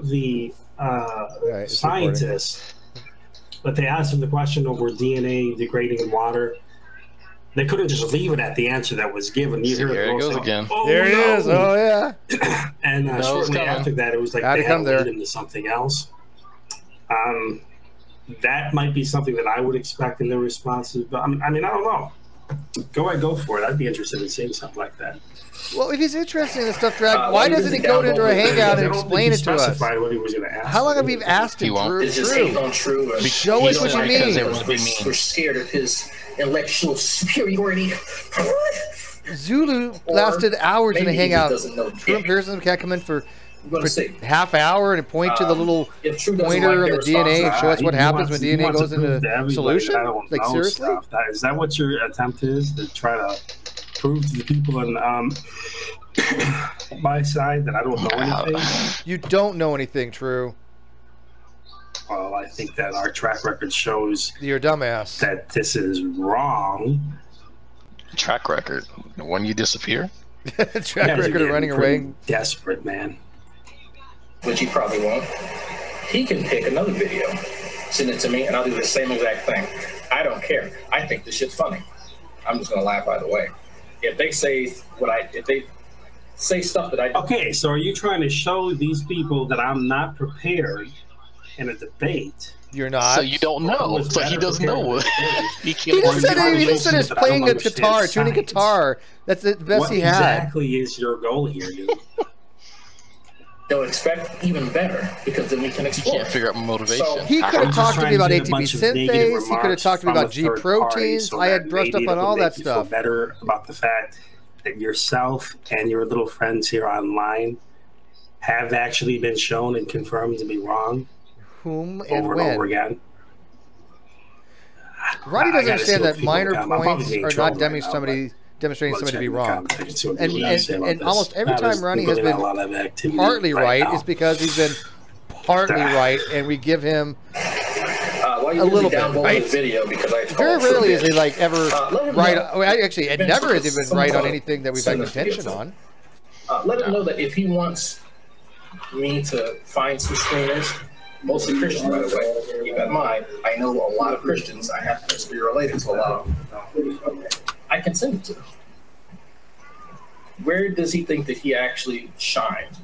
the scientists, but they asked him the question over DNA degrading in water. They couldn't just leave it at the answer that was given. You hear there it goes again. Oh, there it is. Oh, yeah. And shortly after that, it was like they had to lead into something else. That might be something that I would expect in their responses. But, I mean, I don't know. Go ahead, go for it. I'd be interested in seeing something like that. Well, if he's interested in this stuff, Drag, why doesn't he go into a hangout and explain it to us? What he was going to ask. How long have we asked him? It's just ain't on True. Show us what you mean. We're scared of his intellectual superiority. Zulu lasted hours in a hangout. TrueEmpiricism can't come in for half hour and point to the little pointer on the DNA and show us what happens when DNA goes into solution? Like, seriously? Is that what your attempt is, to try to prove to the people on my side that I don't know anything? You don't know anything, True. Well, I think that our track record shows you're a dumbass. That this is wrong. Track record? When you disappear? Track record of running away. Desperate, man. Which he probably won't. He can pick another video, send it to me, and I'll do the same exact thing. I don't care. I think this shit's funny. I'm just gonna laugh either way. If they say if they say stuff that I okay, so are you trying to show these people that I'm not prepared in a debate? You're not. So you don't know. So he doesn't know. He just said he's playing a guitar, tuning guitar. That's the best he had. What exactly is your goal here, dude? They'll expect even better, because then we can explore. You can't figure out motivation. So he could have talked to me about ATP synthase. He could have talked to me about G proteins. I had brushed up on all that stuff. Feel better about the fact that yourself and your little friends here online have actually been shown and confirmed to be wrong. Whom and over when? And over again. Roddy doesn't understand that minor points are not demonstrating somebody to be wrong. And almost every time Ronnie has been partly right is because he's been partly right, and we give him a little bit. Right? Video because very rarely is he like ever right. Actually, it never has he been right on anything that we've had contention on. Let him know that if he wants me to find some screeners, mostly Christian, by the way. Keep that in mind. I know a lot of Christians. I happen to be related to a lot of them. I can send it to him. Where does he think that he actually shined?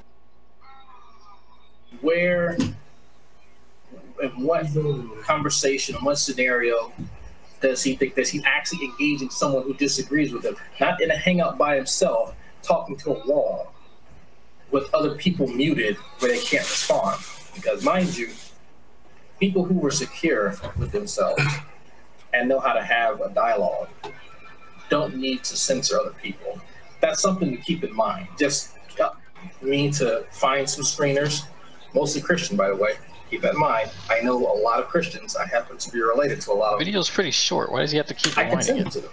Where, in what conversation, in what scenario does he think that he's actually engaging someone who disagrees with him? Not in a hangout by himself, talking to a wall with other people muted where they can't respond. Because, mind you, people who were secure with themselves and know how to have a dialogue don't need to censor other people. That's something to keep in mind. Just me to find some screeners, mostly Christian, by the way. Keep that in mind. I know a lot of Christians. I happen to be related to a lot of them. The video's pretty short. Why does he have to keep rewinding I can send it to them.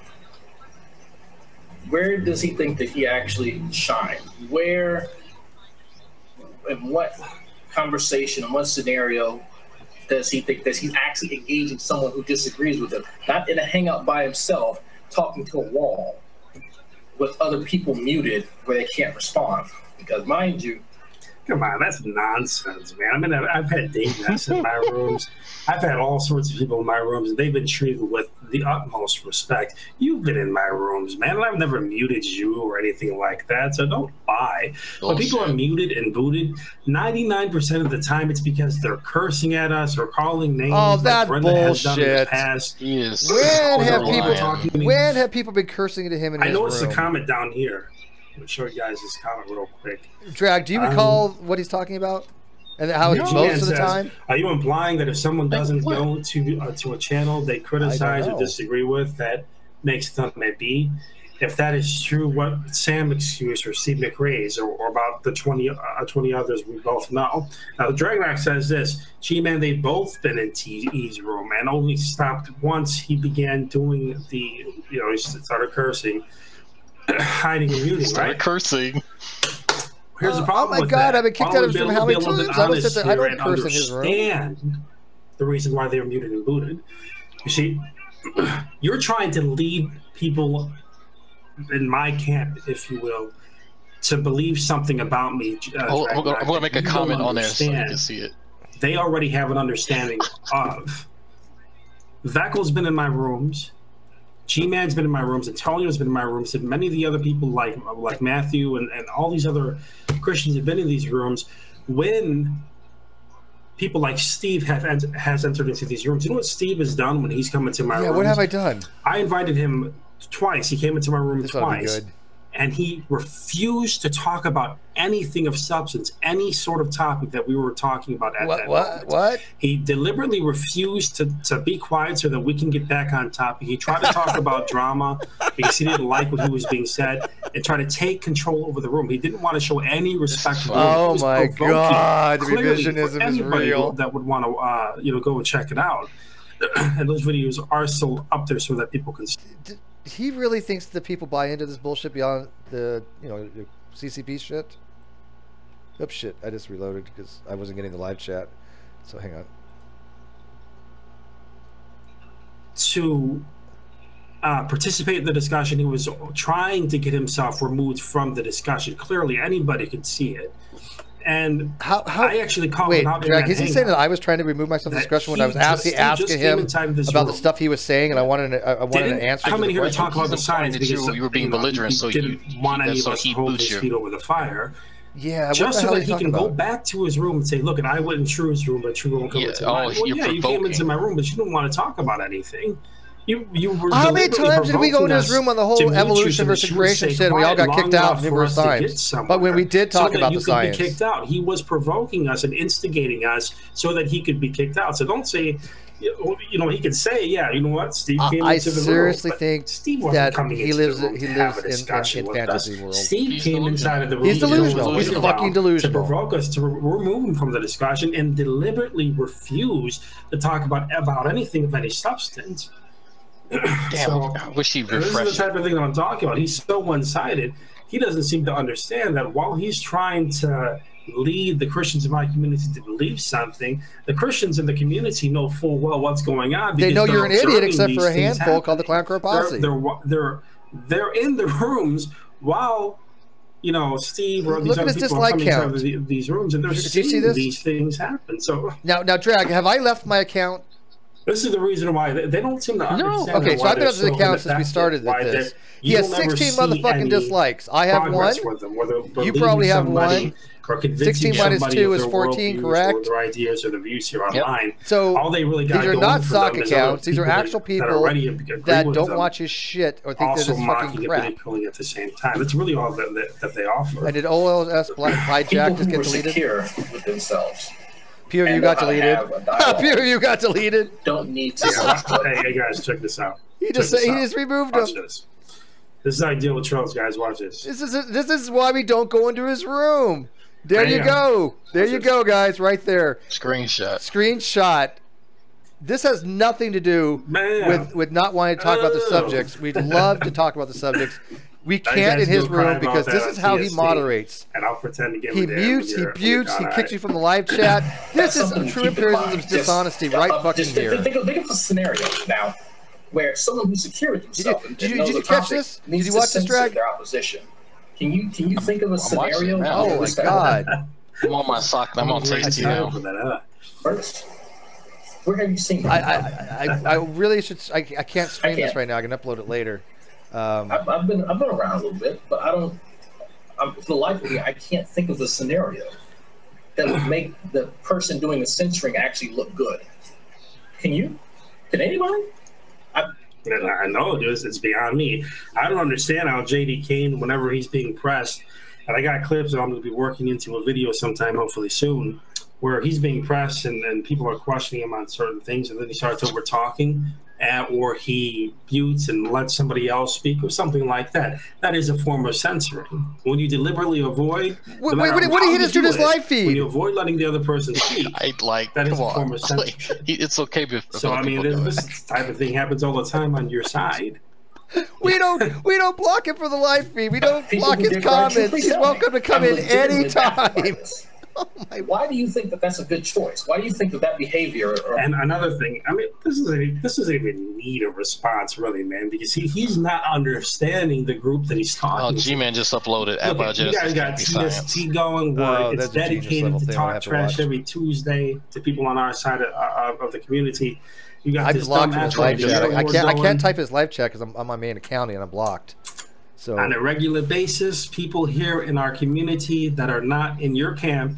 Where does he think that he actually shined? Where, in what conversation, in what scenario does he think that he's actually engaging someone who disagrees with him? Not in a hangout by himself, talking to a wall with other people muted where they can't respond. Because, mind you, come on, that's nonsense, man. I mean, I've had date nights in my rooms. I've had all sorts of people in my rooms, and they've been treated with the utmost respect. You've been in my rooms, man, and I've never muted you or anything like that, so don't lie. When people are muted and booted, 99% of the time it's because they're cursing at us or calling names. Oh, that's like bullshit. Yes. When have people been cursing to him in his room? I noticed a comment down here. I'm going to show you guys this comment real quick. Drag, do you recall what he's talking about? And how it's most of the time? Are you implying that if someone doesn't go to a channel they criticize or disagree with, that makes them maybe? If that is true, what Sam excuse or Steve McRae's or about the 20 others we both know. Now, Dragnauct says this: G-Man, they've both been in T's room and only stopped once he began doing the, he started cursing. Hiding and muting, started cursing. Here's the problem. Oh my God! I've been kicked out of his room how many times? I don't curse in his room. Understand the reason why they were muted and booted. You see, you're trying to lead people in my camp, if you will, to believe something about me. I'm going to make a comment on there so you can see it. They already have an understanding of. Veckel's been in my rooms. G-Man's been in my rooms. Antonio's been in my rooms. And many of the other people like Matthew and all these other Christians have been in these rooms. When people like Steve has entered into these rooms, you know what Steve has done when he's come into my rooms? Yeah, what have I done? I invited him twice. He came into my room twice. And he refused to talk about anything of substance, any sort of topic that we were talking about at that moment. What? He deliberately refused to be quiet so that we can get back on topic. He tried to talk about drama because he didn't like what he was being said and tried to take control over the room. He didn't want to show any respect for the room. Oh my God, revisionism is real. That would want to go and check it out. And those videos are still up there so that people can see. He really thinks that people buy into this bullshit beyond the, CCP shit? Oh shit, I just reloaded because I wasn't getting the live chat. So hang on. To participate in the discussion, he was trying to get himself removed from the discussion. Clearly, anybody could see it. And I actually called him out. Drag, is he saying that I was trying to remove myself from the discussion when I was asking him about the stuff he was saying, and I wanted an answer? Come in here and talk about the science because you were being belligerent, so didn't want any of us to hold his feet over the fire. Yeah, just so that he can go back to his room and say, "Look, and I went in True's room, but True won't come into mine." Well, yeah, you came into my room, but you didn't want to talk about anything. You were how many times did we go into his room on the whole evolution versus creation shit and we all got kicked out numerous times? But when we did talk about the science, be kicked out. He was provoking us and instigating us so that he could be kicked out. So don't say, he could say, yeah, you know what, Steve came into the room. I seriously think that he lives in fantasy world. Steve came inside of the room. He's delusional. He's fucking delusional. To provoke us to remove him from the discussion and deliberately refuse to talk about anything of any substance. Damn, so, I wish he'd refresh. This is the type of thing that I'm talking about. He's so one-sided. He doesn't seem to understand that while he's trying to lead the Christians in my community to believe something, the Christians in the community know full well what's going on. They know you're an idiot, except for a handful called the Clown Crow Posse. They're in the rooms while Steve or these other people are coming out of these rooms, and they're seeing these things happen. So now, Drag, have I left my account? This is the reason why they don't seem to understand. No. Okay, so I've been up to the account since we started this. He has 16 motherfucking dislikes. I have one. You probably have one. 16 minus 2 is 14, correct? Their ideas or the views here online. So all they really got these are not sock accounts. These are actual people that don't watch his shit or think that it's fucking crap. At the same time, it's really all that they offer. And did OLS Hijack just get deleted? Secure with themselves. Pure, you got deleted. Pure, you got deleted. Don't need to. Hey guys, check this out. He just removed him. This is how I deal with trolls, guys. Watch this. This is why we don't go into his room. There you go. There you go, guys. Right there. Screenshot. This has nothing to do with not wanting to talk about the subjects. We'd love to talk about the subjects. We can't in his room because this is how he moderates. And I'll pretend to get He mutes, he butes, he kicks you from the live chat. This is true empiricism's dishonesty right fucking here. Think of a scenario now where someone who's secure with himself did you catch this? Did you watch this, Drag? Their opposition. Can you think of a scenario? Oh my God! I'm on my sock. I'm on tasty now. First, where have you seen that? I really should. I can't stream this right now. I can upload it later. I've been around a little bit, but for the life of me, I can't think of the scenario that would make the person doing the censoring actually look good. Can you? Can anybody? I know it's beyond me. I don't understand how JD Kane, whenever he's being pressed, and I got clips that I'm going to be working into a video sometime, hopefully soon, where he's being pressed and people are questioning him on certain things, and then he starts over talking, or he mutes and lets somebody else speak or something like that. That is a form of censoring. When you deliberately avoid... What did he just do this live feed? When you avoid letting the other person speak, that is a form of censorship. It's okay if so, I mean, this type of thing happens all the time on your side. We don't block him for the live feed. We don't block his comments. He's welcome to come in anytime. Why do you think that that's a good choice? Why do you think that that behavior? And another thing, I mean, this doesn't even need a response, really, man, because he's not understanding the group that he's talking. Oh, G Man just uploaded. Look, you guys got TST going, where it's dedicated to talk trash every Tuesday to people on our side of the community. You got this blocked his live chat. I can't type his live chat because I'm on my main account and I'm blocked. So on a regular basis, people here in our community that are not in your camp,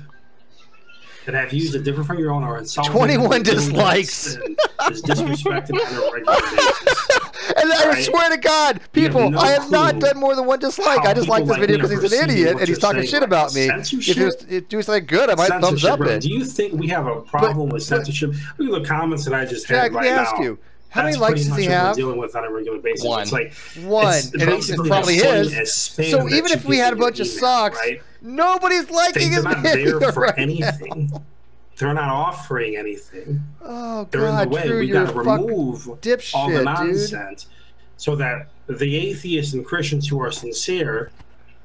that have views that differ from your own, are insulting. 21 dislikes. Is disrespected on a regular basis. And I swear to God, people, I have not done more than one dislike. I just like this video because he's an idiot and he's talking shit about me. If he was doing something good, I might thumbs up it. Do you think we have a problem with censorship? Look at the comments that I just had right now. Ask you. How many likes does he have? Dealing with on a regular basis. One. It's like one, and it probably is. So even if we had a bunch of socks, nobody's liking his video. They're not there for anything. They're not offering anything. Oh, they're in the way. We got to remove all the nonsense, dude. So that the atheists and Christians who are sincere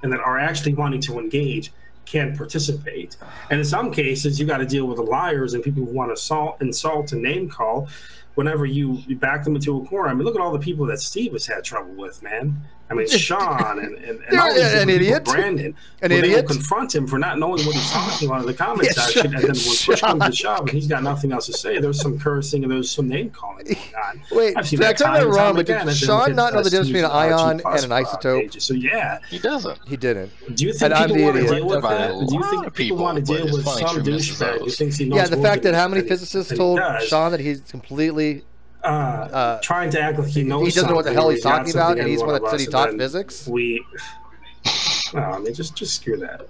and that are actually wanting to engage can participate. And in some cases, you got to deal with the liars and people who want to insult and name call. Whenever you back them into a corner, I mean, look at all the people that Steve has had trouble with, man. I mean, Sean and all these an idiot, Brandon, an idiot. Will confront him for not knowing what he's talking about in the comment section, and then when push comes to shove, and he's got nothing else to say, there's some cursing and there's some name calling going on. Wait, I've seen that time and time again. Did Sean not know the difference between an ion and an isotope? So yeah, he doesn't. He didn't. Do you think people want to deal with that? Do you think people want to deal with some douchebag who thinks he knows? Yeah, the fact that how many physicists told Sean that he's completely trying to act like he knows. He doesn't know what the hell he's talking about, and he's one that said he taught physics. I mean, just screw that.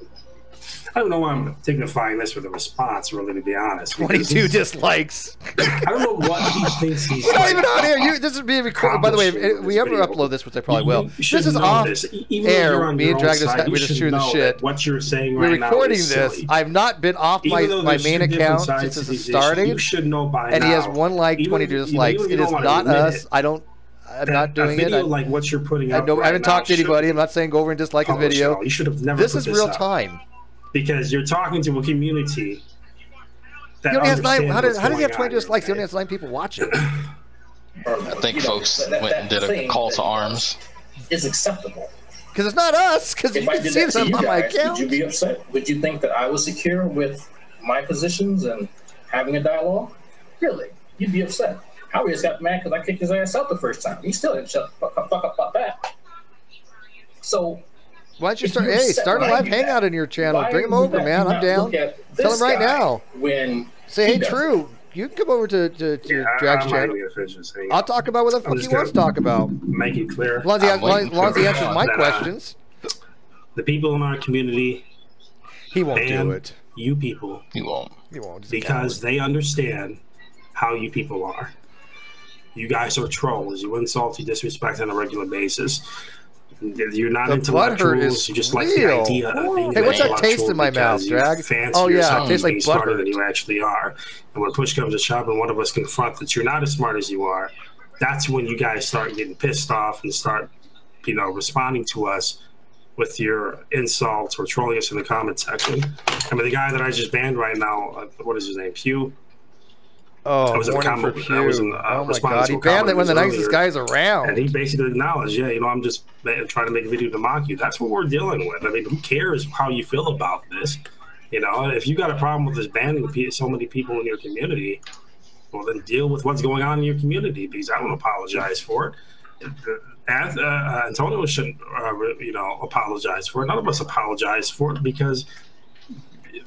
I don't know why I'm dignifying this with a response, really, to be honest. 22 dislikes. I don't know what he thinks he's not even on here. This is being recorded. By the way, if we ever upload this, which I probably will, this is off air. Me and Dragnauct, we're just shooting the shit. What you're saying right now, we're recording this. I've not been off my main account since this is starting. You should know by now. And he has 1 like, 22 dislikes. It is not us. I'm not doing it. Like what you're putting up I haven't talked to anybody. I'm not saying go over and dislike his video. You should have never. This is real time. Because you're talking to a community that he only has 9. How does he have 22 dislikes? He only has 9 people watching. I think folks went and did a call to arms. Is acceptable. Because it's not us. Because you can see them on my account. Would you be upset? Would you think that I was secure with my positions and having a dialogue? Really? You'd be upset. Howard just got mad because I kicked his ass out the first time. He still didn't shut the fuck up about that. So. Why don't you start a live hangout in your channel? Bring him over, man. I'm down. Tell him right now. Say, hey, True, you can come over to Drag's channel. I'll talk about what the fuck he wants to talk about. Make it clear. As long as he answers my questions. The people in our community. He won't do it. You people. He won't. He won't. Because they understand how you people are. You guys are trolls. You insult, you disrespect on a regular basis. You're not intellectuals. You just like the idea of being hey, what's that taste in my mouth, Drag? Oh yeah, it tastes like smarter than you actually are. And when push comes to shove, and one of us confront that you're not as smart as you are, that's when you guys start getting pissed off and start, responding to us with your insults or trolling us in the comment section. I mean, the guy that I just banned right now, what is his name? Pew. Oh, warning for Pew. Oh my God, he banned it when the nicest guy's around. And he basically acknowledged, yeah, I'm just trying to make a video to mock you. That's what we're dealing with. I mean, who cares how you feel about this? If you got a problem with this banning so many people in your community, well, then deal with what's going on in your community, because I don't apologize for it. Antonio shouldn't, apologize for it. None of us apologize for it because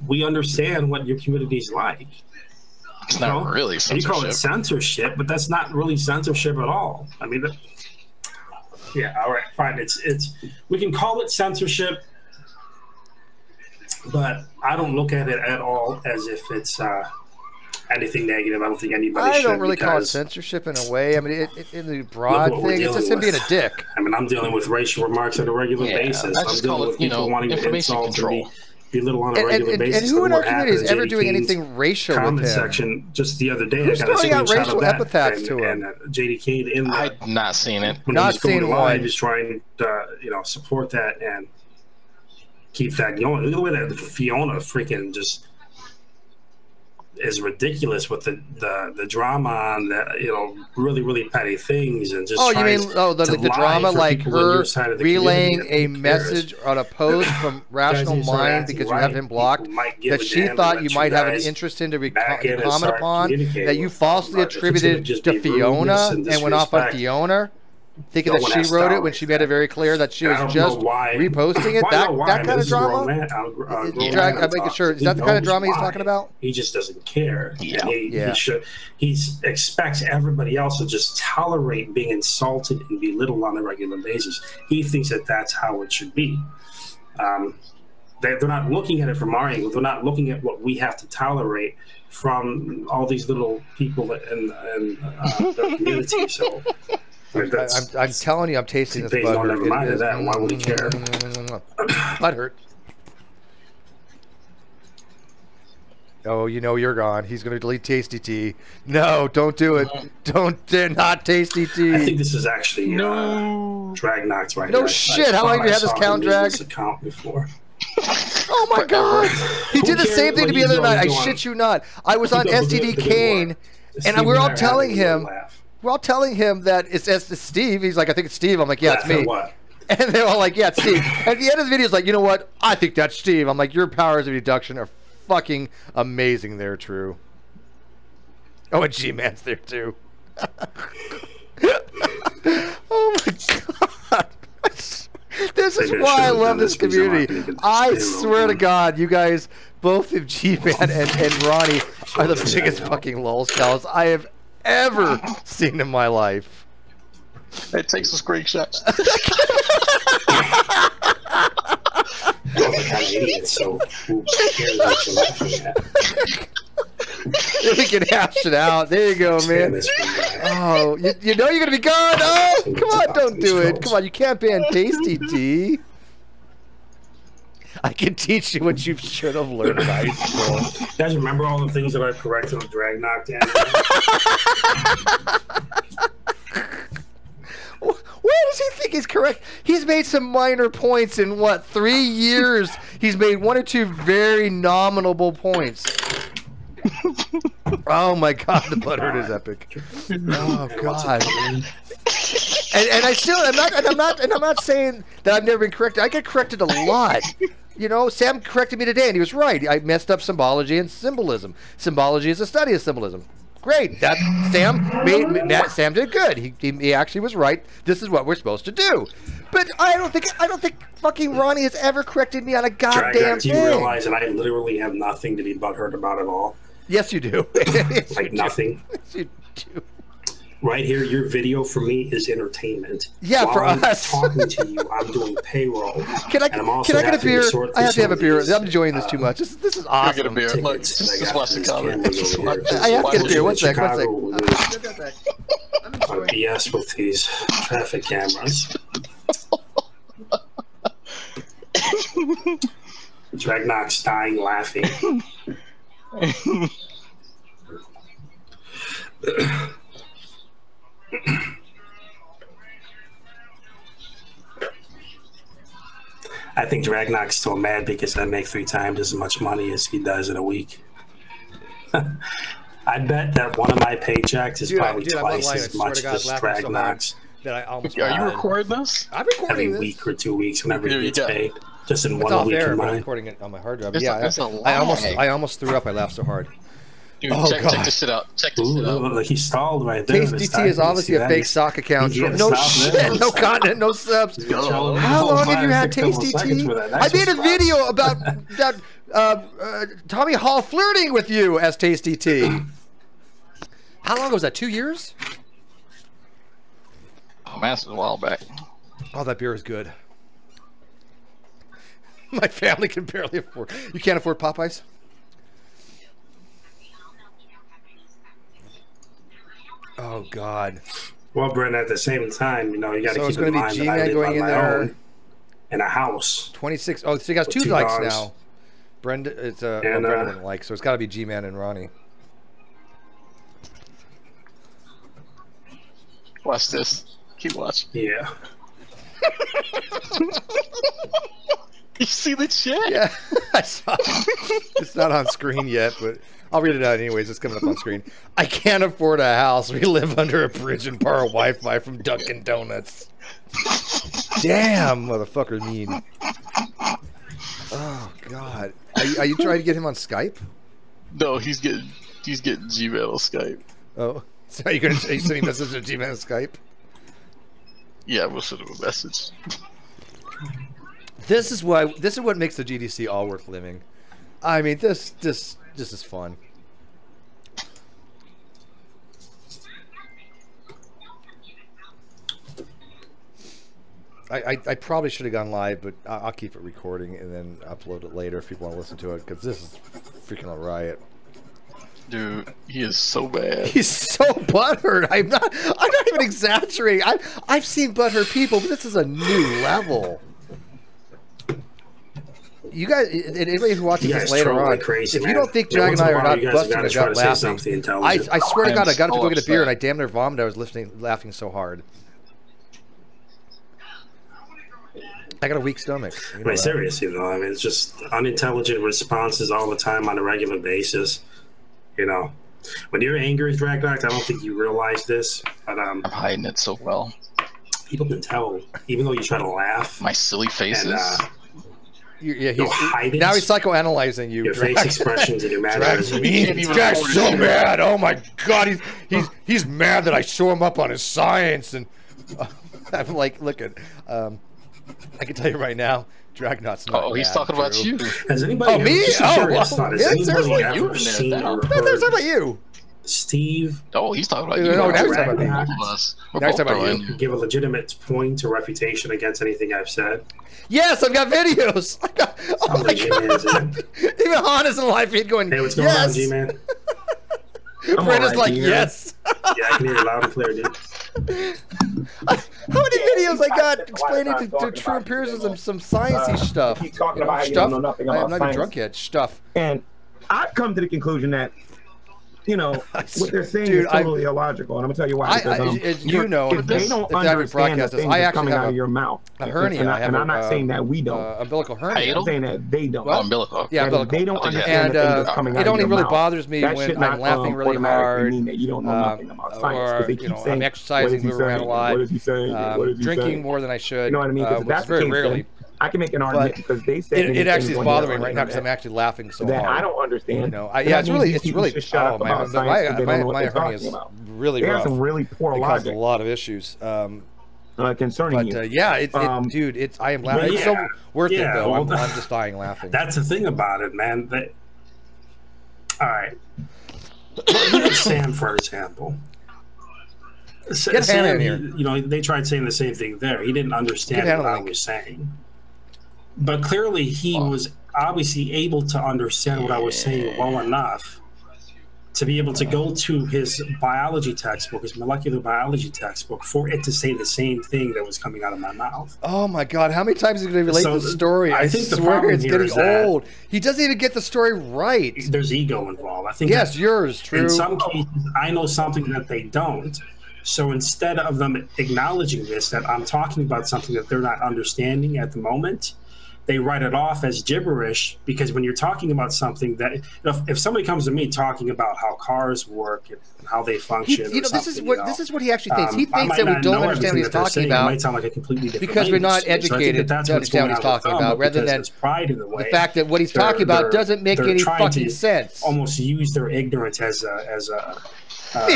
we understand what your community's like. It's not really censorship. You call it censorship, but that's not really censorship at all. I mean, yeah, all right, fine. We can call it censorship, but I don't look at it at all as if it's anything negative. I don't think anybody should. I don't really call it censorship in a way. I mean, in the broad thing, it's just him being a dick. I mean, I'm dealing with racial remarks on a regular basis. I'm dealing with people wanting to insult and belittle on a regular basis. And who in our community is ever doing anything racial with him? Section just the other day. Who's throwing out racial epithets to him? And JD Cade in the, I've not seen it. Not seen one. He was trying to support that, and keep that going. Look at the way that Fiona freaking just is ridiculous with the drama on the, you know, really petty things, and just you mean the drama, like her relaying a message on a post from Rational Mind because you have him blocked that she thought you might have an interest in to comment upon, that you falsely attributed to Fiona and went off on Fiona, thinking that she wrote it when she made it very clear that she was just reposting it. That kind of drama. I'm making sure. Is that the kind of drama he's talking about? He just doesn't care. Yeah. He expects everybody else to just tolerate being insulted and belittled on a regular basis. He thinks that that's how it should be. They're not looking at it from our angle. They're not looking at what we have to tolerate from all these little people in the community. So. I'm telling you, I'm tasting this butthurt. Never mind that. Why would he care? Butthurt. Oh, you know you're gone. He's going to delete Tasty Tea. No, don't do it. Not Tasty Tea. I think this is actually Dragnauct right now. No shit. How long have you had this count, Drag? This account before. Oh my God. He did the same thing to me the other night. I shit you not. I was on STD Kane, and we're all telling him. We're all telling him that it's Steve. He's like, I think it's Steve. I'm like, yeah, it's me. And they're all like, yeah, it's Steve. At the end of the video, it's like, you know what? I think that's Steve. I'm like, your powers of deduction are fucking amazing there, True. Oh, and G Man's there too. Oh my God. This is why I love this community. I swear to God, you guys, both of G Man and Ronnie, are the biggest fucking lolscows I have ever seen in my life. It takes a screenshot. We can hash it out. There you go, man. Oh, you know you're gonna be gone. Oh, come on, don't do it. Come on, you can't ban Tasty Tea. I can teach you what you should have learned in high school. You guys remember all the things that I've corrected with Dragnauct and Where does he think he's correct? He's made some minor points in, what, 3 years? He's made 1 or 2 very nominal points. Oh my God, the butthurt is epic. Oh God. And I'm not saying that I've never been corrected. I get corrected a lot. You know, Sam corrected me today, and he was right. I messed up symbology and symbolism. Symbology is a study of symbolism. Great. That Sam did good. He actually was right. This is what we're supposed to do. But I don't think fucking Ronnie has ever corrected me on a goddamn thing. Do you realize that I literally have nothing to be butthurt about at all? Yes, you do. Yes, like nothing. Yes, you do. Right here, your video for me is entertainment. Yeah, while for I'm us. talking to you, I'm doing payroll. Can I get a beer? I have to have a beer. I'm enjoying this too much. This is awesome. Get a beer. Look, just watch the comment. I have to get a beer. One sec. BS with these traffic cameras. Dragnauct's dying laughing. I think Dragnauct's still mad because I make 3 times as much money as he does in a week. I bet that one of my paychecks is probably twice as much as Dragnauct's. Are you recording this? I'm recording every week or 2 weeks whenever he gets paid. Just in 1 week. I'm recording it on my hard drive. Yeah, I almost threw up. I laughed so hard. Dude, check this shit out. Check this shit out. Like he stalled right there. Tasty Tea is obviously a fake sock account. No shit, no content, no subs. How long have you had Tasty Tea? I made a video about Tommy Hall flirting with you as Tasty Tea. How long ago was that? 2 years? Oh man, this was a while back. Oh, that beer is good. My family can barely afford. You can't afford Popeyes? Oh God. Well, Brent, at the same time, you know, you got to keep in mind that I live on my own in a house. 26. Oh, so you got 2 likes now. Brenda, it's Brenda didn't like, so it's got to be G Man and Ronnie. Watch this. Keep watching. Yeah. You see the chat? Yeah, I saw it. It's not on screen yet, but I'll read it out anyways. It's coming up on screen. I can't afford a house. We live under a bridge and borrow Wi-Fi from Dunkin' Donuts. Damn, motherfucker mean. Oh, God. Are you trying to get him on Skype? No, he's getting G-Man on Skype. Oh, so are you sending a message to G Man on Skype? Yeah, we'll send him a message. This is what makes the GDC all worth living. I mean, this is fun. I probably should have gone live, but I'll keep it recording and then upload it later if people want to listen to it, because this is freaking a riot. Dude, he is so bad. He's so butthurt. I'm not even exaggerating. I've seen butthurt people, but this is a new level. You guys, anybody who watches this later on, crazy, if you don't think Drag and I are not busting a gut laughing, I swear to God, I got up to go get a beer and I damn near vomited. I was laughing so hard. I got a weak stomach. I mean, seriously though, I mean, it's just unintelligent responses all the time on a regular basis. You know, when you're angry, Dragnauct, I don't think you realize this, but I'm hiding it so well. People can tell, even though you try to laugh. My silly faces. Yeah, now he's psychoanalyzing you. Your face expressions and your mannerisms. Drag's so mad. Oh my God, he's mad that I show him up on his science, and I'm like, look at. I can tell you right now, Dragnauct's not. Oh, he's talking about you. Has anybody? Me? Has anybody ever seen or heard? No, they're talking about you. Steve. Oh, he's talking about you. No, now he's talking about me. Now he's talking about you. Give a legitimate point or refutation against anything I've said. Yes, I've got videos. Oh my God. Even Han is in live feed going, hey, what's going on, G Man? Brenda's like, yes. Yeah, I can hear you loud and clear, dude. How many videos I got explaining to TrueEmpiricism some sciencey stuff? Keep talking about how you don't know nothing about I'm not even drunk yet. Stuff. And I've come to the conclusion that, you know, what they're saying is totally illogical, and I'm gonna tell you why. Because, you know, if they don't understand the things that's coming out of your mouth, a hernia, and I'm not saying that we don't. Umbilical hernia. I'm saying that they don't. Well, umbilical. Yeah, umbilical. They don't understand the things that's coming out of your mouth. It only really bothers me when I'm laughing really hard, mean that you don't know nothing about science, because they keep saying, I'm exercising, moving around a lot, what is he saying? drinking more than I should. You know what I mean? Because that's very rarely. I can make an argument because they say it actually is bothering me right now because I'm actually laughing so hard. I don't understand. You know, yeah, it's really. Oh, my hernia is really rough. They have some really poor logic. A lot of issues concerning you. Yeah, dude, I am laughing. It's so worth it though. Well, I'm just dying laughing. That's the thing about it, man. All right, look at Sam for example. Sam, you know, they tried saying the same thing there. He didn't understand what I was saying. But clearly he was obviously able to understand what I was saying well enough to be able to go to his biology textbook, his molecular biology textbook, for it to say the same thing that was coming out of my mouth. Oh my God, how many times is he going to relate the story? I think swear it's getting old. He doesn't even get the story right. There's ego involved. I think yes, yours, true. In some cases, I know something that they don't. So instead of them acknowledging this, that I'm talking about something that they're not understanding at the moment, they write it off as gibberish, because when you're talking about something that, if somebody comes to me talking about how cars work and how they function, this is what he actually thinks. He thinks that we don't understand what he's talking about. It might sound like a completely different because we're not educated to understand what he's talking about, rather than the fact that what he's talking about doesn't make any fucking sense. Almost use their ignorance as a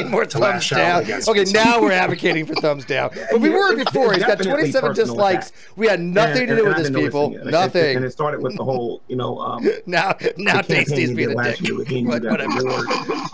more thumbs down. Okay, now we're advocating for thumbs down. But we were before. He's got 27 dislikes. We had nothing to do with this, people. Nothing. And it started with the whole, you know, now Tasty's being a dick.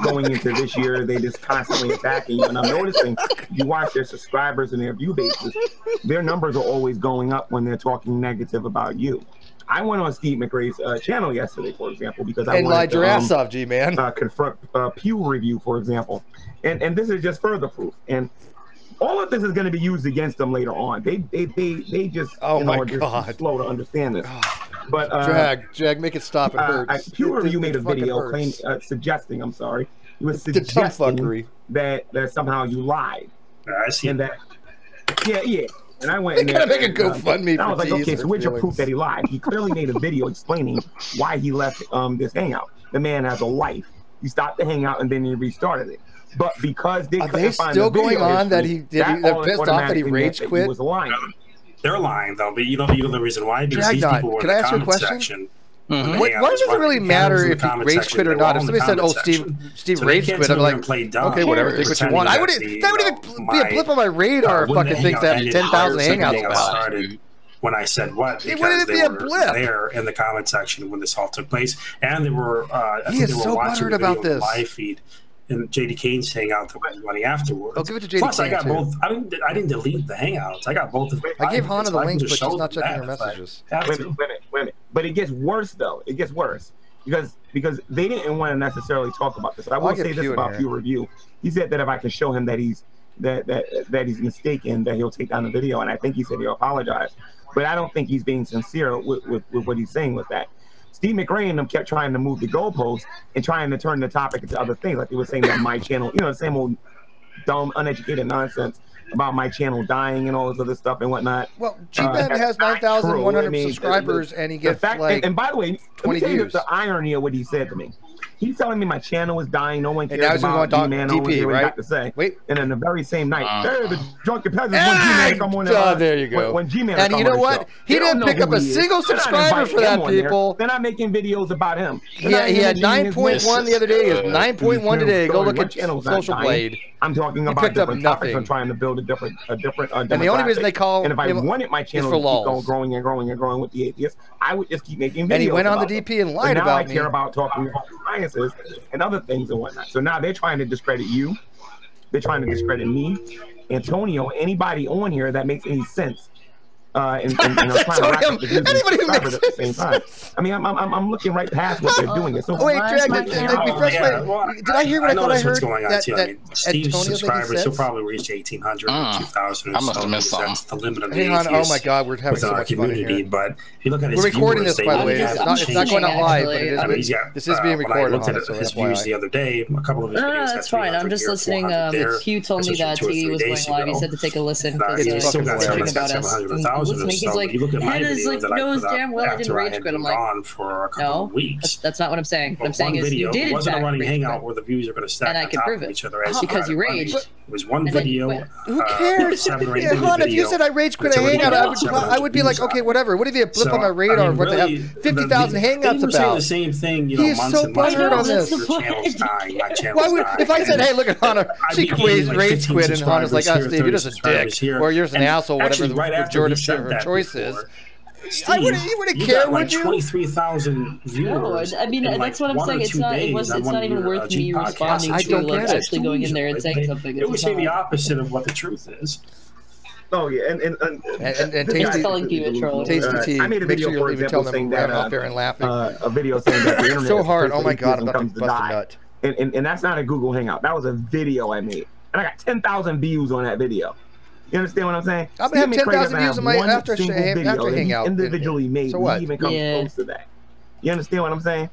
Going into this year, they just constantly attacking you. And I'm noticing, you watch their subscribers and their view bases, their numbers are always going up when they're talking negative about you. I went on Steve McRae's channel yesterday, for example, because I wanted your ass off, G Man. Confront Pew Review, for example, and this is just further proof. And all of this is going to be used against them later on. They just are just slow to understand this. But Jag, make it stop. It hurts. Pew Review made a video suggesting. I'm sorry, he was suggesting that somehow you lied. I see. And that, yeah. And I went in there. Gotta make a GoFundMe. I was like, okay, so where's your proof that he lied? He clearly made a video explaining why he left this hangout. The man has a life. He stopped the hangout and then he restarted it. But because they couldn't find the video going on that history, they're pissed off that he rage quit. He was lying. They're lying though, but you know the reason why, because these people were in the comment section. Why does it really matter if he rage quit or not? If somebody said, "Oh, Steve rage quit," I'm like, okay, whatever, think what you want. That wouldn't even be a blip on my radar. Fucking things that have 10,000 hangouts about. When I said what, because they were there in the comment section when this all took place, and they were, I think they were watching the video on the live feed. And JD Kane's hangout that was running afterwards. I'll give it to JD Plus, Kane I got both. I didn't delete the hangouts. I got both of them. I gave Hannah the links, but she's not checking her messages. Wait a minute. But it gets worse though. It gets worse because they didn't want to necessarily talk about this. I will say this about Pew Review. He said that if I can show him that he's mistaken, that he'll take down the video, and I think he said he'll apologize. But I don't think he's being sincere with what he's saying with that. Steve McRae and them kept trying to move the goalposts and trying to turn the topic into other things. Like they were saying that my channel, you know, the same old dumb, uneducated nonsense about my channel dying and all this other stuff and whatnot. Well, G Man has 9,100 subscribers and he gets like and by the way, 20 views. The irony of what he said to me. He's telling me my channel is dying. No one cares about G Man. No one cares what he got to say. Wait. And then the very same night, hey, the drunken peasants when G Man come on there you go. When G Man and you know what? He didn't pick up a single subscriber for that, people. They're not making videos about him. Yeah, he had 9.1 the other day. He has 9.1 today. Go look at Social Blade. I'm talking about different topics. I'm trying to build a different and the only reason they call and if I wanted my channel to keep on growing and growing and growing with the atheists, I would just keep making videos. And he went on the DP and lied about me. I care about talking about sciences and other things and whatnot. So now they're trying to discredit you. They're trying to discredit me, Antonio, anybody on here that makes any sense. And trying to rack up the subscribers at the same time. I mean, I'm looking right past what they're doing. So wait, Drag, did I hear what I thought I heard? That Steve's subscribers will probably reach 1,800 or 2,000 or so. I must have missed something. That's the limit of the atheists. Oh my God, we're having so much community. But if you look at his we're recording viewers, this, by the way. It's not going out live, but it is. This is being recorded. I looked at his views the other day. A couple of his videos. No, that's fine. I'm just listening. Hugh told me that he was going live. He said to take a listen because he's still got talking about us. He's like, Hannah's like knows damn well I didn't rage quit. I'm like, gone for a couple of weeks. That's not what I'm saying. What I'm saying is you did in fact running hangout where the views are going to stack and I can prove it each other because you raged. It was one video. Who cares? Hannah, if you said I rage quit a hangout, I would be like, okay, whatever. What if you blip on my radar? What they have 50,000 hangouts about? The same thing. He's so butthurt on this. Why would if I said, hey, look at Hannah, she rage quit, and Hannah's like, oh, Steve, you're just a dick, or you're just an asshole, whatever the majority of her choice is. Steve, you wouldn't care, would you? 23,000 viewers. No, I mean that's what I'm saying. It's not even worth me responding to like actually going in there and saying something. It would say the opposite of what the truth is. Oh yeah, and Tasty Tea. I made a video, for example, saying that offair and laughing. A video saying that the internet so hard. Oh my God, I'm about to bust a nut. And that's not a Google Hangout. That was a video I made, and I got 10,000 views on that video. You understand what I'm saying? I'm gonna have 10,000 views on my after hangout. Individually made. So what? Even comes close to that. You understand what I'm saying?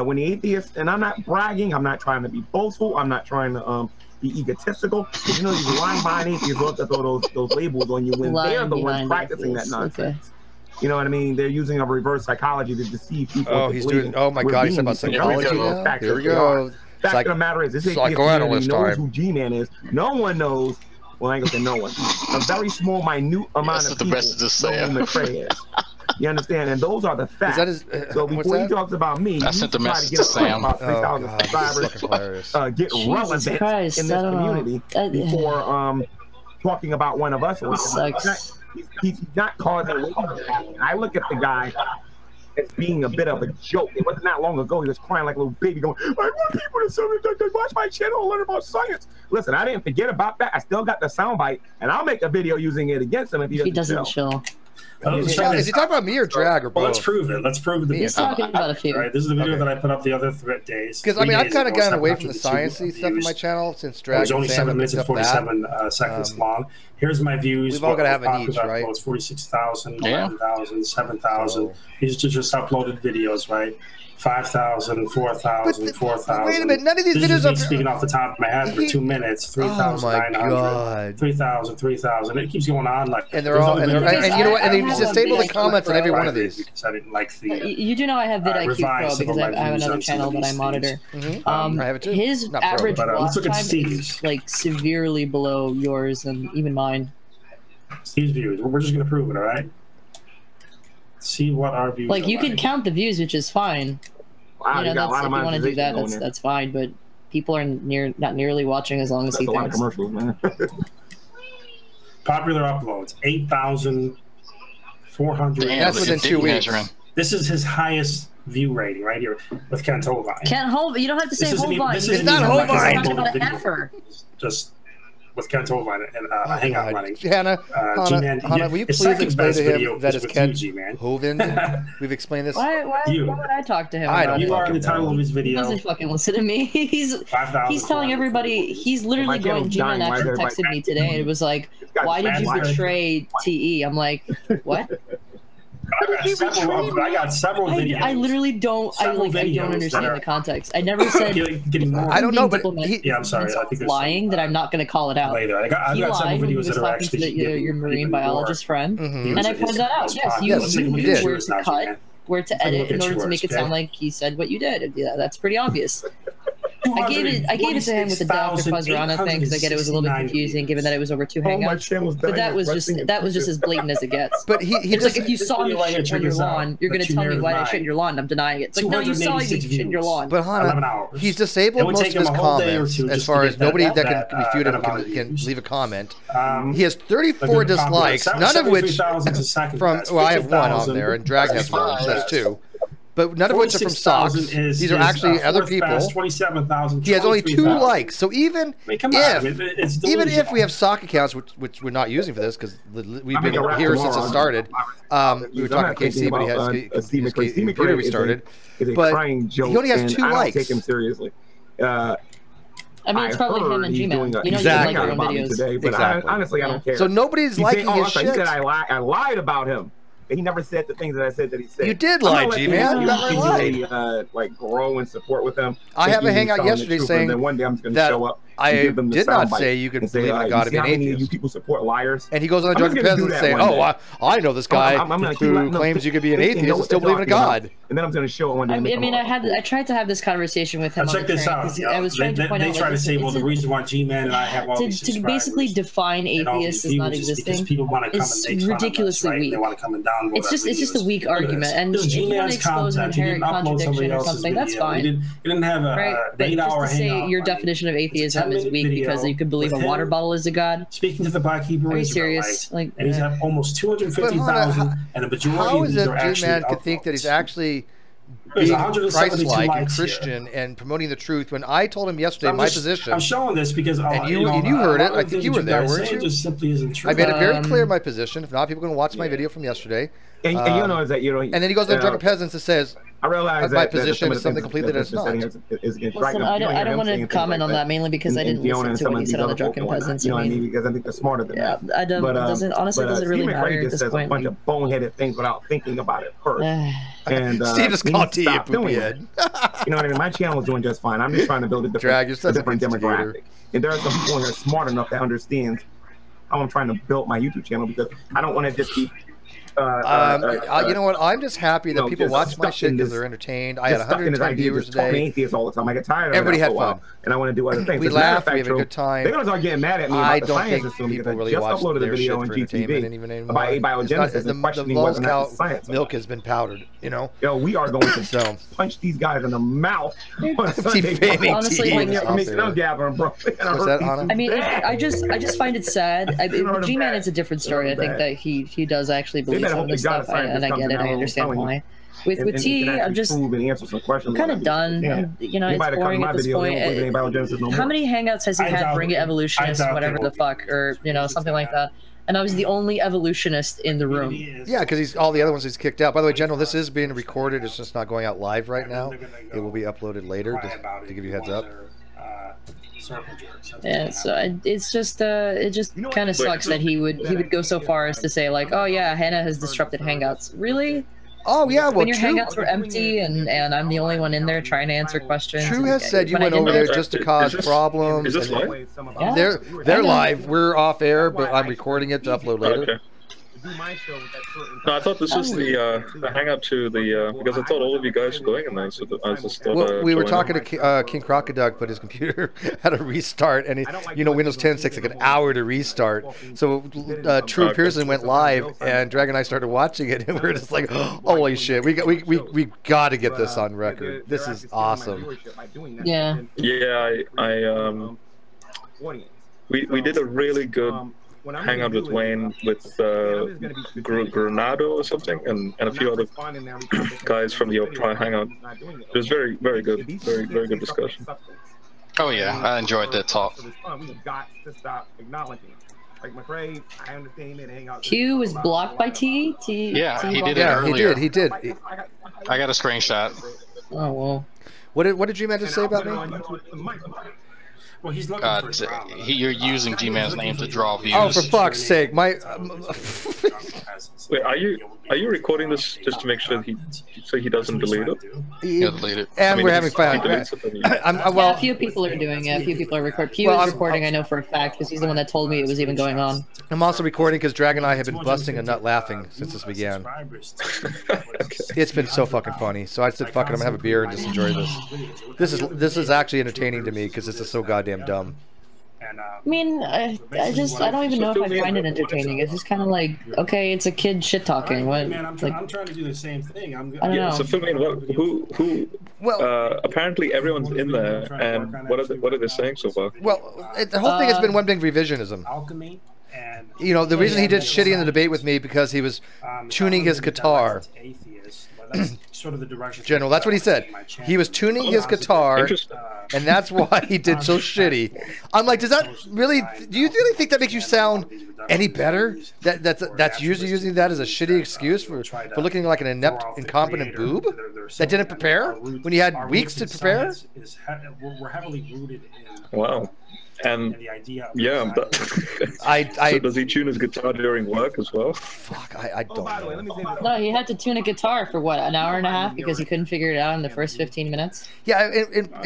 When the atheists, and I'm not bragging, I'm not trying to be boastful, I'm not trying to be egotistical. You know, you lying behind atheists love to throw those labels on you when they're the ones practicing that nonsense. Okay. You know what I mean? They're using a reverse psychology to deceive people. Oh, he's doing. Oh my God, he's about psychology now. Here we go. Fact of the matter is, this atheist community knows who G Man is. No one knows. Well, I ain't gonna say no one. A very small, minute amount of people know who McRae is. You understand? And those are the facts. So before he talks about me, I sent the message to Sam. About 3,000 subscribers, get relevant in this community before talking about one of us. He's not causing. I look at the guy as being a bit of a joke. It wasn't that long ago. He was crying like a little baby, going, "I want people to watch my channel and learn about science." Listen, I didn't forget about that. I still got the soundbite, and I'll make a video using it against him if he doesn't chill. Is he talking about me or Drag or both? Well, let's prove it. Let's prove it. He's talking about a few. Right, this is the video that I put up the other days. Because I mean, I've kind of gotten away from the sciencey stuff on my channel since Drag. It was only 7 minutes and 47 seconds long. Here's my views. We've all got to have a niche, right? It's 46,000, 11,000, 7,000. These are just uploaded videos, right? 5,000, 4,000, 4,000. Wait a minute, none of these videos are speaking off the top of my head for 2 minutes. 3,900, 3,000, 3,000. It keeps going on like. And they're all, and you know what? And they disable the comments on every one of these. Because I didn't like the. You do know I have vidIQ Pro because I have another channel that I monitor. I have it too. His average watch time is like severely below yours and even mine. Steve's views. We're just gonna prove it, all right? See what our views. Like you can count the views, which is fine. Wow, you know, if you want to do that, that's fine. But people are not nearly watching as long as he thinks. That's a lot of commercials, man. Popular uploads 8,400. That's within 2 weeks. This is his highest view rating right here with Kent Hovine. Kent Hovine, you don't have to say Hovine. It's not Hovine. Just with Kent Hovine and Hangout running. Hannah, will you please explain to him that it's Kent Hovine? We've explained this. Why would I talk to him? I don't. You are in the title of his video. He doesn't fucking listen to me. He's telling everybody. He's literally going. G Man actually texted me today. And it was like, "Why did you betray TE?" I'm like, "What?" I got several videos. I literally don't. I don't understand the context. I never said. I don't know, but I'm sorry. I think lying that I'm not going to call it out. Later. I got several videos that are actually your marine biologist friend, and I pointed that out. Yes, you did. Where to cut, where to edit in order to make it sound like he said what you did. Yeah, that's pretty obvious. I gave it to him with the Dr. Fuzzerana thing because I get it was a little bit confusing given that it was over 2 hangouts. But that was just as blatant as it gets. But it's like if you saw me shit on your lawn, you're going to tell me why I shit in your lawn. I'm denying it. It's like no, you saw me shit in your lawn. But Hannah, he's disabled most of his comments as far as nobody that can refute him can leave a comment. He has 34 dislikes, none of which from. Well, I have one on there, and Drag has one, so that's 2. But none of which are from socks. These are actually other people. 27,000. He has only 2 likes. So even if we have sock accounts, which we're not using for this because we've been here since it started. We were talking to KC, but he has his computer restarted. But he only has 2 likes. I don't take him seriously. I mean, it's probably him and G Man. You know, exactly. You like your own videos. Today, but honestly, I don't care. So nobody's liking his shit. He said I lied about him. He never said the things that I said that he said. You did lie, G Man. You never lied. Like grow and support with him. I have a hangout yesterday saying that one day I'm just going to show up. I did not say you could believe in God and be an atheist. You people support liars. And he goes on the Drunken Peasant saying, "Oh, I know this guy who claims you could be an atheist and still believe in a God." And then I'm going to show it one day. I mean, I tried to have this conversation with him. Check this out. I was trying to point out. They try to say, well, the reason why G Man and I have all these subscribers. To basically define atheist as not existing is ridiculously weak. They want to come and download. It's just a weak argument. And if you want to expose an inherent contradiction or something, that's fine. You didn't have an 8-hour hangout. Just to say your definition of atheism is weak because you could believe a water bottle is a god. Speaking to the Black Hebrew Israelites. Are you serious? And he's had almost 250,000, and a majority of these are actually G Man could think that he's actually being Christ-like and Christian and promoting the truth when I told him yesterday my position. I'm showing this because and you heard it. I think you were there, weren't you? Just simply isn't true. I made it very clear my position. If not, people can watch my video from yesterday. And you know that and then he goes to the Drunken Peasants and says, I realize my position is something completely that it's not. Listen, I don't want to comment on that mainly because I didn't listen to what he said on the Drunken Peasants. You know what I mean? Because I think they're smarter than that. I don't. Honestly, it doesn't really matter at this point. A bunch of boneheaded things without thinking about it first. And Steve just called T a poopy head. You know what I mean? My channel is doing just fine. I'm just trying to build a different demographic. And there are some people here smart enough that understands how I'm trying to build my YouTube channel because I don't want to just be. You know what? I'm just happy that people watch my shit because they're entertained. I had 110 viewers today. Atheists all the time. I get tired of everybody had fun, and I want to do other things. We laughed. We had a good time. They're gonna start getting mad at me. I don't think people really watch their shit for entertainment and even anymore. About abiogenesis and questioning whether or not science milk has been powdered. You know. Yo, we are going to punch these guys in the mouth on Sunday. Honestly, I'm gathering, bro. I mean, I just find it sad. G Man is a different story. I think that he does actually believe in this stuff. And I get it. I understand why. With T, I'm just kind of done. And, you know, it's boring at this point. How many hangouts has he had? Bring it evolutionists, whatever the fuck, or you know, something like that. And I was the only evolutionist in the room. Yeah, because all the other ones he's kicked out. By the way, General, this is being recorded. It's just not going out live right now. It will be uploaded later, just to give you a heads up. Yeah, so it's just it just kind of sucks that he would go so far as to say like, oh yeah, Hannah has disrupted hangouts. Really? Oh yeah, well, when your hangouts were empty and I'm the only one in there trying to answer questions. True has said you went over there just to cause problems. Is this live? Yeah. They're live. We're off air, but I'm recording it to upload later. Okay. No, I thought this was the hangout to the because I thought all of you guys were going in there, so I just thought. Well, we were talking to King Crocodile, but his computer had a restart, and Windows 10 takes like an hour to restart. So TrueEmpricism went live, and Dragon and I started watching it, and we were just like, holy shit, we got to get this on record. This is awesome. Yeah. Yeah, we did a really good hangout with Wayne, with Granado or something, and a few other guys from the prior hangout. It was very, very good, very good discussion. Oh yeah, I enjoyed that talk. Q was blocked by T. Yeah, he did it earlier. He did. I got a screenshot. Oh well. What did G Man just say about me? Well, he's looking for you're using G Man's name to draw views. Oh, for fuck's sake! My. Wait, are you recording this just to make sure he doesn't delete it? He'll delete it. And we're having fun. Yeah, a few people are doing it. A few people are recording. Q is recording, I know for a fact, because he's the one that told me it was even going on. I'm also recording because Dragon and I have been busting a nut laughing since this began. It's been so fucking funny. So I said, fuck it, I'm gonna have a beer and just enjoy this. This is actually entertaining to me because this is so goddamn dumb. I mean, I don't even know if I find it entertaining. It's just kind of like, okay, it's a kid shit talking. What? Man, I'm trying to do the same thing. I don't know. So Phil, who? Well, apparently everyone's in there, and what are they saying so far? Well, the whole thing has been one big revisionism. Alchemy. And the reason he did shitty in the debate with me because he was tuning his guitar. Sort of the direction. General, that's what he said. He was tuning his guitar, and that's why he did so shitty. I'm like, does that really? Do you really think that makes you sound any better? That's usually using that as a shitty excuse for looking like an inept, incompetent boob that didn't prepare when you had weeks to prepare. We're heavily rooted in. Wow. And the idea yeah, so does he tune his guitar during work as well? Fuck, I don't know. No, he had to tune a guitar for what, an hour and a half because he couldn't figure it out in the first 15 minutes. Yeah,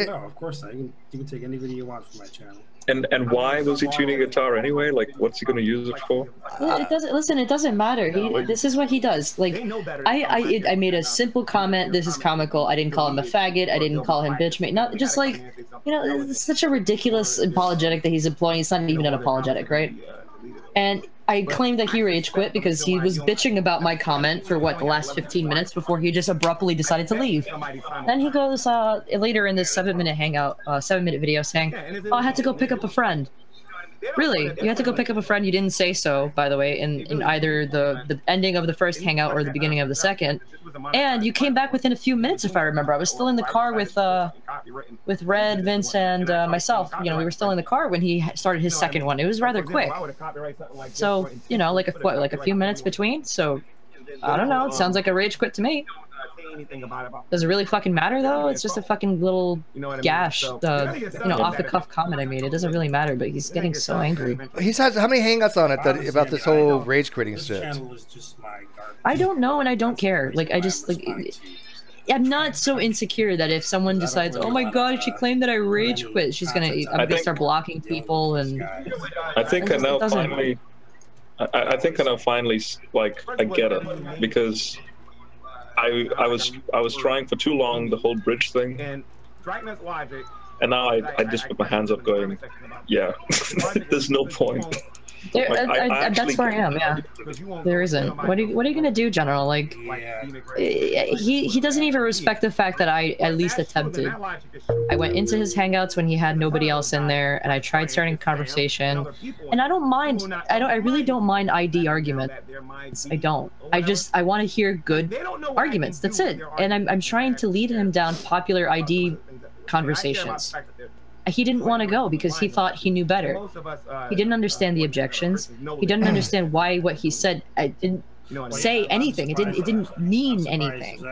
no, of course not. You can take any video you want from my channel. And why was he tuning a guitar anyway? Like, what's he going to use it for? It doesn't. Listen, it doesn't matter. This is what he does. Like, I made a simple comment. This is comical. I didn't call him a faggot. I didn't call him bitch mate. Not just like, it's such a ridiculous apologetic that he's employing. It's not even an apologetic, right? And I claimed that he rage quit because he was bitching about my comment for what, the last 15 minutes before he just abruptly decided to leave. Then he goes later in this 7-minute hangout, 7-minute video saying, "Oh, I had to go pick up a friend." Really? You had to go pick up a friend? You didn't say so, by the way, in either the ending of the first hangout or the beginning of the second. And you came back within a few minutes, if I remember. I was still in the car with Red, Vince, and myself. We were still in the car when he started his second one. It was rather quick. So, like a few minutes between. So, I don't know. It sounds like a rage quit to me. Does it really fucking matter though? It's just a fucking little gash, off the cuff comment I made. It doesn't really matter, but he's getting so angry. He's had how many hangouts on it about this whole rage quitting shit? I don't know, and I don't care. Like, I just I'm not so insecure that if someone decides, oh my god, she claimed that I rage quit, I'm gonna start blocking people. And I think I now finally, I think I now finally I get it, because I was trying for too long the whole bridge thing, and now I just put my hands up going, yeah, there's no point. That's where I am. Yeah, there isn't. What are you gonna do, General? Like, he doesn't even respect the fact that I at least attempted. I went into his hangouts when he had nobody else in there, and I tried starting a conversation. And I don't mind. I really don't mind ID arguments. I don't. I want to hear good arguments. That's it. And I'm trying to lead him down popular ID conversations. He didn't want to go because he thought he knew better. He didn't understand the objections. He didn't understand why what he said didn't say anything. It didn't mean anything.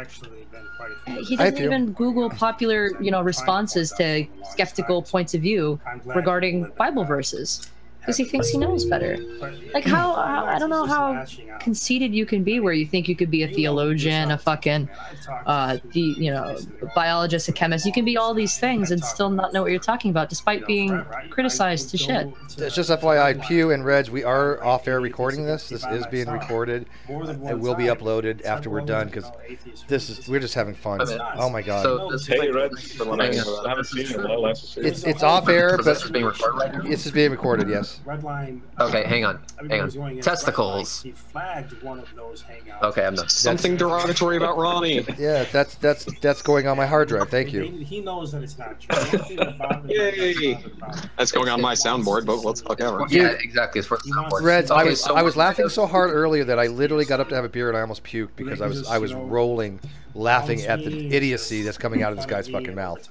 He doesn't even Google popular, responses to skeptical points of view regarding Bible verses. because he thinks he knows better. Like how I don't know how conceited you can be, where you think you could be a theologian, a fucking a biologist, a chemist. You can be all these things and still not know what you're talking about, despite being criticized to shit. It's just FYI, Pew and Reds, we are off-air recording this. This is being recorded. It will be uploaded after we're done, because we're just having fun. Oh my god. So, hey, Reds, I haven't seen you in a while. It's off-air, but this is being recorded right now? This is being recorded, yes. Okay, hang on. Testicles. Okay, I'm done. Something derogatory about Ronnie. Yeah, that's going on my hard drive. Thank you. He knows that it's not true. Yay! That's going on my soundboard, but let's fuck ever. Yeah, exactly. It's for the soundboard. Reds, I was laughing so hard earlier that I literally got up to have a beer and I almost puked because I was rolling, laughing at the idiocy that's coming out of this guy's fucking mouth.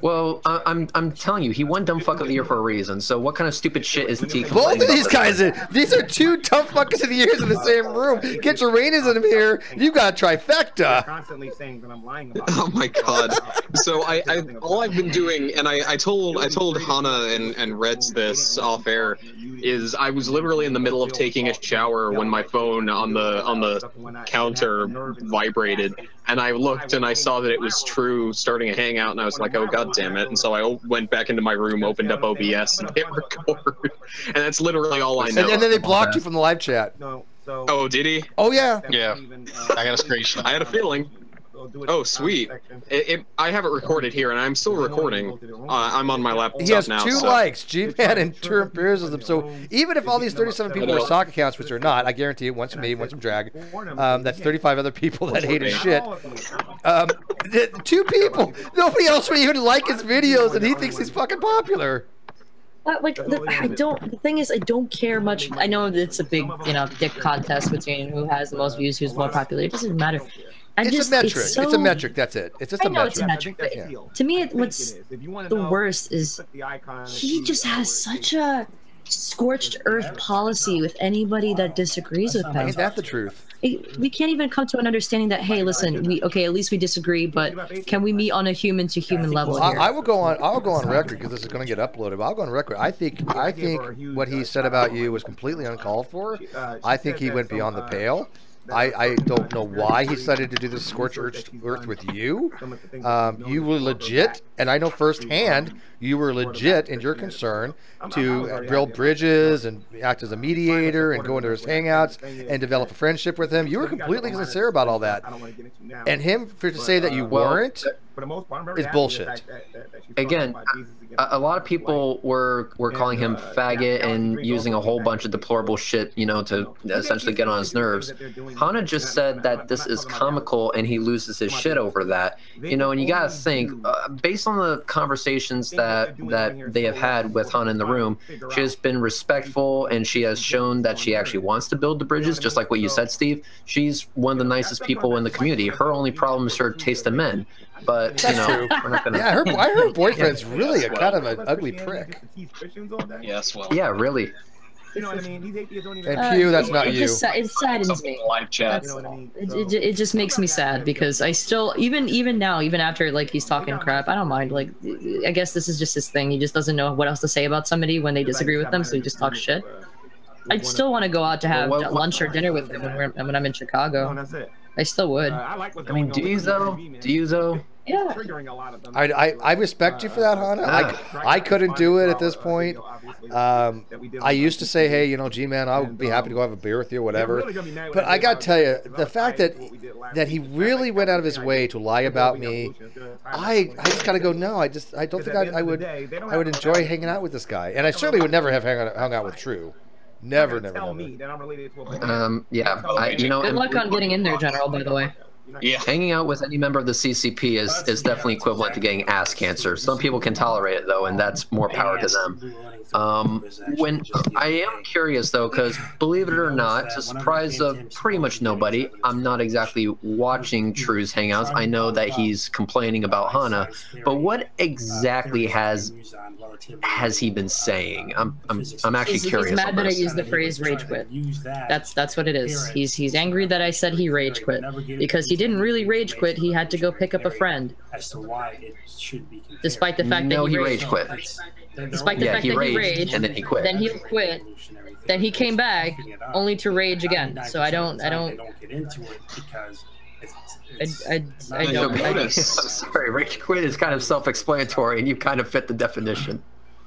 Well, I'm telling you, he won dumb fuck of the year for a reason. So what kind of stupid shit is he? Both of these guys, these are two dumb fuckers of the years in the same room. Get your Rainism here. You got trifecta. Constantly saying that I'm lying about. Oh my god. So all I've been doing, and I told Hana and Reds this off air, is I was literally in the middle of taking a shower when my phone on the counter vibrated, and I looked and I saw that it was True starting a hangout, and I was like, oh god damn it. And so I went back into my room, opened up OBS, and hit record. And that's literally all I know. And then they blocked you from the live chat. No, so oh, did he? Oh yeah. Yeah. I got a screenshot. I had a feeling. Oh, sweet. I have it recorded here, and I'm still recording. I'm on my laptop now. He has two likes, G Man and TrueEmpricisim. So even if all these 37 people are stock accounts, which they're not, I guarantee it. One's me, one's from Drag. That's 35 other people that hate his shit. Two people. Nobody else would even like his videos, and he thinks he's fucking popular. The thing is, I don't care much. I know that it's a big, dick contest between who has the most views, who's more popular. It doesn't matter. It's a metric. It's a metric. That's it. It's just a metric. It's a metric. But to me, what's the worst is he just has such a scorched earth policy with anybody that disagrees with him. Ain't that the truth? We can't even come to an understanding that, hey, listen, at least we disagree, but can we meet on a human to human level here? I'll go on record, because this is going to get uploaded. But I'll go on record. I think what he said about you was completely uncalled for. I think he went beyond the pale. I don't know why he decided to do this scorched earth with you. You were legit, and I know firsthand you were legit in your concern to build bridges and act as a mediator and go into his hangouts and develop a friendship with him. You were completely sincere about all that. And him to say that you weren't is bullshit. Again, a lot of people were calling him faggot and using a whole bunch of deplorable shit, to essentially get on his nerves. Hana just said that this is comical and he loses his shit over that. And you gotta think, based on the conversations that they have had with Hana in the room, she has been respectful and she has shown that she actually wants to build the bridges, just like what you said, Steve. She's one of the nicest people in the community. Her only problem is her taste in men. But, we're not gonna... Yeah, her boyfriend's really a kind of an ugly prick. Yes, well. Yeah, really. You know what I mean? These atheists don't even. And Pew, that's not you. It saddens me. Live chat. It just makes me sad, because I still, even now, even after he's talking crap, I don't mind. I guess this is just his thing. He just doesn't know what else to say about somebody when they disagree with them, so he just talks shit. I'd still want to go out to have lunch or dinner with him when I'm in Chicago. I still would. I mean, do you though? Yeah. I respect you for that, Hana. I couldn't do it at this point. I used to say, hey, G Man, I would be happy to go have a beer with you, or whatever. But I gotta tell you, the fact that he really went out of his way to lie about me, I just gotta go. No, I don't think I would enjoy hanging out with this guy, and I certainly would never have hung out with True. Never. Yeah, Good luck on getting in there, General, by the way. Yeah, hanging out with any member of the CCP is definitely equivalent to getting ass cancer. Some people can tolerate it, though, and that's more power to them. When I am curious, though, because believe it or not, to the surprise of pretty much nobody, I'm not exactly watching True's hangouts. I know that he's complaining about Hana, but what exactly has he been saying? I'm actually curious. He's mad that I used the phrase rage quit. That's what it is. He's angry that I said he rage quit, because he didn't really rage quit. He had to go pick up a friend. Despite the fact that he rage quit. despite the fact that he raged, and then he quit. Then he quit. Then he came back, only to rage again. So I don't get into it because I don't. Sorry, rage quit is kind of self-explanatory, and you kind of fit the definition.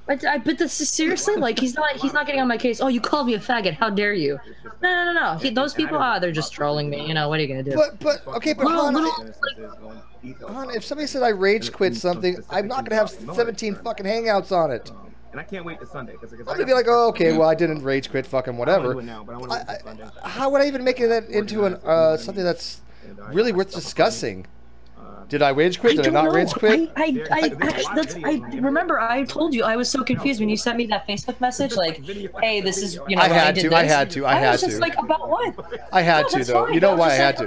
But this is seriously, like, he's not getting on my case. Oh, you called me a faggot. How dare you? No. Those people, they're just trolling me. You know, what are you gonna do? But okay, but if somebody said I rage quit something, I'm not gonna have 17 fucking hangouts on it. And I can't wait to Sunday. I'm gonna be like, oh, okay, well, I didn't rage quit, fucking whatever. How would I even make that into something that's really worth discussing? Did I rage quit? Did I not rage quit? I remember I told you I was so confused when you sent me that Facebook message, like, hey, this is, you know, I had to. I was just like, about what? I had to, though. You know why I had to?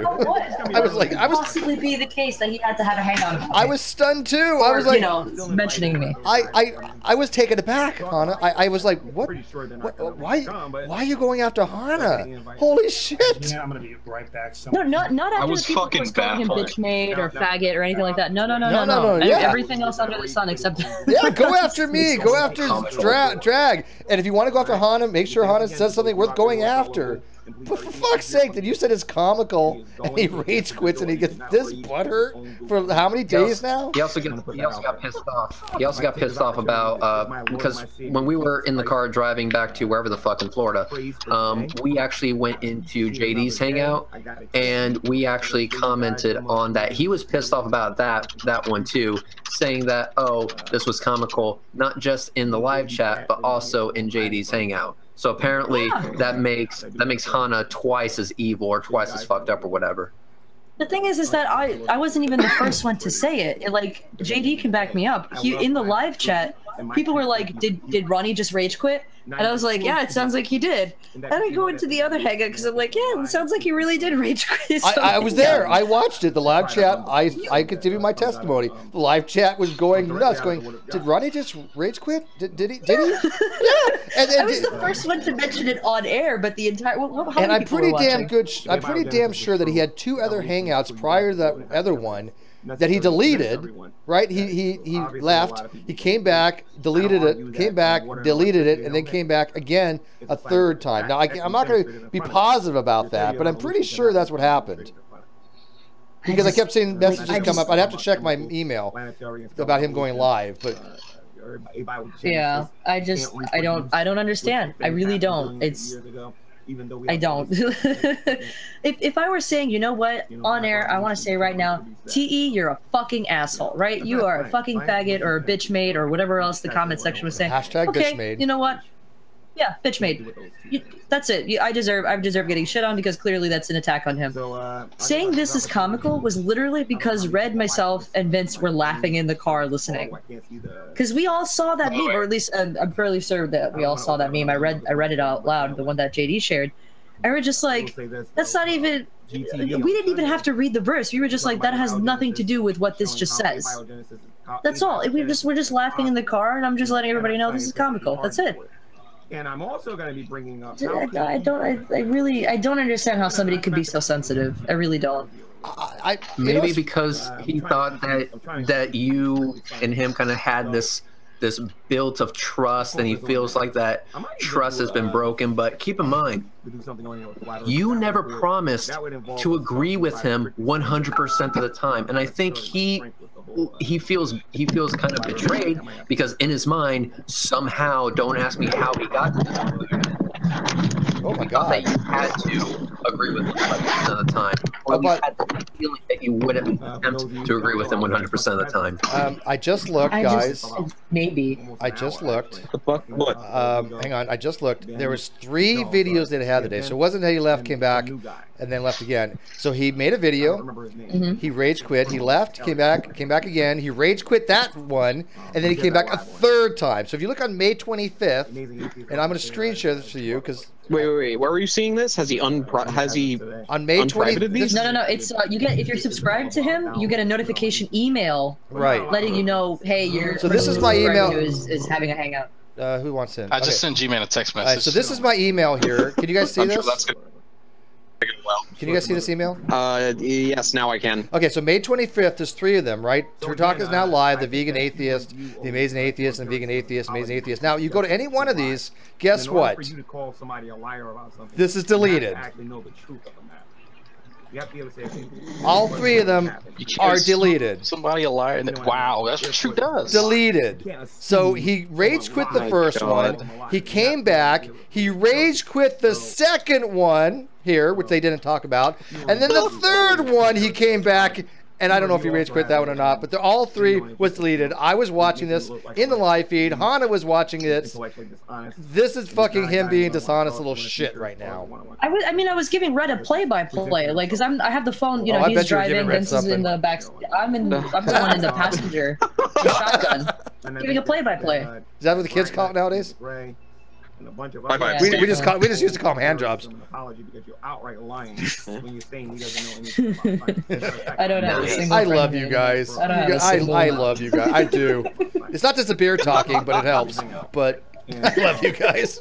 I was like, I was possibly be the case that he had to have a hangout. I was stunned too. I was like, you know, mentioning me. I was taken aback, Hana. I was like, what? Why are you going after Hana? Holy shit! Yeah, I'm gonna be right back. No, not after the people who was calling him bitch made or faggot or anything like that. No. Yeah. Everything else under the sun except. Yeah, go after me. Go after Drag. And if you want to go after Hana, make sure Hana says something worth going after. But for fuck's sake, that you said it's comical, and he rage quits, and he gets this butthurt for how many days now? He also got pissed off. He also got pissed off about because when we were in the car driving back to wherever the fuck in Florida, we actually went into JD's hangout, and we actually commented on that. He was pissed off about that one too, saying that, oh, this was comical, not just in the live chat, but also in JD's hangout. So apparently that makes Hana twice as evil or twice as fucked up or whatever. The thing is that I wasn't even the first one to say it. Like, JD can back me up. In the live chat, people were like, did Ronnie just rage quit? And I was like, yeah, it sounds like he did. Then I go into the other hangout because I'm like, yeah, it sounds like he really did rage quit. I was there. I watched it. The live chat. I could give you my testimony. The live chat was going nuts. Going, did Ronnie just rage quit? Did he? Yeah. And I was the first one to mention it on air, but the entire. And I'm pretty damn sure that he had 2 other hangouts prior to that other one that he deleted, right? He left, he came back, deleted it, came back, deleted it, and then came back again a 3rd time. Now, I'm not going to be positive about that, but I'm pretty sure that's what happened. Because I kept seeing messages come up. I'd have to check my email about him going live, but... Yeah, I don't understand. I really don't. I don't. If I were saying, you know what, on air, I want to say right now, TE, you're a fucking asshole, right? You are a fucking faggot or a bitch made or whatever else the comment section was saying. Hashtag okay, bitch made. You know what? Yeah, bitch made. That's it. I deserve getting shit on because clearly that's an attack on him. Saying this is comical was literally because Red, myself, and Vince were laughing in the car listening. Because we all saw that meme, or at least I'm fairly certain that we all saw that meme. I read it out loud, the one that JD shared. And we're just like, that's not even... We didn't even have to read the verse. We were just like, that has nothing to do with what this just says. That's all. We're just laughing in the car, and I'm just letting everybody know this is comical. That's it. And I'm also going to be bringing up. I don't understand how somebody could be so sensitive. I really don't. Maybe because he thought that you and him kind of had this build of trust, and he feels like that trust has been broken. But keep in mind, you never promised to agree with him 100% of the time, and I think he feels kind of betrayed because in his mind, somehow, don't ask me how he got to this conclusion. Oh my God! That you had to agree with him 100% of the time, or you had the feeling that you wouldn't attempt to agree with him 100% of the time. I just looked, guys. Maybe. I just looked. What? Hang on, I just looked. There was 3 videos that he had today, so it wasn't that he left, came back, and then left again. So he made a video. He rage quit. He left, came back again. He rage quit that one, and then he came back a 3rd time. So if you look on May 25th, and I'm going to screen share this to you because. Wait. Where were you seeing this? Has he on May 20th? these? No. It's you get, if you're subscribed to him, you get a notification email, right, letting you know, hey, you're. So this is my email. Is having a hangout. Who wants in? I just sent G Man a text message. All right, so this is my email here. Can you guys see this? Sure that's good. well. Can you guys see this email? Yes, now I can. Okay, so May 25th, there's 3 of them, right? True Talk is now live, the Vegan Atheist, the Amazing Atheist, and Vegan Atheist, Amazing Atheist. Now, you go to any one of these, guess what? This is deleted. All 3 of them are deleted. Somebody a liar. Wow, that's what True does. Deleted. So he rage quit the first one. He came back. He rage quit the second one here, which they didn't talk about. And then the third one, he came back. And I don't know if he rage quit that one or not, but all 3 was deleted. I was watching this in the live feed. Hana was watching it. This is fucking him being dishonest little shit right now. I mean, I was giving Red a play-by-play, like, because I have the phone. You know, he's driving, Vince is in the back. I'm the one in the passenger, shotgun, giving a play-by-play. Is that what the kids call it nowadays? We just used to call them hand jobs. I don't have a single I love you guys. I love you guys. I do. It's not just a beer talking, but it helps. But I love you guys.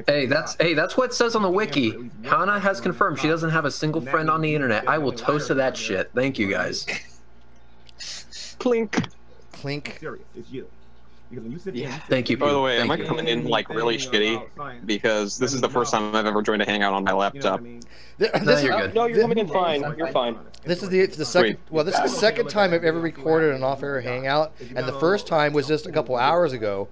Hey, that's what it says on the wiki. Hana has confirmed she doesn't have a single friend on the internet. I will toast to that shit. Thank you guys. Clink. Clink. Yeah. Thank you. By the way, am I coming in like really shitty? Because this is the first time I've ever joined a hangout on my laptop. You're good. No, you're coming in fine. You're fine. This is the second. Well, this is the second time I've ever recorded an off-air hangout, and the first time was just a couple hours ago,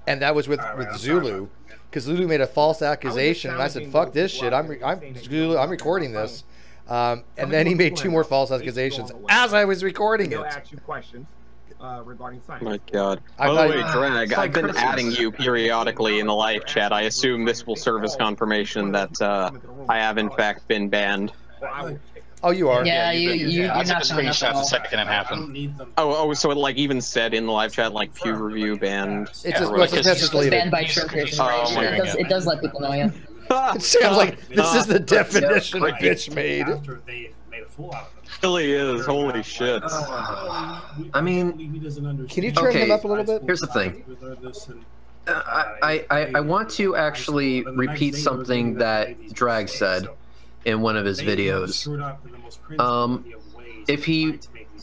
and that was with Zulu, because Zulu made a false accusation, and I said, "Fuck this shit! I'm recording this," and then he made 2 more false accusations as I was recording it. Regarding science. My God. By the way, Drag, I've been adding you periodically in the live chat. I assume this will serve as confirmation that I have in fact been banned. Oh, you are? Yeah, you're I took a not screenshot the second it happened. Oh, so it like even said in the live chat like pew review banned. It's just banned by TrueEmpricisim. It does let people know, yeah. It sounds like this is the definition of bitch made. Really is. Holy shit. I mean, can you turn them up a little bit? Here's the thing. I want to actually repeat something that Drag said in one of his videos. If he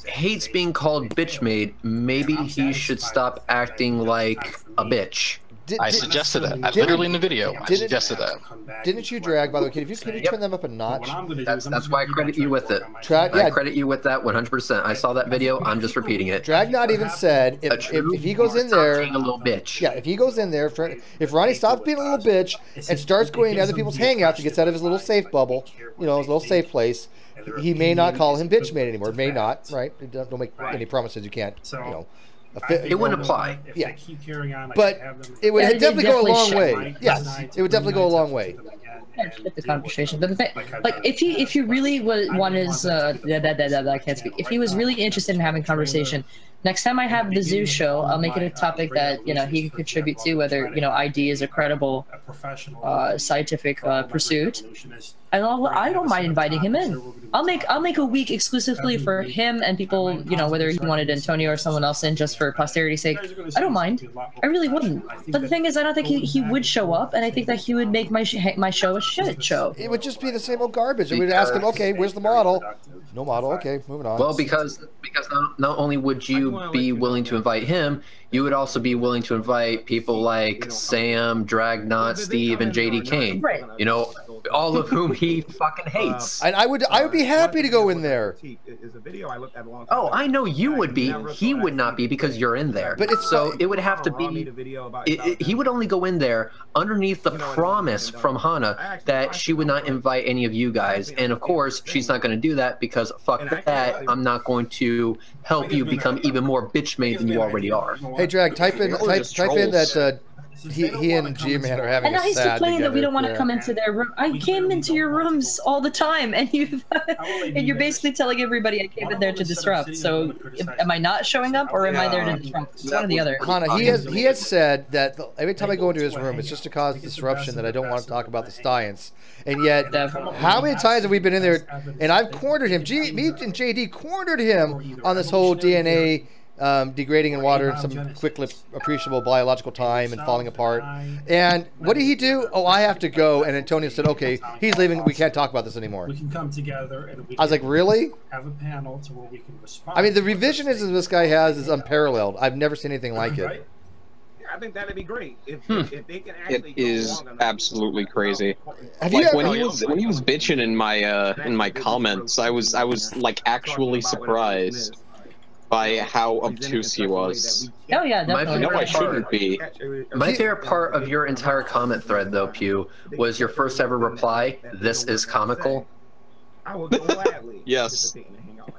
hates being called bitch made, maybe he should stop acting like a bitch. I suggested that. Literally in the video, I suggested that. Didn't you, Drag, by the way? Can you turn them up a notch? That's why I credit you with it. I credit you with that 100%. I saw that video. I'm just repeating it. Dragnaught even said if he goes in there, being a little bitch. Yeah, if he goes in there, if Ronnie stops being a little bitch and starts going to other people's hangouts and gets out of his little safe bubble, you know, his little safe place, he may not call him bitch made anymore. May not, right? Don't make any promises you can't, you know. It wouldn't apply. Yeah, but it would definitely go a long way. Yes, it would definitely go a long way. The conversation, but the thing, like, if he really wanted, I can't speak. If he was really interested in having conversation, next time I have the zoo show, I'll make it a topic that, you know, he can contribute to, whether, you know, ID is a credible scientific pursuit. And I don't mind inviting him in. I'll make a week exclusively for him and people, you know, whether he wanted Antonio or someone else in just for posterity's sake. I don't mind. I really wouldn't. But the thing is, I don't think he would show up, and I think that he would make my show a shit show. It would just be the same old garbage. And we'd ask him, okay, where's the model? No model. Okay, moving on. Well, because not only would you be willing to invite him, you would also be willing to invite people like Sam, Dragnaught, Steve, and JD Kane. Right. You know, all of whom he fucking hates. And I would be happy to go in there. Oh, I know you would be. He would not be, because you're in there. But it's so it would have to be. He would only go in there underneath the promise from Hana that she would not invite any of you guys. And of course, she's not going to do that, because fuck that. I'm not going to help you become even more bitch made than you already are. Hey, Drag, type in that he and G Man are having a sad. And now he's complaining that we don't want to come into their room. I came into your rooms all the time, and you're basically telling everybody I came in there to disrupt. So, am I not showing up, or am I there to disrupt? It's one or the other. Hana, he has said that every time I go into his room, it's just to cause disruption, that I don't want to talk about the science. And yet, Definitely. How many times have we been in there, and I've cornered him, me and JD cornered him on this whole DNA degrading in water in some quickly appreciable biological time and falling apart. And what did he do? Oh, I have to go. And Antonio said, okay, he's leaving. We can't talk about this anymore. We can come together and I was like, really? Have a panel to where we can respond. I mean, the revisionism this guy has is unparalleled. I've never seen anything like it. Right? I think that'd be great if they can actually. It is absolutely crazy. Like when he was bitching in my comments, I was like actually surprised by how obtuse he was. Oh yeah, definitely. No, I shouldn't be. My favorite part of your entire comment thread, though, Pew, was your first ever reply. This is comical. I will go gladly. Yes.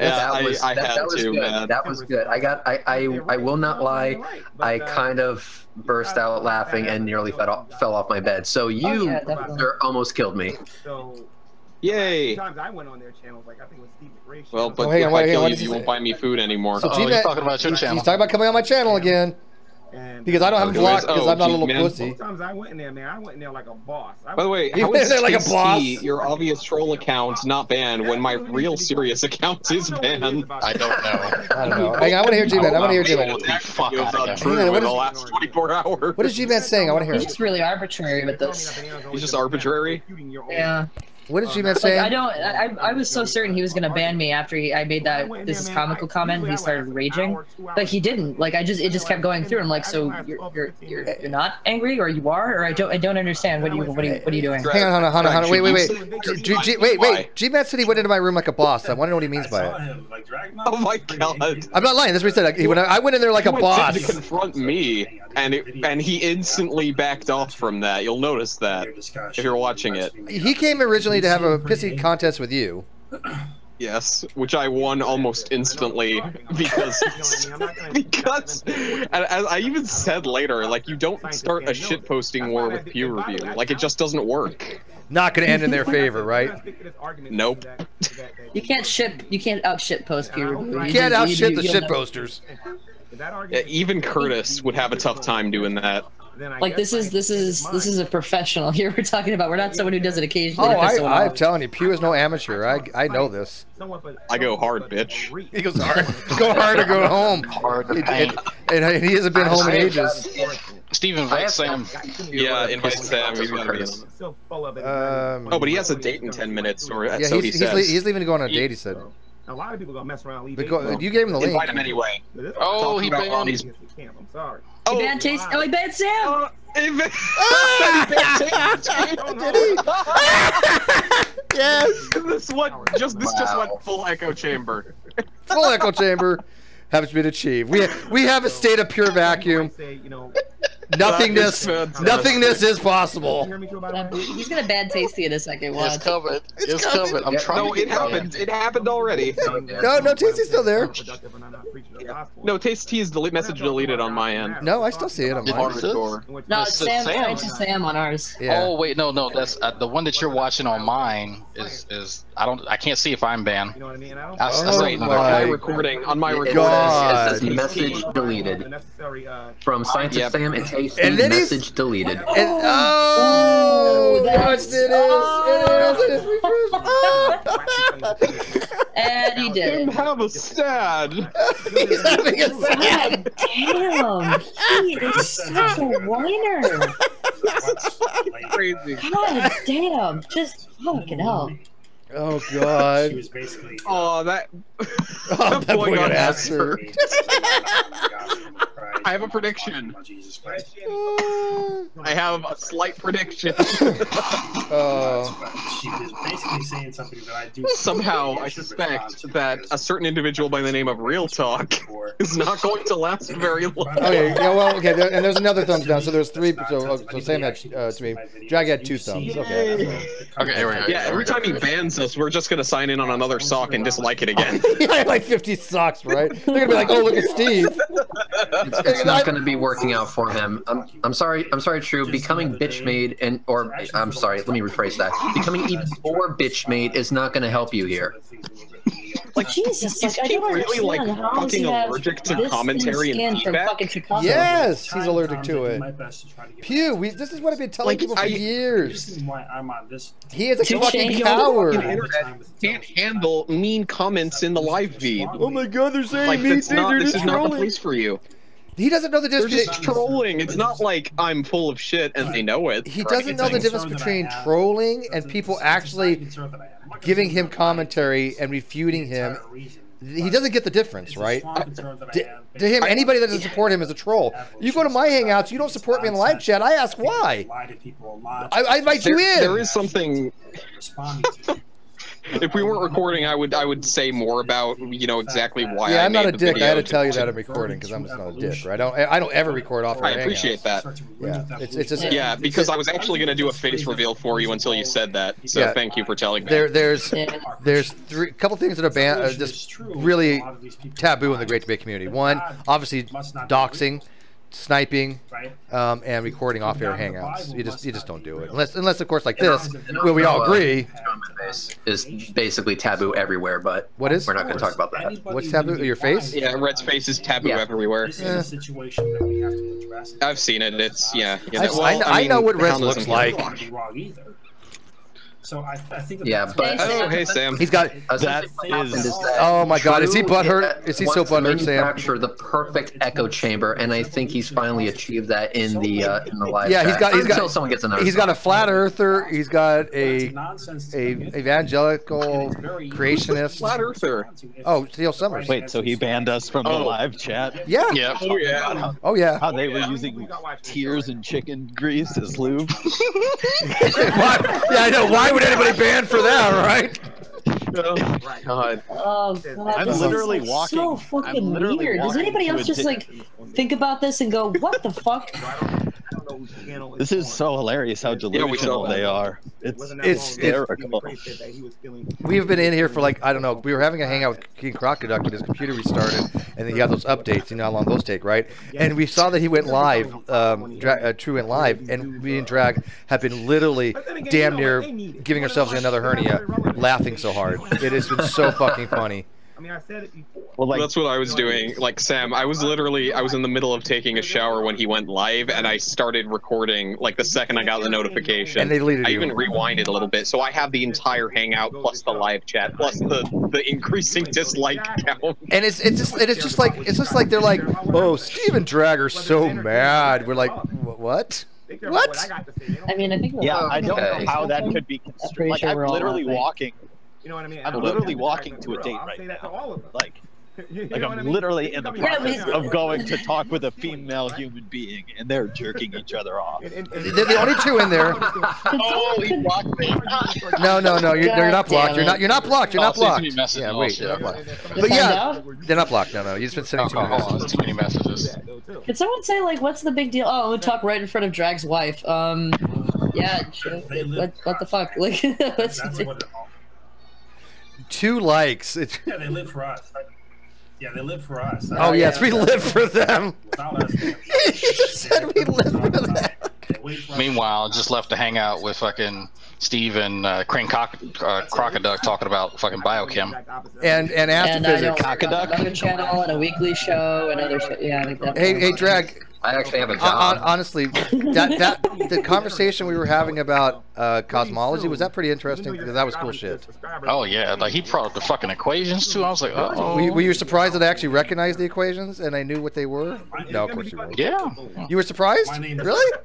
Yeah, I had to, good. man. That was good. I will not lie. I kind of burst out laughing and nearly fell off my bed. So you almost killed me. So, yay! I went on their channels, like I think it was Steve McRae. Well, but if I kill you, you won't buy me food anymore. So he's talking about your channel. He's talking about coming on my channel again. Because I don't have him blocked because I'm not a little pussy. Sometimes I went in there, man. I went in there like a boss. By the way, how is like a boss? Your obvious troll account not banned when my real serious account is banned? I don't know. I don't know. Hang on, I want to hear G-Man. I want to hear G-Man. What is 24 hours? What is G-Man saying? I want to hear. He's just really arbitrary with this. He's just arbitrary? Yeah. What did G-Man say? I was so certain he was gonna ban me after I made that "this is comical" comment and he started raging, but he didn't. Like it just kept going through. I'm like, so you're not angry, or you are, or I don't understand. What are you doing? Hang on, hold on. Wait. G-Man said he went into my room like a boss. I want to know what he means by it. Oh my god! I'm not lying. That's what he said. I went in there like a boss. To confront me, and he instantly backed off from that. You'll notice that if you're watching it. He came originally to have a pissy contest with you. Yes, which I won almost instantly because and as I even said later, like, you don't start a shitposting war with peer review. Like, it just doesn't work. Not gonna end in their favor, right? Nope. You can't out shit post peer review. You can't out shit the shit posters. Yeah, even Curtis would have a tough time doing that. Like this is a professional here we're talking about. We're not someone who does it occasionally. Oh, I'm telling you, Pew is no amateur. I know this. I go hard, bitch. He goes hard. Go hard or go home. And he hasn't been home in ages. Steve, invite Sam. Yeah, invite Sam. He's gotta be in. Oh, but he has a date in 10 minutes, or yeah, so he says. He's leaving to go on a date. He said. A lot of people gonna mess around. You gave him the link. Invite him anyway. Oh, he banned. I'm sorry. He banned Taste. Oh, he banned Sam. Did he? Yes. This just went full echo chamber. Full echo chamber has been achieved. We have a state of pure vacuum. Nothingness is possible. He's gonna ban Tasty in a second. Watch. It's covered. It's covered. I'm trying. No, it happened. It happened already. No, Tasty's still there. No, Tasty is message deleted on my end. No, I still see it on mine. No, it's Sam on ours. Yeah. Oh wait, no, that's the one that you're watching on mine is I can't see if I'm banned. You know what I mean? On my recording, it says message deleted from Scientist Sam and Tasty. And then message deleted. And, that's it is. And he did. Have a sad. He's having a sad. God damn, he is such a whiner. Crazy. God damn, just fucking hell. Oh god. She was basically. Oh, that. That boy got asked her. I have a prediction. Jesus Christ. I have a slight prediction. She was basically saying something that I do. Somehow, I suspect that a certain individual by the name of Real Talk is not going to last very long. Okay, yeah, well, okay, and there's another thumbs down. So there's 3. So Sam had 3. Drag had 2 thumbs. Okay. Okay, here we go. Yeah, every time he bans us, we're just gonna sign in on another sock and dislike it again. I had like 50 socks, right? They're gonna be like, oh, look at Steve. It's not going to be working out for him. I'm sorry, True. Becoming bitch made I'm sorry. Let me rephrase that. Becoming even more bitch made is not going to help you here. Like, Jesus, he's like, I don't really like understand. How does he fucking have allergic to this commentary thin and skin from feedback. fucking Chicago? Yes, he's allergic to it. Pew, this is what I've been telling Like, people for years. I'm on this. He is a Two fucking chains. coward. The internet can't handle mean comments in the live feed. Oh my god, they're saying Like, mean that's things. not, They're this just is not the trolling. place for you. He doesn't know the They're difference. just trolling. It's not like I'm full of shit and they know it. He doesn't know the difference between trolling and people actually giving him commentary and refuting him. He doesn't get the difference, right? To him, anybody that doesn't support him is a troll. You go to my hangouts, you don't support me in the live chat. I ask why. I invite you in. There is something. If we weren't recording, I would say more about exactly why. Yeah, I I'm not a made the dick. I had video to tell you that I'm recording because I'm just not a dick, right? I don't ever record off. I appreciate that. Yeah, it's just because I was actually going to do a face reveal for you until you said that. So thank you for telling me. There's a couple things that are banned, just really taboo in the Great Debate community. One, obviously, doxing, sniping, and recording off-air hangouts. You just don't do it unless of course like this, where we all agree. Is basically taboo everywhere, but what is? We're not going to talk about that. What's taboo? Your face? Yeah, Red's face is taboo everywhere. I've seen it. It's I know what Red looks like. So I think that yeah, but hey Sam, he's got that is. Oh my God, is he butthurt? Is he so butthurt, Sam? Manufacture the perfect echo chamber, and I think he's finally achieved that in the live. Yeah, he's got until someone gets another. He's got a flat earther. He's got a evangelical creationist. Flat earther. Oh, Steel Summers. Wait, so he banned us from the live chat? Yeah. Yeah. Oh yeah. Oh yeah. How they were using tears and chicken grease as lube. Yeah, I know. Why would anybody ban for that, right? Oh God. Oh God. I'm literally walking. So fucking weird. Does anybody else just like think about this and go, "What the fuck"? This is so hilarious how delusional they are. It's hysterical. We've been in here for like, I don't know, we were having a hangout with King Crocoduck and his computer restarted, and then he got those updates, you know how long those take, right? And we saw that he went live, True went live, and me and Drag have been literally damn near giving ourselves another hernia, laughing so hard. It has been so fucking funny. I mean, I said it before. Well, that's what I was doing. Like, Sam, I was in the middle of taking a shower when he went live, and I started recording, like, the second I got the notification. And they deleted I you. even rewinded a little bit, so I have the entire hangout, plus the live chat, plus the increasing dislike count. And it's just like they're like, oh, Steve and Drag are so mad. We're like, what? What? I mean, I think. Yeah, I don't know how that could be construed. Like, I'm literally walking. You know what I mean? I'm literally walking to a date right now. Like I'm literally in the process of going to talk with a female human being, and they're jerking each other off. They're the only two in there. Oh, he blocked me. No, you're not blocked. You're not blocked. You're not blocked. Yeah, wait, you're not blocked. But yeah, they're not blocked. No, you've just been sending too many messages. Too many messages. Could someone say like, what's the big deal? Oh, we talk right in front of Drag's wife. Yeah, what the fuck? Like, what's the deal? 2 likes. Yeah, they live for us. Yeah, they live for us. Oh yes, we live for them. He said we live for them. Meanwhile, just left to hang out with fucking Steve and Crane Crocoduck talking about fucking biochem. And astrophysics. Another channel and a weekly show and other shit. Yeah, I think that. Hey, Drag. I actually have a job. Honestly, the conversation we were having about cosmology, was that pretty interesting? Because that was cool shit. Oh yeah, like he brought up the fucking equations too. I was like, oh. Were you surprised that I actually recognized the equations and I knew what they were? No, of course you weren't. Yeah. You were surprised? Really?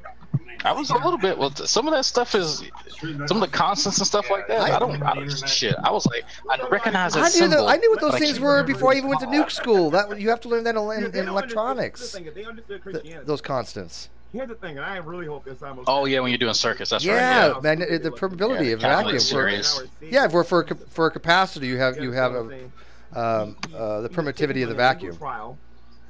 I was a little bit. Well, some of that stuff is some of the constants and stuff like that. I don't shit. I was like, I recognize that symbol. I knew what those things were before I even went to nuke school. That you have to learn that in electronics. Those constants. Here's the thing, and I really hope this time. Oh yeah, when you're doing circuits, that's right. Yeah, man, the permeability of vacuum. Yeah, for a capacitor, you have the permittivity of the vacuum.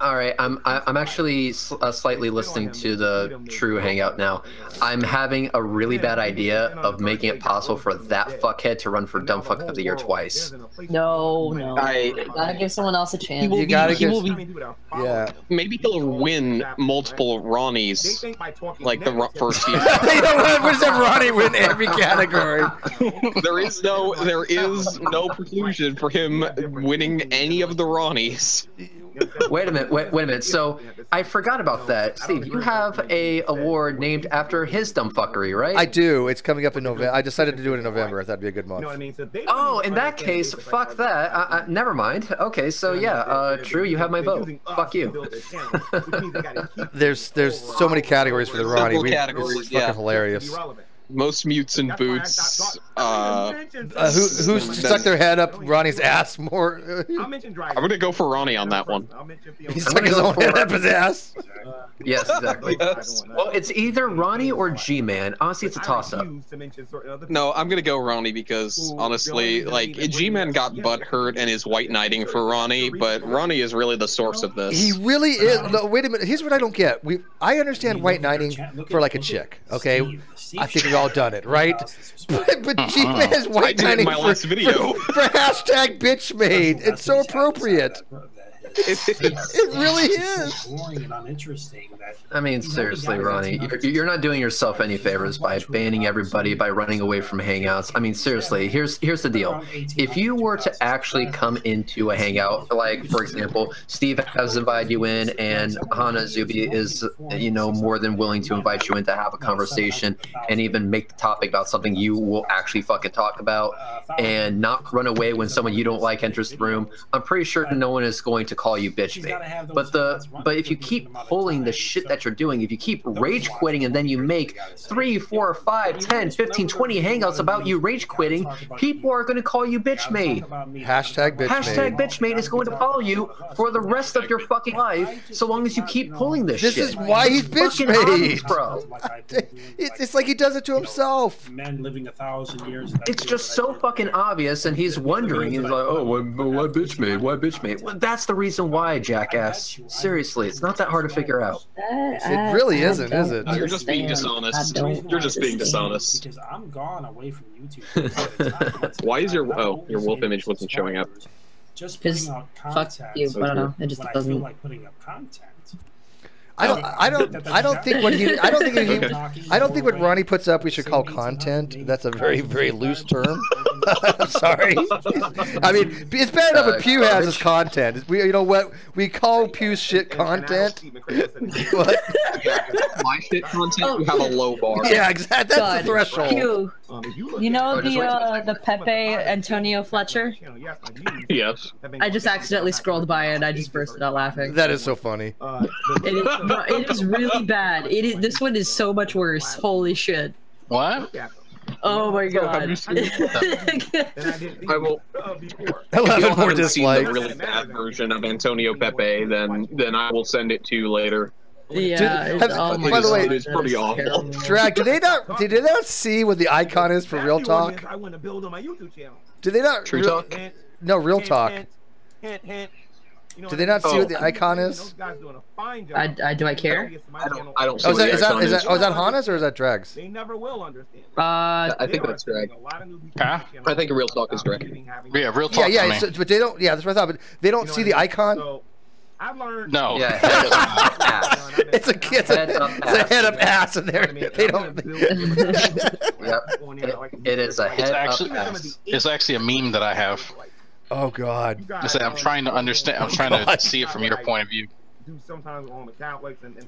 All right, I'm actually slightly listening to the True Hangout now. I'm having a really bad idea of making it possible for that fuckhead to run for Dumb Fuck of the Year twice. No. You gotta give someone else a chance. You gotta give. Yeah. Maybe he'll win multiple Ronnies, like the first year. You know what? What does that Ronnie win every category? There is no preclusion for him winning any of the Ronnies. Wait a minute. So I forgot about that. Steve, you have a award named after his dumb fuckery, right? I do. It's coming up in November. I decided to do it in November. I thought it'd be a good month. Oh, in that case, fuck that. Never mind. Okay, so yeah, True, you have my vote. Fuck you. There's so many categories for the Ronnie. Categories, it's fucking hilarious. Most mutes and boots. Who stuck their head up Ronnie's ass more? I'm gonna go for Ronnie on that one. He stuck his own head up his ass. Yes, exactly. Yes. Well, it's either Ronnie or G Man. Honestly, it's a toss-up. No, I'm gonna go Ronnie because honestly, like G Man got butthurt and is white knighting for Ronnie, but Ronnie is really the source of this. He really is. No, wait a minute. Here's what I don't get. I understand white knighting for like a chick. Okay, I think we've all done it, right? But G Man is white knighting my last video for hashtag bitch made. It's so appropriate. It really is. Boring and uninteresting. I mean, seriously, Ronnie, you're not doing yourself any favors by banning everybody, by running away from Hangouts. I mean, seriously, here's the deal. If you were to actually come into a Hangout, like, for example, Steve has invited you in, and Hana Zubi is, more than willing to invite you in to have a conversation and even make the topic about something you will actually fucking talk about and not run away when someone you don't like enters the room, I'm pretty sure no one is going to call you bitch mate. But if you keep pulling the shit that you're doing, if you keep rage quitting and then you make 3, 4, 5, 10, 15, 20 hangouts about you rage quitting, people are going to call you bitch mate. Hashtag bitch mate. Hashtag bitch mate is going to follow you for the rest of your fucking life so long as you keep pulling this shit. This is why he's bitch mate, obvious, bro. It's like he does it to himself. Men living 1,000 years. It's just so fucking obvious, and he's wondering. He's like, oh, why bitch mate? Why bitch mate? Well, that's the reason why, jackass. Seriously, it's not that hard to figure out. It really isn't, is it? You're just being dishonest. You're just being dishonest. Because I'm gone away from YouTube. Why is your wolf image wasn't showing up? Just putting out content. Fuck you. I don't know. It just doesn't. I feel like putting up content. I don't think what Ronnie puts up we should call content. That's a very, very loose term. I'm sorry. I mean, it's bad enough what Pew has as content. You know what? We call Pew's shit content. What? My shit content, you have a low bar. Yeah, exactly. That's the threshold. Pew, you know the Pepe Antonio Fletcher? Yes. I just accidentally scrolled by it and I just bursted out laughing. That is so funny. It is really bad. This one is so much worse. Holy shit. What? Oh my god. I will. If you haven't seen the really bad version of Antonio Pepe, then I will send it to you later. Yeah. By the way, it is pretty awful. Drag, did they not see what the icon is for Real Talk? I want to build on my YouTube channel. Did they not? True Talk? No, Real Talk. Do they not see what the icon is? Do I care? I don't. Oh, is that Hana's or is that Drag's? They never will understand. I think that's Drag. Huh? I think Real Talk is Drag. Yeah, Real Talk. Yeah, so, but they don't. Yeah, that's what I thought. But they don't see the icon. I've learned. No. Yeah, it's a head up ass, and they don't. Yep. It is a head up ass. It's actually a meme that I have. Oh God. I'm trying to understand. I'm trying to see it from your point of view. Sometimes on the Catholics and the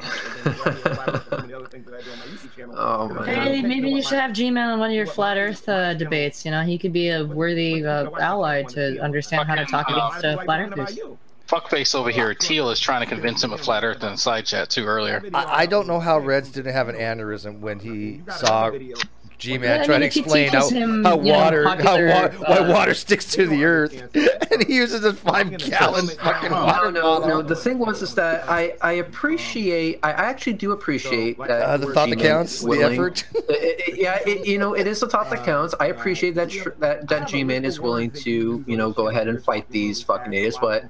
other things that I do on my YouTube channel. Oh my God. Hey, maybe you should have G Man on one of your flat Earth debates. You know, he could be a worthy ally to understand how to talk against flat Earthers. Fuckface over here, Teal is trying to convince him of flat Earth in the side chat too earlier. I don't know how Reds didn't have an aneurysm when he saw G Man trying to explain how water sticks to the earth, and he uses a 5-gallon fucking water. No. The thing is that I actually do appreciate that the thought that counts, the effort. It is the thought that counts. I appreciate that G Man is willing to go ahead and fight these fucking idiots, but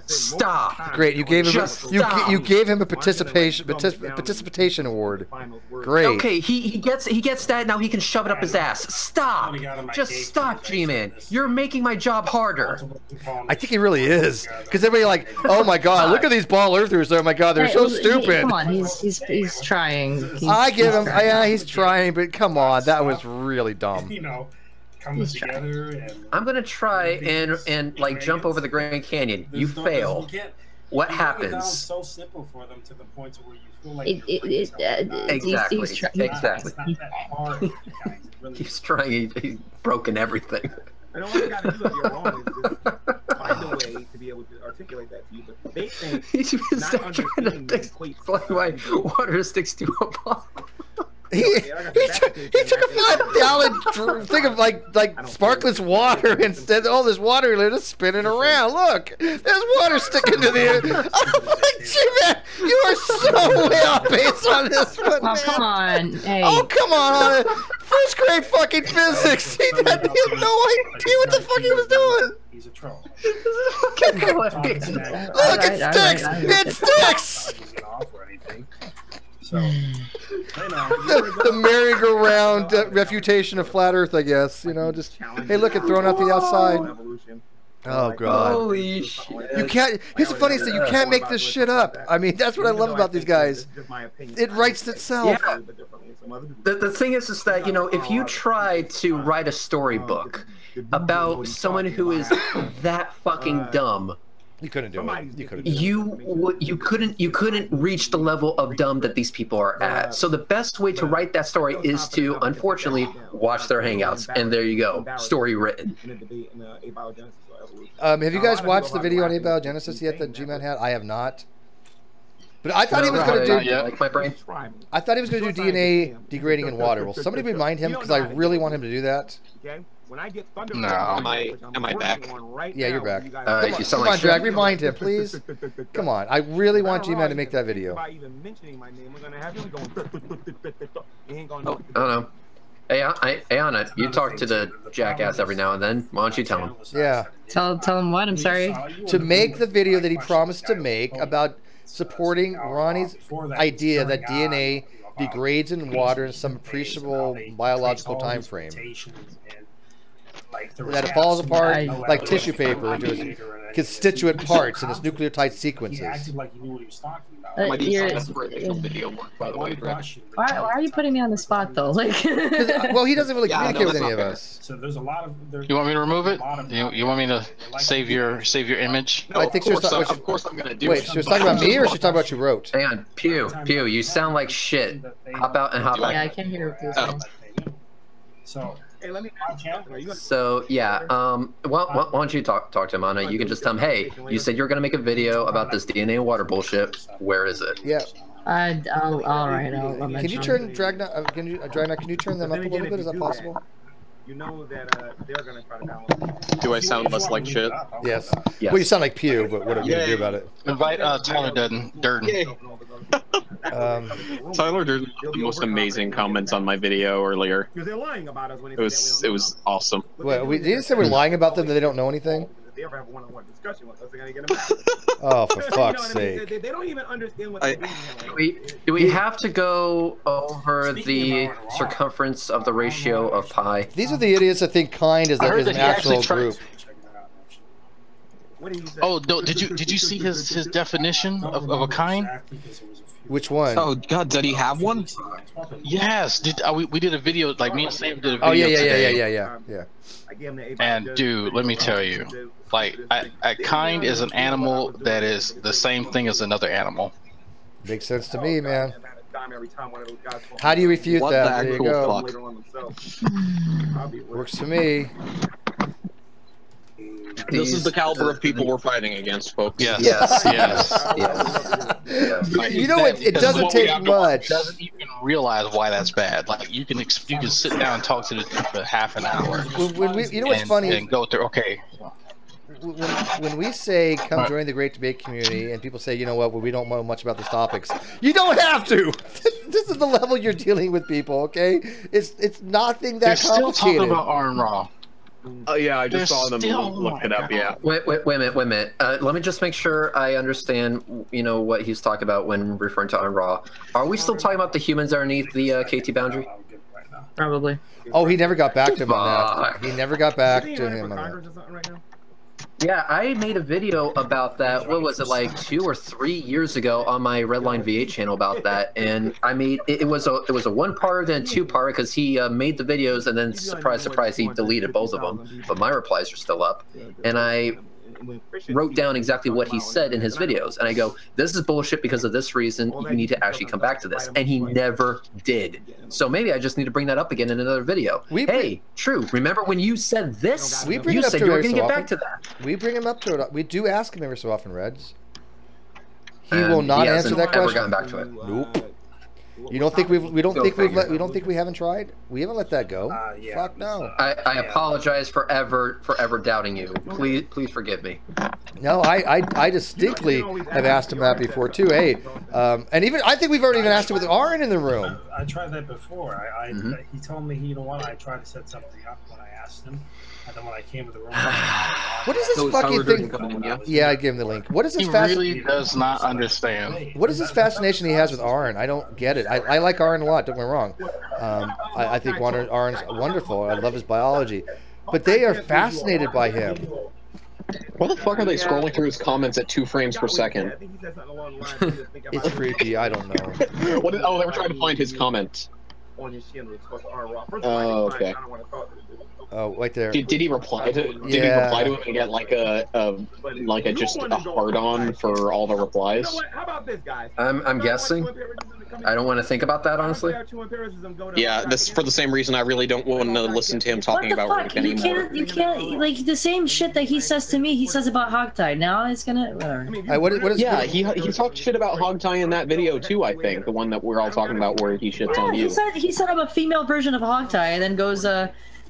Stop. Great, you gave him you gave him a participation award. Great. Okay, he gets that. Now he can shove it up his ass. Stop. Just stop, G-Man. You're making my job harder. I think he really is, because everybody like, oh my god, look at these ball earthers. Oh my god, they're so stupid. Come on, he's trying. I give him. Yeah, he's trying, but come on, that was really dumb. You know. Together and I'm gonna try and like jump over the Grand Canyon. You fail. What happens? So simple for them to the point where you feel like exactly. He's trying. He's broken everything. And all you gotta do if you're wrong is just find a way to be able to articulate that to you. But they think he's not understanding the why water sticks to a ball. He took a $5 thing of like sparkless water and said, "Oh, there's water just spinning around. Look, there's water sticking to the air." I'm like, G-Man, you are so way off base on this one, man. Come on, hey. Oh, come on. First grade fucking physics. He had no idea what the fuck he was doing. He's a troll. Look, it sticks. It sticks. So, the merry-go-round refutation of flat Earth, I guess. You know, just hey, look, it's thrown out the outside. Oh god! Holy shit! You can't. Here's the funniest thing: you can't make this shit up. I mean, that's what I love about these guys. It writes itself. Yeah. The thing is that if you try to write a storybook about someone who is that fucking dumb. You couldn't do it. You couldn't reach the level of dumb that these people are at. So the best way to write that story is to, unfortunately, watch their hangouts, and there you go, story written. Have you guys watched the video on abiogenesis yet that G Man had? I have not. But I thought he was going to do. Like my brain. I thought he was going to do DNA degrading in water. Will somebody remind him, because I really want him to do that. No. Am I back? Yeah, you're back. Come on, Drag, remind him, please. Come on, I really want G Man to make that video. Oh, no. Hey, Anna, you talk to the jackass every now and then. Why don't you tell him? Yeah. Tell him what? I'm sorry. To make the video that he promised to make about supporting Ronnie's idea that DNA degrades in water in some appreciable biological time frame. That it falls apart like tissue paper into its constituent parts in its nucleotide sequences. Why are you putting me on the spot though? Like, well, he doesn't really communicate with any of us. So there's a lot of. You want me to remove it? You want me to save your image? No, I think of course I'm gonna do. Wait, she was talking about me or she was talking about what you wrote? Hang on, Pew, you sound like shit. Hop out and hop back. Yeah, I can't hear what you're saying. So. So yeah, why don't you talk to him, Anna? You can just tell him, hey, you said you're gonna make a video about this DNA and water bullshit. Where is it? Yeah. All right. Can you turn Dragnauct? Can you turn them up a little bit? Is that possible? You know that they're gonna try to balance. Do I sound less like shit? Yes. Well, you sound like Pew, but what are we gonna do about it? Invite Tyler Durden. Tyler Durden had the most amazing comments on my video earlier. They're lying about us when it was awesome. Well, we didn't say we're lying about them that they don't know anything. If they ever have a one-on-one discussion with us, they're gonna get them back. Oh, for fuck's sake! They don't even understand what. Do we have to go over the circumference of the ratio of pi? These are the idiots that think kind is an actual group. Oh, no, did you see his definition of a kind? Which one? Oh God, did he have one? Yes. We did a video, like me and Sam did a video. Oh yeah. And dude, let me tell you, like a kind is an animal that is the same thing as another animal. Makes sense to me, man. How do you refute that? There you go. Works for me. This is the caliber of people we're fighting against, folks. Yes. You know, it doesn't take much. Doesn't even realize why that's bad. Like you can sit down and talk to this for half an hour. You know what's funny? And go through. Okay. When we say come join the great debate community, and people say, you know what, we don't know much about these topics, you don't have to. This is the level you're dealing with, people. Okay, it's nothing that complicated. They're still talking about Iron Raw. Oh yeah, I just saw them look it up. Yeah. Wait a minute. Let me just make sure I understand. What he's talking about when referring to on Raw. Are we still talking about the humans underneath the KT boundary? Probably. Oh, he never got back to him on that. He never got back to him on that. Yeah, I made a video about that. What was it, like 2 or 3 years ago on my Redline V8 channel about that, and I made it was a 1-part and a 2-part because he made the videos and then surprise, he deleted both of them. But my replies are still up, and I wrote down exactly what he said in his videos, and I go, "This is bullshit because of this reason. You need to actually come back to this," and he never did. So maybe I just need to bring that up again in another video. Hey, True, remember when you said this? You said you were going to get back to that. We bring him up to it. We do ask him every so often, Reds. He will not answer that question. Gotten back to it. Nope. You don't think we don't think we haven't tried? We haven't let that go. Yeah, Fuck no. I apologize for ever doubting you. Please forgive me. No, I distinctly have asked him that before too. Hey, and even I think we've already even asked him with Aaron in the room. I tried that before. He told me, you know what? I tried to set something up when I asked him. And then when I came to the room, what is this fucking thing? Yeah, I gave him the link. What is this? He really does not understand. What is this fascination he has with Arn? I don't get it. I like Arn a lot. Don't get me wrong. I think Arn's wonderful. I love his biology, but they are fascinated by him. What the fuck are they scrolling through his comments at 2 frames per second? It's creepy. I don't know. Oh, they were trying to find his comment. Oh, okay. Oh, right there. Did he reply to? Did he reply to it and get like a just a hard on for all the replies? I'm guessing. I don't want to think about that honestly. Yeah, this for the same reason I really don't want to listen to him talking about Rick anymore. You can't like the same shit that he says to me. He says about Hogtie. Now he's gonna. Whatever. Yeah, he talked shit about Hogtie in that video too. I think the one that we're all talking about where he shits on you. He set up a female version of Hogtie and then goes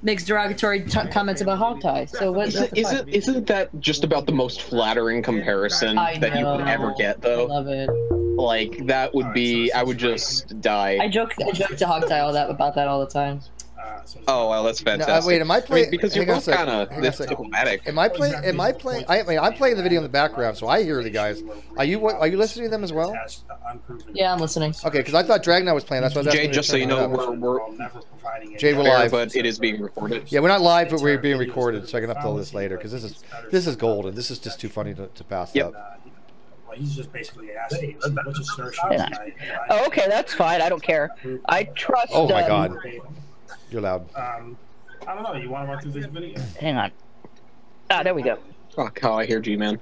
makes derogatory comments about Hogtie. So what? Isn't that just about the most flattering comparison that you could ever get, though? I love it. Like that would be, I would just die. I joke to Hogtie about that all the time. Oh well, that's fantastic. No, wait, am I playing? Because you're both kind of diplomatic. Am I playing? I mean, I'm playing the video in the background, so I hear the guys. Are you listening to them as well? Yeah, I'm listening. Okay, because I thought Dragnaught was playing. That's why. Jay, just so you know, we're Jay, we're live, but it is being recorded. Yeah, we're not live, but we're being recorded, so I can upload this later because this is golden. This is just too funny to pass up. He's just basically asking which assertion. Oh, okay, that's fine. I don't care. I trust. Oh my God, you're loud. I don't know. You want to run through this video? Hang on. Ah, there we go. Fuck how I hear G Man.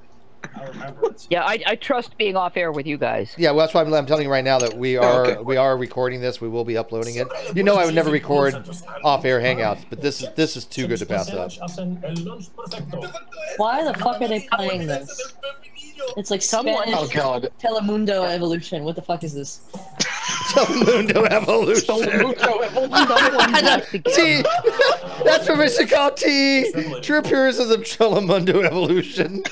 I remember it. Yeah, I trust being off air with you guys. Yeah, well, that's why I'm telling you right now that we are recording this. We will be uploading it. You know, I would never record off-air hangouts, but this is too good to pass up. Why the fuck are they playing this? It's like Spanish Telemundo Evolution. What the fuck is this? Telemundo Evolution. T. That's what we should call T. TrueEmpricism Telemundo Evolution.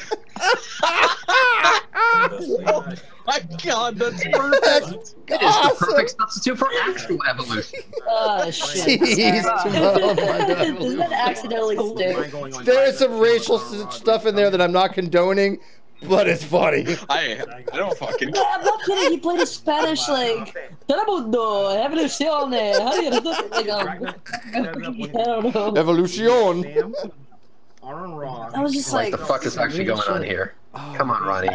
Oh my God, that's perfect. It is the perfect substitute for actual evolution. Oh shit! Jeez, Does that accidentally stick? There is some racial stuff in there that I'm not condoning, but it's funny. I don't fucking. Yeah, I'm not kidding. He played a Spanish like Telemundo Evolution. How do you like? I don't know. Evolution. I was just like, what the fuck is actually going on here? Come on, Ronnie.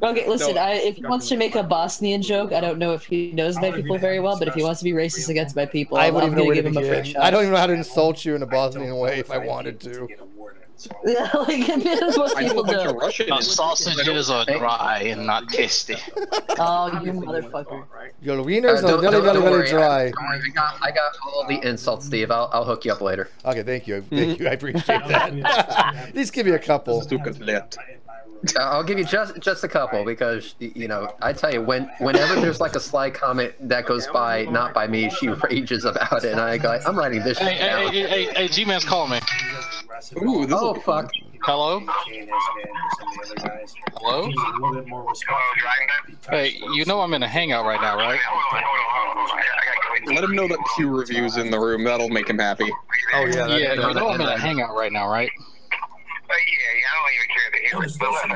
Okay, listen, if he wants to make a Bosnian joke, I don't know if he knows my people very well, but if he wants to be racist against my people, I wouldn't even know where to give him a free shot. I don't even know how to insult you in a Bosnian way if I wanted to. Yeah, like most people do. Sausages are dry and not tasty. Oh, you motherfucker. Your wieners are very dry. I got all the insults, Steve. I'll hook you up later. Okay, thank you. Thank you. I appreciate that. At least give me a couple. I'll give you just a couple because you know I tell you whenever there's like a sly comment that goes by not by me, she rages about it, and I go, I'm writing this shit down. Hey, G Man's calling me. Ooh, oh fuck. Hello? Hello? Hey, you know I'm in a hangout right now, right? Let him know that Q review's in the room. That'll make him happy. Oh yeah. Yeah, you know I'm in a hangout right now, right? Yeah, I don't even care to hear it. But listen,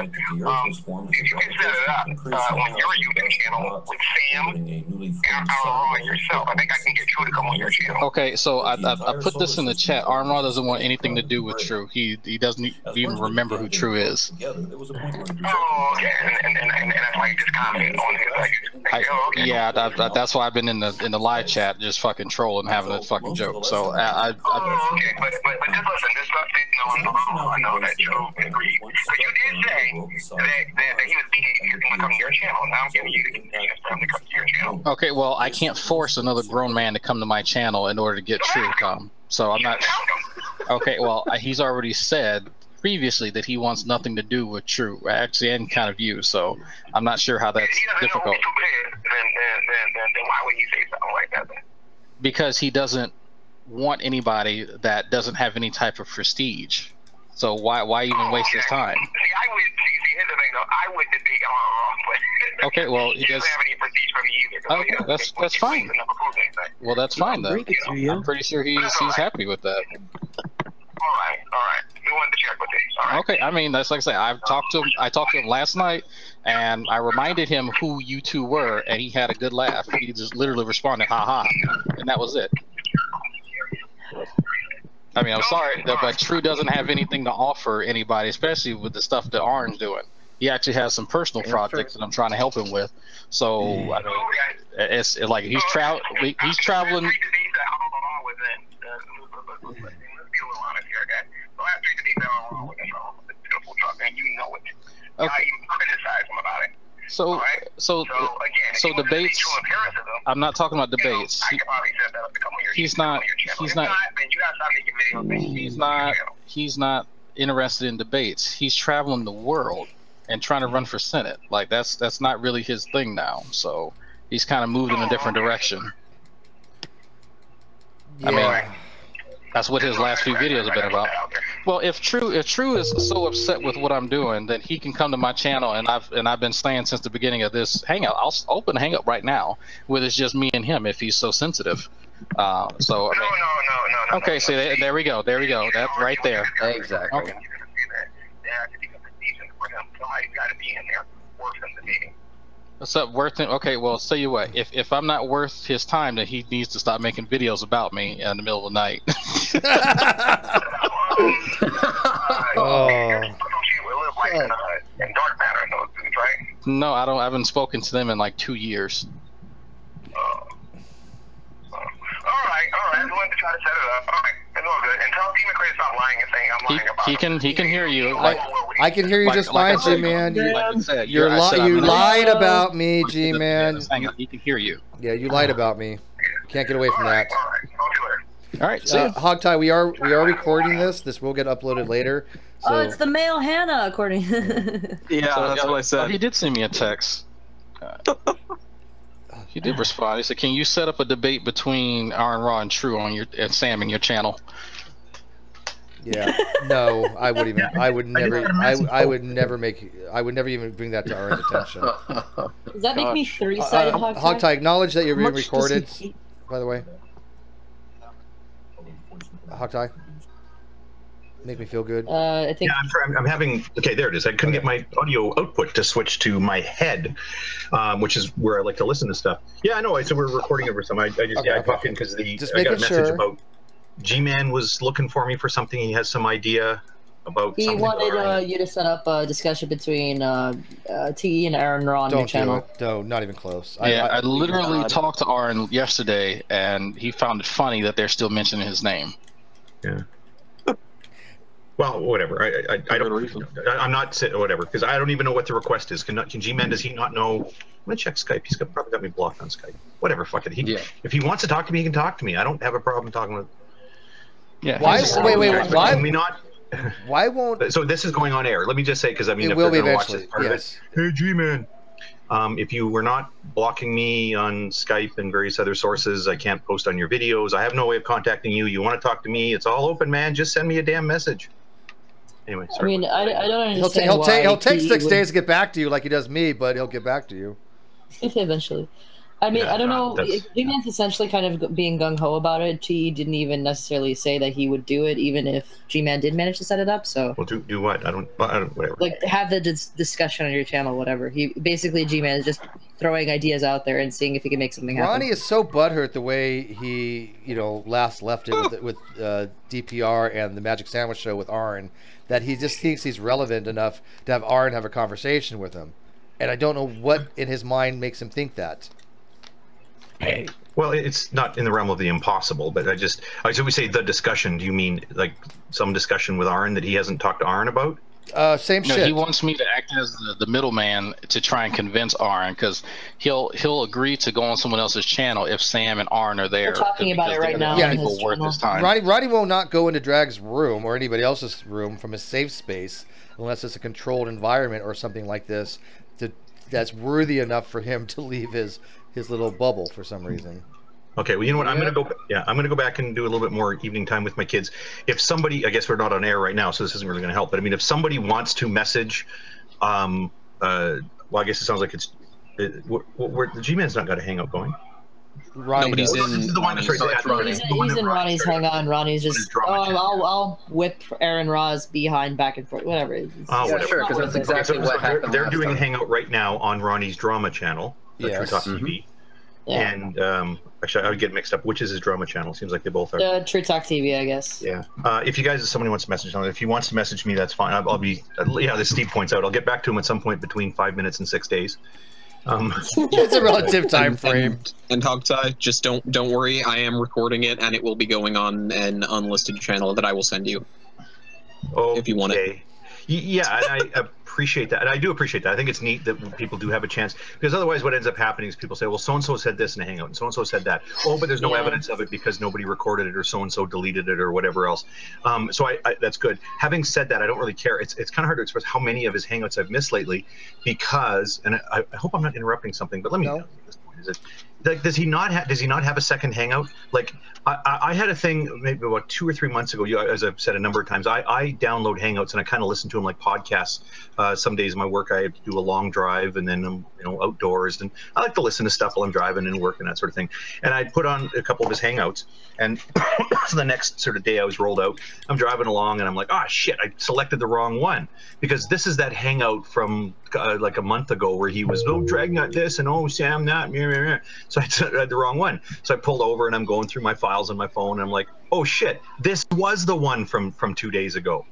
if you can set it up on your YouTube channel with Sam and yourself, I think I can get True to come on your channel. Okay, so I put this in the chat. Armor doesn't want anything to do with True. He doesn't even remember who True is. Oh, okay, and that's why you just commented on it. Yeah, that's why I've been in the live chat just fucking trolling, having a fucking joke. So okay, but just listen, this stuff I know that True agreed. But you did say that he was deviating to come to your channel. Now I'm giving you the chance for him to come to your channel. Okay, well, I can't force another grown man to come to my channel in order to get True to come. So I'm not. Okay, well, he's already said previously that he wants nothing to do with True, actually, and kind of you. So I'm not sure how that's difficult. Then why would he say something like that then? Because he doesn't want anybody that doesn't have any type of prestige. So why even waste his time? See, here's the thing though. I would debate but okay, well, he doesn't have any prestige for me either. Okay, that's fine. Well, that's fine then. I'm pretty sure he's happy with that. All right. We wanted to check with you. All right. Okay, I mean, that's like I say, I talked to him last night, and I reminded him who you two were, and he had a good laugh. He just literally responded, "Ha ha," and that was it. I mean, I'm sorry, but True doesn't have anything to offer anybody, especially with the stuff that Orange doing. He actually has some personal projects that I'm trying to help him with. So I mean, it's like he's traveling. So debates. I'm not talking about debates. He's not interested in debates. He's traveling the world and trying to run for Senate. Like that's not really his thing now. So he's kind of moved in a different direction. Yeah. I mean, that's what his last few videos have been about. Well, if True is so upset with what I'm doing, then he can come to my channel, and I've been saying since the beginning of this hangout, I'll open a hangout right now, where it's just me and him if he's so sensitive. So I mean, no. Okay, so there we go. That's right there. Exactly. Okay. What's up, worth it? Okay, well, I'll tell you what. If I'm not worth his time, then he needs to stop making videos about me in the middle of the night. No, I haven't spoken to them in like 2 years. All right. I wanted to try to set it up. All right, it's all good. And tell Team McCray to stop lying and saying I'm lying about it. He can hear you. I can hear you just fine, G Man. You lied about me, G Man. He can hear you. Yeah, you lied about me. Can't get away from that. All right, Hogtie, we are recording this. This will get uploaded later. So. Oh, it's the male Hannah, according. Yeah, that's what I said. He did send me a text. He did respond. He said, "Can you set up a debate between Iron Raw and True on and Sam in your channel?" Yeah. No, I would never even bring that to our attention. Does that make me three-sided, Hogtie? Hogtie, acknowledge that you're being recorded, by the way. Hogtie. Make me feel good. I think. Yeah, I'm having. Okay, there it is. I couldn't get my audio output to switch to my head, which is where I like to listen to stuff. Yeah, I know. So we're recording over some. I popped in because I got a message about G Man was looking for me for something. He has some idea about. He wanted you to set up a discussion between TE and Aaron Raw on your channel. No, not even close. Yeah, I literally talked to Aaron yesterday, and he found it funny that they're still mentioning his name. Yeah. Well, whatever. I don't. I'm not whatever because I don't even know what the request is. Can G Man? Does he not know? I'm gonna check Skype. He's probably got me blocked on Skype. Whatever. Fuck it. If he wants to talk to me, he can talk to me. I don't have a problem talking with. Yeah. Why? Wait. Why? Can we not? Why won't? So this is going on air. Let me just say because I mean, it if will they're be gonna watch eventually. this part of it, hey G Man. If you were not blocking me on Skype and various other sources, I can't post on your videos. I have no way of contacting you. You want to talk to me? It's all open, man. Just send me a damn message. Anyway, sorry. I mean, I don't understand he'll take 6 days to get back to you like he does me, but he'll get back to you. Eventually. I mean, I don't know. G-Man's essentially kind of being gung-ho about it. He didn't even necessarily say that he would do it, even if G-Man did manage to set it up. So, well, do what? I don't. Whatever. Like, have the discussion on your channel, whatever. He basically, G-Man is just throwing ideas out there and seeing if he can make something happen. Ronnie is so butthurt the way he, last left it with DPR and the Magic Sandwich Show with Arn, that he just thinks he's relevant enough to have Arn have a conversation with him. And I don't know what in his mind makes him think that. Well, it's not in the realm of the impossible, but so we say the discussion. Do you mean like some discussion with Arn that he hasn't talked to Arn about? Same shit. He wants me to act as the middleman to try and convince Arn, because he'll agree to go on someone else's channel if Sam and Arn are there. We're talking about it right now. Yeah, people worth his time. Ronnie will not go into Drag's room or anybody else's room from his safe space unless it's a controlled environment or something like this that's worthy enough for him to leave his little bubble for some reason. Okay, well, you know what? I'm gonna go. Yeah, I'm gonna go back and do a little bit more evening time with my kids. If somebody, I guess we're not on air right now, so this isn't really gonna help. But I mean, if somebody wants to message, well, I guess it sounds like it's the G-Man's not got a hangout going. Nobody's in. He's in Ronnie's hangout, and Ronnie's just, I'll whip Aaron Ra's behind back and forth, whatever. Yeah, sure, because that's exactly what happened. They're doing a hangout right now on Ronnie's drama channel, True Talk TV. Yeah. And actually, I would get mixed up. Which is his drama channel? Seems like they both are. True Talk TV, I guess. Yeah. If you guys, if somebody wants to message on it, if he wants to message me, that's fine. I'll be. Yeah, as Steve points out, I'll get back to him at some point between 5 minutes and 6 days. It's a relative time frame. And Hogtie, just don't worry. I am recording it, and it will be going on an unlisted channel that I will send you. If you want it. Yeah, and I appreciate that. And I do appreciate that. I think it's neat that people do have a chance, because otherwise what ends up happening is people say, well, so-and-so said this in a hangout, and so-and-so said that. Oh, but there's no evidence of it because nobody recorded it, or so-and-so deleted it, or whatever else. So that's good. Having said that, I don't really care. It's kind of hard to express how many of his hangouts I've missed lately, because, and I hope I'm not interrupting something, but let me know at this point. Is it, like, does he not have a second hangout? Like, I had a thing maybe about 2 or 3 months ago. As I've said a number of times, I download hangouts and I kind of listen to them like podcasts. Some days in my work I have to do a long drive, and then I'm outdoors, and I like to listen to stuff while I'm driving and work and that sort of thing. And I put on a couple of his hangouts, and so the next sort of day I was rolled out. I'm driving along and I'm like, oh shit, I selected the wrong one, because this is that hangout from like a month ago where he was, oh, Dragnaught this, and oh, Sam that, so I had the wrong one. So I pulled over and I'm going through my files on my phone, and I'm like, oh shit, this was the one from 2 days ago.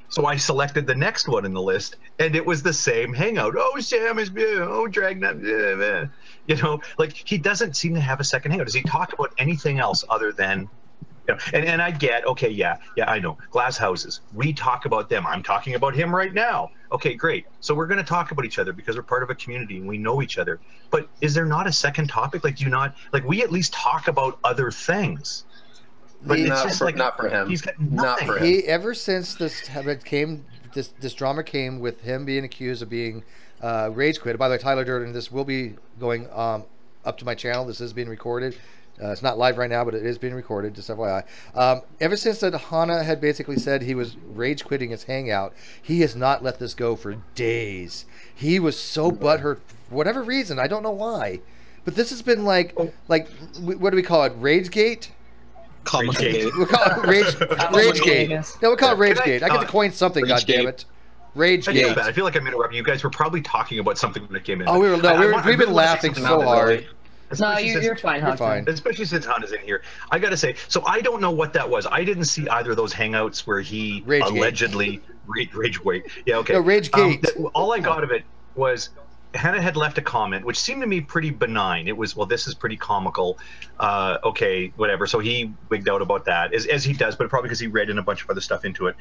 So I selected the next one in the list, and it was the same hangout. Oh, Sam is, oh, Dragnaught, like, he doesn't seem to have a second hangout. Does he talk about anything else other than, and I get, okay, yeah, I know, glass houses, we talk about them. I'm talking about him right now. Okay, great. So we're going to talk about each other because we're part of a community and we know each other. But is there not a second topic? Like, do you not, like, we at least talk about other things. But it's just like, not for him. He's got nothing. Not for him. Ever since this drama came with him being accused of being rage quit. By the way, Tyler Durden, this will be going up to my channel. This is being recorded. It's not live right now, but it is being recorded, just FYI. Ever since that Hana had basically said he was rage quitting his hangout, he has not let this go for days. He was so butthurt for whatever reason. I don't know why. But this has been like what do we call it? Ragegate? Ragegate. We'll call it Ragegate. No, we'll call it Ragegate. I get to coin something, goddammit. Ragegate. I feel like I'm interrupting. You guys were probably talking about something when it came in. Oh, we've been laughing so hard. No, you're fine, You're fine. Especially since Hana's in here. I got to say, so I don't know what that was. I didn't see either of those hangouts where he allegedly Ragegate. Yeah, okay. No, Ragegate. All I got of it was Hannah had left a comment, which seemed to me pretty benign. It was, well, this is pretty comical. Okay, whatever. So he wigged out about that, as he does, but probably because he read in a bunch of other stuff into it.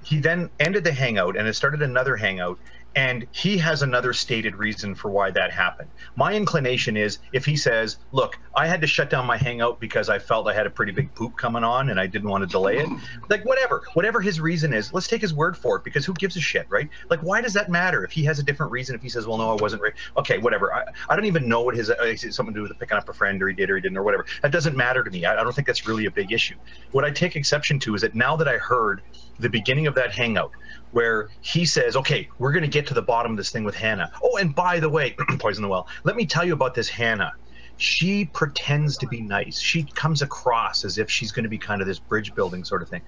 He then ended the hangout and it started another hangout. And he has another stated reason for why that happened. My inclination is, if he says, look, I had to shut down my hangout because I felt I had a pretty big poop coming on and I didn't want to delay it. Like, whatever his reason is, let's take his word for it, because who gives a shit, right? Like, why does that matter if he has a different reason? If he says, well, no, I wasn't right. Okay, whatever. I don't even know what his something to do with picking up a friend, or he did or he didn't, or whatever. That doesn't matter to me. I don't think that's really a big issue. What I take exception to is that now that I heard the beginning of that hangout, where he says, okay, we're going to get to the bottom of this thing with Hannah. Oh, and by the way, poison the well, let me tell you about this Hannah. She pretends to be nice. She comes across as if she's going to be kind of this bridge building sort of thing.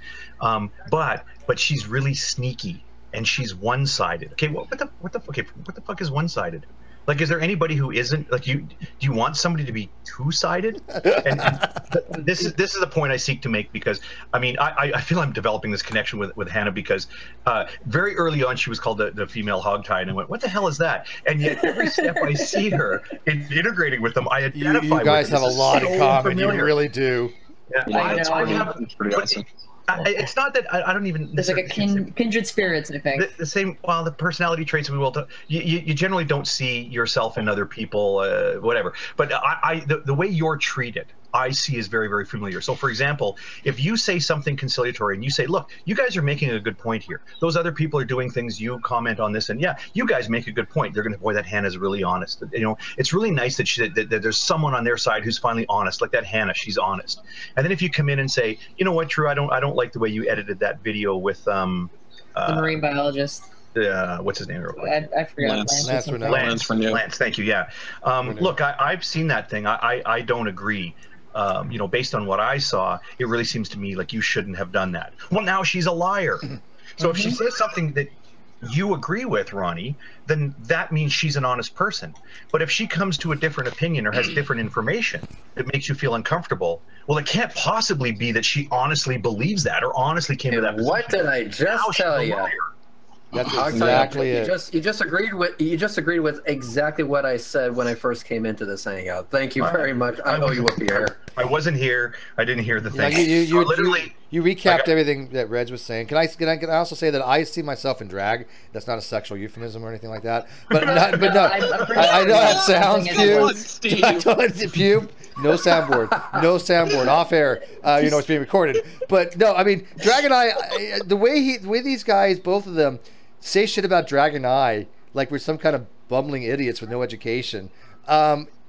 But she's really sneaky and she's one-sided. Okay, what the fuck is one-sided? Like, is there anybody who isn't, like, do you want somebody to be two-sided? And this is the point I seek to make, because I mean I feel I'm developing this connection with Hannah, because very early on she was called the female hogtie, and I went, what the hell is that? And yet every step I see her integrating with them, I identify with them. You guys have a lot in common. You really do. Yeah, it's not that I don't even. There's like a kindred spirits, I think. The same. Well, the personality traits we will. You generally don't see yourself in other people, whatever. But the way you're treated, I see is very, very familiar. So, for example, if you say something conciliatory and you say, "Look, you guys are making a good point here. Those other people are doing things. You comment on this, and yeah, you guys make a good point." They're going to, boy, that Hannah's really honest. You know, it's really nice that there's someone on their side who's finally honest, like that Hannah. She's honest. And then if you come in and say, "You know what, True, I don't like the way you edited that video with the marine biologist." What's his name? I forgot. Lance. Thank you. Yeah. Look, I've seen that thing. I don't agree. You know, based on what I saw, it really seems to me like you shouldn't have done that. Well, now she's a liar. So if she says something that you agree with, Ronnie, then that means she's an honest person. But if she comes to a different opinion or has different information that makes you feel uncomfortable, well, it can't possibly be that she honestly believes that or honestly came to that position. What did I just tell you? That's exactly it. You just agreed with exactly what I said when I first came into this hangout. Thank you very much. I owe you a beer. I wasn't here. I didn't hear the thing. You recapped everything that Reg was saying. Can I also say that I see myself in drag? That's not a sexual euphemism or anything like that. But no, I know that sounds pube. No soundboard. No soundboard. Off air. You know it's being recorded. But no, I mean, Drag and I, the way these guys, both of them, say shit about Drag and I like we're some kind of bumbling idiots with no education.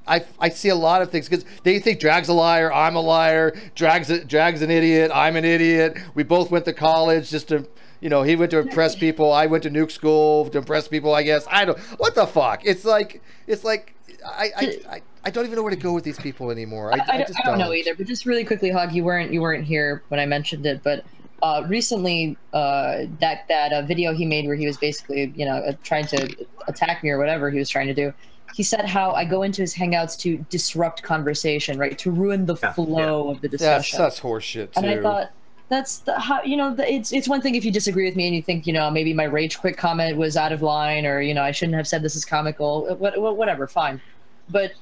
I see a lot of things because they think Drag's a liar, I'm a liar, Drag's an idiot, I'm an idiot. We both went to college just to, you know, he went to impress people, I went to nuke school to impress people, I guess. I don't, what the fuck? It's like I don't even know where to go with these people anymore. I just don't know either. But just really quickly, Hog, you weren't here when I mentioned it, but recently that video he made where he was basically, you know, trying to attack me or whatever he was trying to do. He said how I go into his hangouts to disrupt conversation, right, to ruin the flow of the discussion. That's horseshit too. And I thought that's how, you know, it's one thing if you disagree with me and you think, you know, maybe my rage quit comment was out of line, or, you know, I shouldn't have said this is comical, whatever, fine. But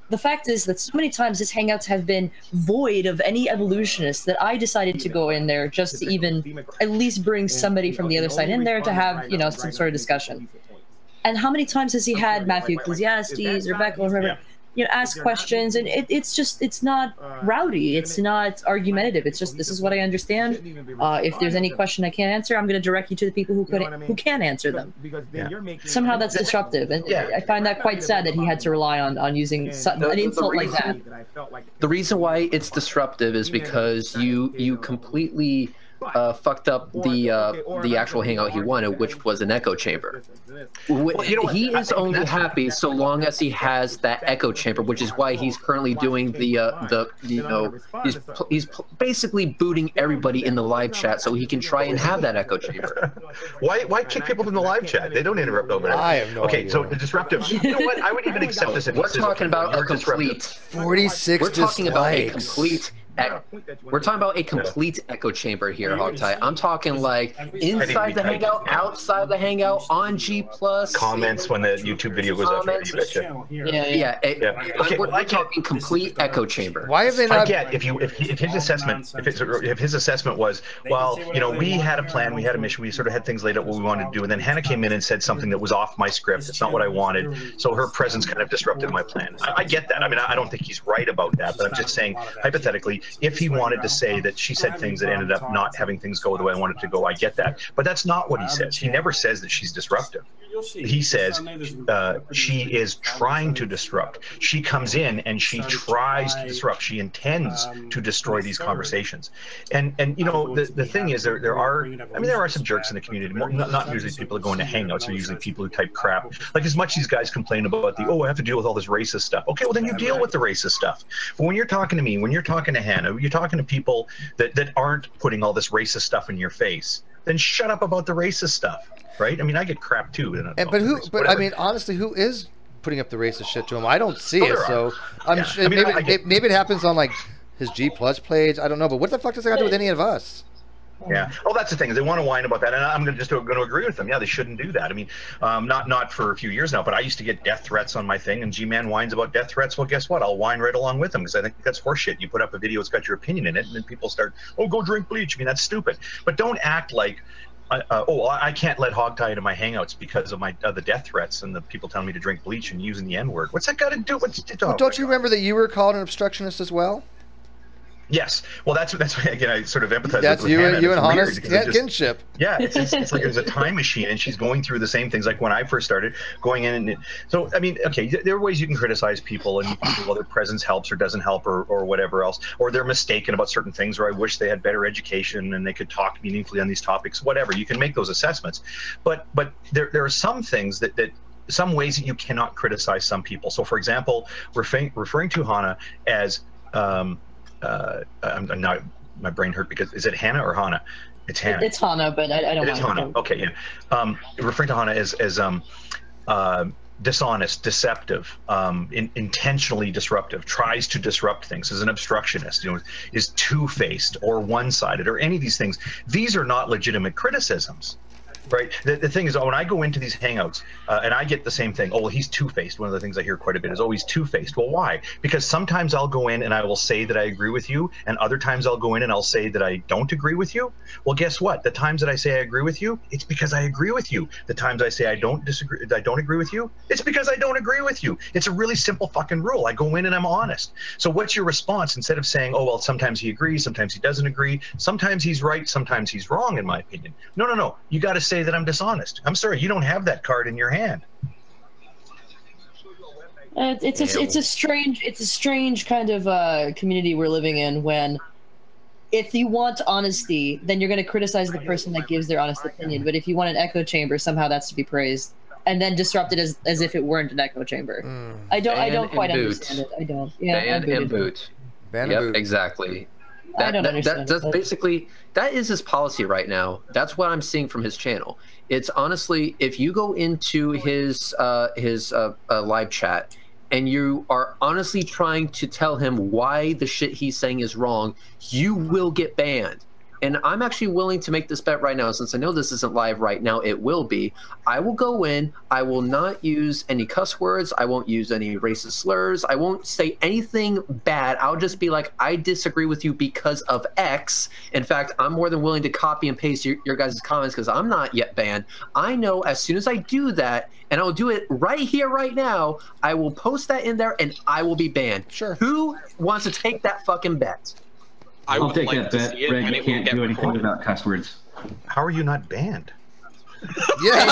the fact is that so many times his hangouts have been void of any evolutionists that I decided to go in there just to even at least bring somebody from the other side in there to have, you know, some sort of discussion. And how many times has he had Matthew Ecclesiastes or Beck or whoever, you know, ask questions, and it's not rowdy, it's not argumentative, it's just, this is what I understand. If there's any question I can't answer, I'm going to direct you to the people who can answer them. Somehow that's disruptive, and I find that quite sad that he had to rely on using an insult like that. The reason why it's disruptive is because you completely fucked up the actual hangout he wanted, which was an echo chamber. Well, you know, he is only happy so long as he has that echo chamber, which is why he's currently doing the you know, he's basically booting everybody in the live chat so he can try and have that echo chamber. Why kick people from the live chat? They don't interrupt over there. I have no idea. So the disruptive. You know what? I would even accept this if we're talking about a complete 46. We're talking about a complete. We're talking about a complete echo chamber here, Hogtie. I'm talking like inside the hangout, outside the hangout, on G+. Comments when the YouTube video goes up. We're talking complete echo chamber. Why have they not? I get if his assessment, if his assessment was, well, you know, we had a plan, we had a mission, we sort of had things laid out what we wanted to do, and then Hannah came in and said something that was off my script. It's not what I wanted, so her presence kind of disrupted my plan. I get that. I mean, I don't think he's right about that, but I'm just saying hypothetically, if he wanted to say that she said things that ended up not having things go the way I wanted to go, I get that. But that's not what he says. He never says that she's disruptive. he says she is trying to disrupt. She comes in and she tries to disrupt. She intends to destroy these conversations. And you know, the thing is, there are some jerks in the community. Not usually people who go into hangouts. Are usually people who type crap. Like, as much as these guys complain about the, oh, I have to deal with all this racist stuff. Okay, well then you deal with the racist stuff. But when you're talking to me, when you're talking to Hannah, you're talking to people that aren't putting all this racist stuff in your face, then shut up about the racist stuff, right? I mean, I get crap too. But I mean, honestly, who is putting up the racist shit to him? I don't see it, so I'm sure maybe it happens on like his G+ page. I don't know, but what the fuck does that got to do with any of us? Yeah. Oh, that's the thing. They want to whine about that, and I'm going to agree with them. Yeah, they shouldn't do that. I mean, not for a few years now, but I used to get death threats on my thing, and G Man whines about death threats. Well, guess what? I'll whine right along with them because I think that's horseshit. You put up a video, it's got your opinion in it, and then people start, oh, go drink bleach. I mean, that's stupid. But don't act like, oh, I can't let Hogtie into my hangouts because of the death threats and the people telling me to drink bleach and using the N-word. What's that got to do? Well, don't you remember that you were called an obstructionist as well? Yes. Well, that's why, again, I sort of empathize with you Hannah. You and Hannah's kinship. Yeah, it's like there's a time machine, and she's going through the same things like when I first started going in. And so, I mean, okay, there are ways you can criticize people, and you can say, well, their presence helps or doesn't help or whatever else, or they're mistaken about certain things, or I wish they had better education and they could talk meaningfully on these topics, whatever. You can make those assessments. But there are some things that some ways that you cannot criticize some people. So, for example, referring to Hannah as I'm not, my brain hurt because, is it Hannah or Hannah? It's Hannah. It's Hannah, but I don't know. It's Hannah. Okay, yeah. Referring to Hannah as dishonest, deceptive, intentionally disruptive, tries to disrupt things, is an obstructionist, you know, is two-faced or one-sided or any of these things. These are not legitimate criticisms. Right. The thing is, when I go into these hangouts and I get the same thing, oh, well, he's two-faced. One of the things I hear quite a bit is, oh, he's two-faced. Well, why? Because sometimes I'll go in and I will say that I agree with you, and other times I'll go in and I'll say that I don't agree with you. Well, guess what? The times that I say I agree with you, it's because I agree with you. The times I say I don't agree with you, it's because I don't agree with you. It's a really simple fucking rule. I go in and I'm honest. So what's your response? Instead of saying, oh, well, sometimes he agrees, sometimes he doesn't agree, sometimes he's right, sometimes he's wrong, in my opinion. No. You got to say that I'm dishonest. I'm sorry, you don't have that card in your hand. It's a strange kind of community we're living in, when if you want honesty, then you're going to criticize the person that gives their honest opinion. But if you want an echo chamber, somehow that's to be praised and then disrupt it as if it weren't an echo chamber. I don't quite understand it. I don't. Yeah, ban and boot. Yep, exactly. I don't understand. That's basically, that is his policy right now. That's what I'm seeing from his channel. It's honestly, if you go into his live chat and you are honestly trying to tell him why the shit he's saying is wrong, you will get banned. And I'm actually willing to make this bet right now, since I know this isn't live right now, it will be. I will go in, I will not use any cuss words, I won't use any racist slurs, I won't say anything bad. I'll just be like, I disagree with you because of X. In fact, I'm more than willing to copy and paste your guys' comments because I'm not yet banned. I know as soon as I do that, and I'll do it right here, right now, I will post that in there and I will be banned. Sure. Who wants to take that fucking bet? I'll take that bet. Greg, you can't do anything without cuss words. How are you not banned? Yeah.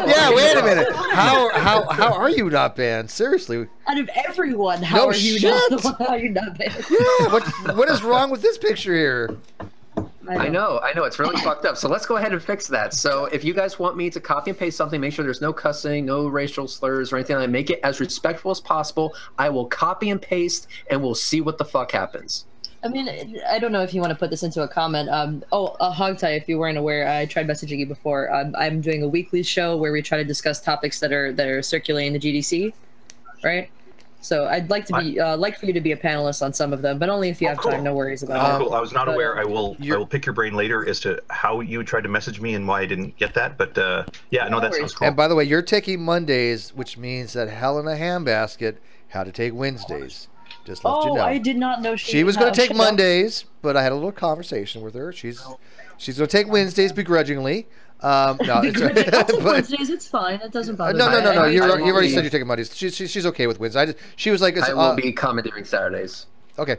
Yeah, wait a minute. How are you not banned? Seriously. Out of everyone, how are you not banned? Yeah, what is wrong with this picture here? I know, it's really fucked up. So let's go ahead and fix that. So if you guys want me to copy and paste something, make sure there's no cussing, no racial slurs or anything like that, make it as respectful as possible. I will copy and paste and we'll see what the fuck happens. I mean, I don't know if you want to put this into a comment. Hogtie, if you weren't aware, I tried messaging you before. I'm doing a weekly show where we try to discuss topics that are circulating the GDC, right? So I'd like to be like for you to be a panelist on some of them, but only if you have time. No worries about it. Cool. I was not aware. I will pick your brain later as to how you tried to message me and why I didn't get that. But yeah, no, that sounds cool. And by the way, you're taking Mondays, which means that Helena Handbasket had to take Wednesdays. Just let you know. I did not know she was going to take Mondays, but I had a little conversation with her. She's going to take Wednesdays begrudgingly. No, Wednesdays, it's fine. It doesn't bother me. No. You already said you're taking Mondays. She's okay with Wednesdays. She was like, I will be commandeering Saturdays. Okay.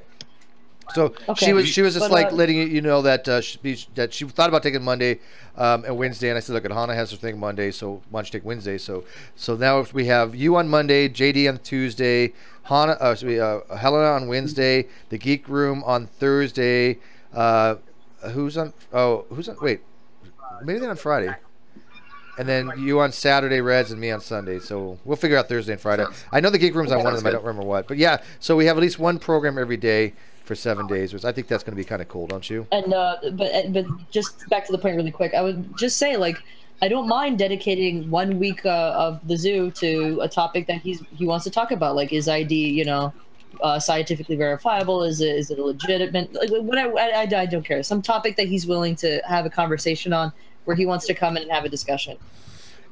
So she was just like letting you know that she thought about taking Monday and Wednesday, and I said, look, Hannah has her thing Monday, so why don't you take Wednesday? So now we have you on Monday, JD on Tuesday, Helena on Wednesday, the Geek Room on Thursday. Who's on? Wait, maybe they're on Friday. And then you on Saturday, Reds, and me on Sunday. So we'll figure out Thursday and Friday. I know the Geek Room's on one of them. I don't remember what. But yeah, so we have at least one program every day for 7 days. Which I think that's going to be kind of cool, don't you? And but just back to the point really quick. I would just say, like, I don't mind dedicating 1 week of the zoo to a topic that he wants to talk about. Like, is ID, scientifically verifiable? Is it a legitimate? Like, I don't care. Some topic that he's willing to have a conversation on, where he wants to come in and have a discussion.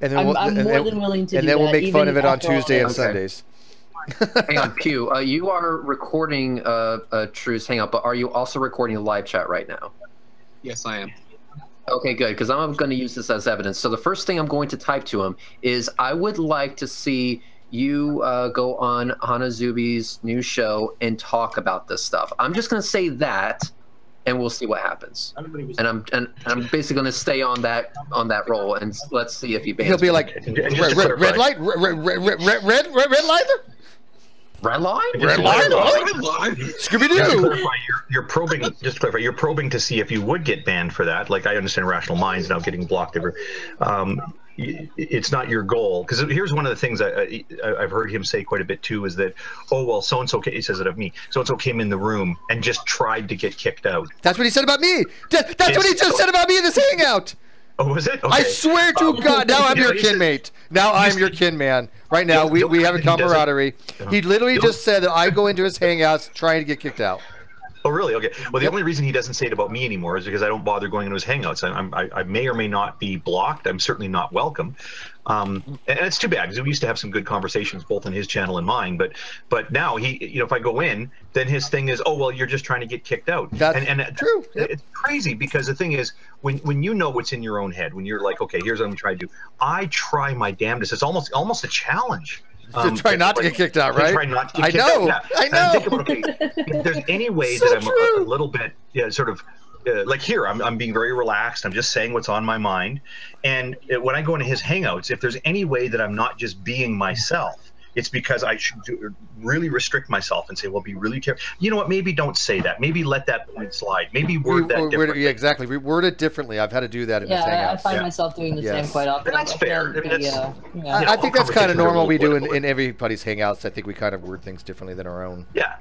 And then I'm more than willing to do that. And then we'll make fun of it on Tuesday and Sundays. Hang on, Q. You are recording True's Hangout, but are you also recording a live chat right now? Yes, I am. Okay, good, because I'm going to use this as evidence. So the first thing I'm going to type to him is, I would like to see you go on Hanazubi's new show and talk about this stuff. I'm just going to say that, and we'll see what happens. And I'm basically going to stay on that roll, and let's see if he bans. He'll be like, red light, red light. Red line? Scooby-Doo! You're probing. Just to clarify, you're probing to see if you would get banned for that. Like, I understand Rational Minds now getting blocked. It's not your goal, because here's one of the things I've heard him say quite a bit too, is that, oh well, so and so, he says it of me, so and so came in the room and just tried to get kicked out. That's what he said about me. That's what he just said about me in this hangout. Oh, was it? Okay. I swear to God, now I'm your kinmate. Now I'm your kin man. Right now, we have a camaraderie. He literally just said that I go into his hangouts trying to get kicked out. Oh, really? Okay. Well, the only reason he doesn't say it about me anymore is because I don't bother going into his hangouts. I may or may not be blocked. I'm certainly not welcome. And it's too bad, because we used to have some good conversations both on his channel and mine. But now he, if I go in, then his thing is, oh well, you're just trying to get kicked out. That's true. It's crazy, because the thing is, when you know what's in your own head, when you're like, okay, here's what I'm trying to do. I try my damnedest. It's almost a challenge. To try not to get kicked out, right? Try not to get kicked out. Yeah. I know. Think about, okay, if there's any way that I'm a little bit, sort of, like here, I'm being very relaxed. I'm just saying what's on my mind. And when I go into his hangouts, if there's any way that I'm not just being myself, it's because I should really restrict myself and say, well, be really careful. You know what? Maybe don't say that. Maybe let that point slide. Maybe word that differently. Yeah, exactly. Reword it differently. I've had to do that in his hangouts. I find myself doing the same quite often. And that's fair. I think that's kind of normal. We do in everybody's hangouts. I think we kind of word things differently than our own. Yeah.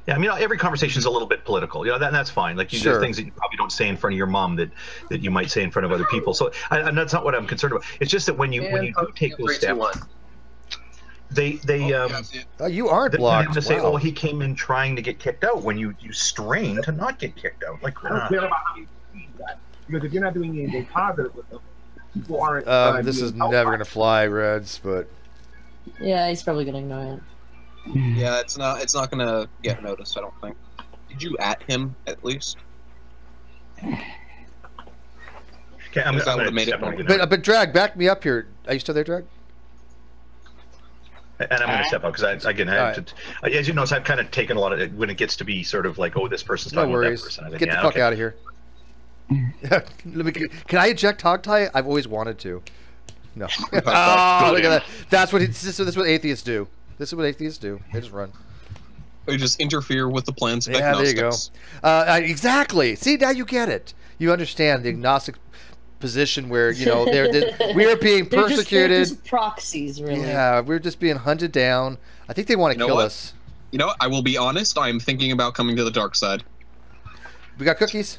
Yeah, I mean, every conversation is a little bit political. That's fine. Like, there's things that you probably don't say in front of your mom that you might say in front of other people. So, and that's not what I'm concerned about. It's just that when you do take those steps, you aren't blocked. To say, oh, he came in trying to get kicked out, when you strain to not get kicked out. Like, I don't care about how you see that, because if you're not doing anything positive with them, people aren't. This is never gonna fly, Reds. But yeah, he's probably gonna ignore it. Yeah, it's not gonna get noticed, I don't think. Did you at him at least? Okay, I'm gonna made it. But Drag, back me up here. Are you still there, Drag? And I'm going to step out, because as you notice, I've kind of taken a lot of it when it gets to be sort of like, oh, this person's talking about that person. Get the fuck out of here. Can I eject Hogtie? I've always wanted to. No. Oh, look at that. That's what atheists do. This is what atheists do. They just run. They just interfere with the plans of agnostics. There you go. Exactly. See, now you get it. You understand the agnostic position where, we are being persecuted. They're just proxies, really. Yeah, we're just being hunted down. I think they want to kill us. You know what? I will be honest. I'm thinking about coming to the dark side. We got cookies.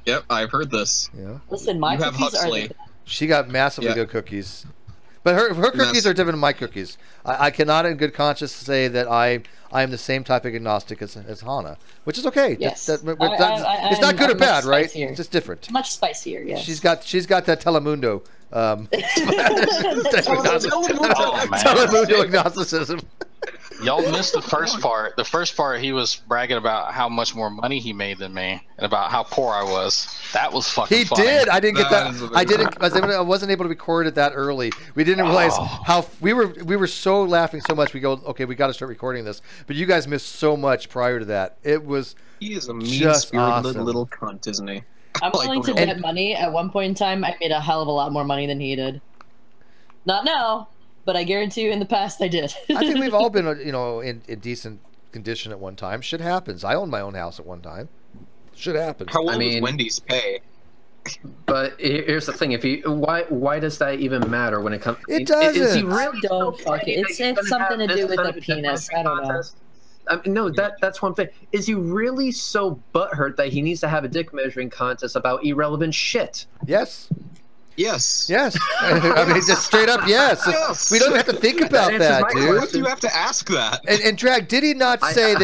Yep, I've heard this. Yeah. Listen, my cookies are. She got massively good cookies. But her cookies are different than my cookies. I cannot in good conscience say that I am the same type of agnostic as Hana, which is okay. Yes. It's not good or bad, right? It's just different. Much spicier, yes. She's got that Telemundo. Telemundo agnosticism. Y'all missed the first part. The first part, he was bragging about how much more money he made than me and about how poor I was. That was fucking funny. He did. I didn't get that. I wasn't able to record it that early. We didn't realize how we were so laughing so much. We go, okay, we got to start recording this. But you guys missed so much prior to that. It was he is a mean-spirited little cunt, isn't he? I'm willing to bet money. At one point in time, I made a hell of a lot more money than he did. Not now. But I guarantee you, in the past, I did. I think we've all been, in decent condition at one time. Shit happens. I owned my own house at one time. Shit happens. How old was Wendy's pay? But here's the thing: why does that even matter when it comes? It doesn't. Is he really don't fuck it. It's something to do with the penis. I don't know. No, that's one thing. Is he really so butthurt that he needs to have a dick measuring contest about irrelevant shit? Yes. Yes. Yes. I mean, just straight up yes. Yes. We don't have to think about that, dude. Why do you have to ask that? And Drag, did he not say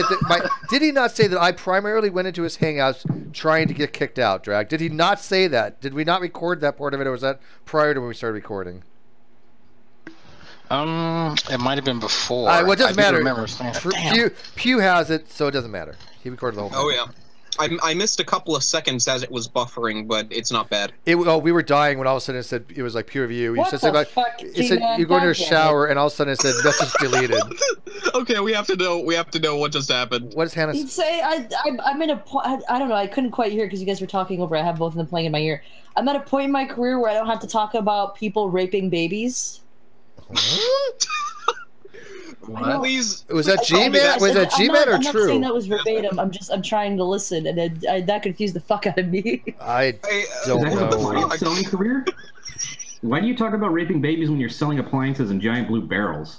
did he not say that I primarily went into his hangouts trying to get kicked out, Drag? Did he not say that? Did we not record that part of it, or was that prior to when we started recording? It might have been before. Well, it doesn't matter. Damn. Pew has it, so it doesn't matter. He recorded the whole thing. Oh, yeah. I missed a couple of seconds as it was buffering, but it's not bad. We were dying when all of a sudden it said it was like peer review. What the fuck? It said you go into a shower, and all of a sudden it said message deleted. Okay, we have to know what just happened. What does Hannah say? He'd say I'm in a point. I don't know. I couldn't quite hear because you guys were talking over. I have both of them playing in my ear. I'm at a point in my career where I don't have to talk about people raping babies. Please. Was that G Man? Was that G Man or I'm True? not saying that was verbatim. I'm trying to listen, and that confused the fuck out of me. I don't know. Selling career? Why do you talk about raping babies when you're selling appliances in giant blue barrels?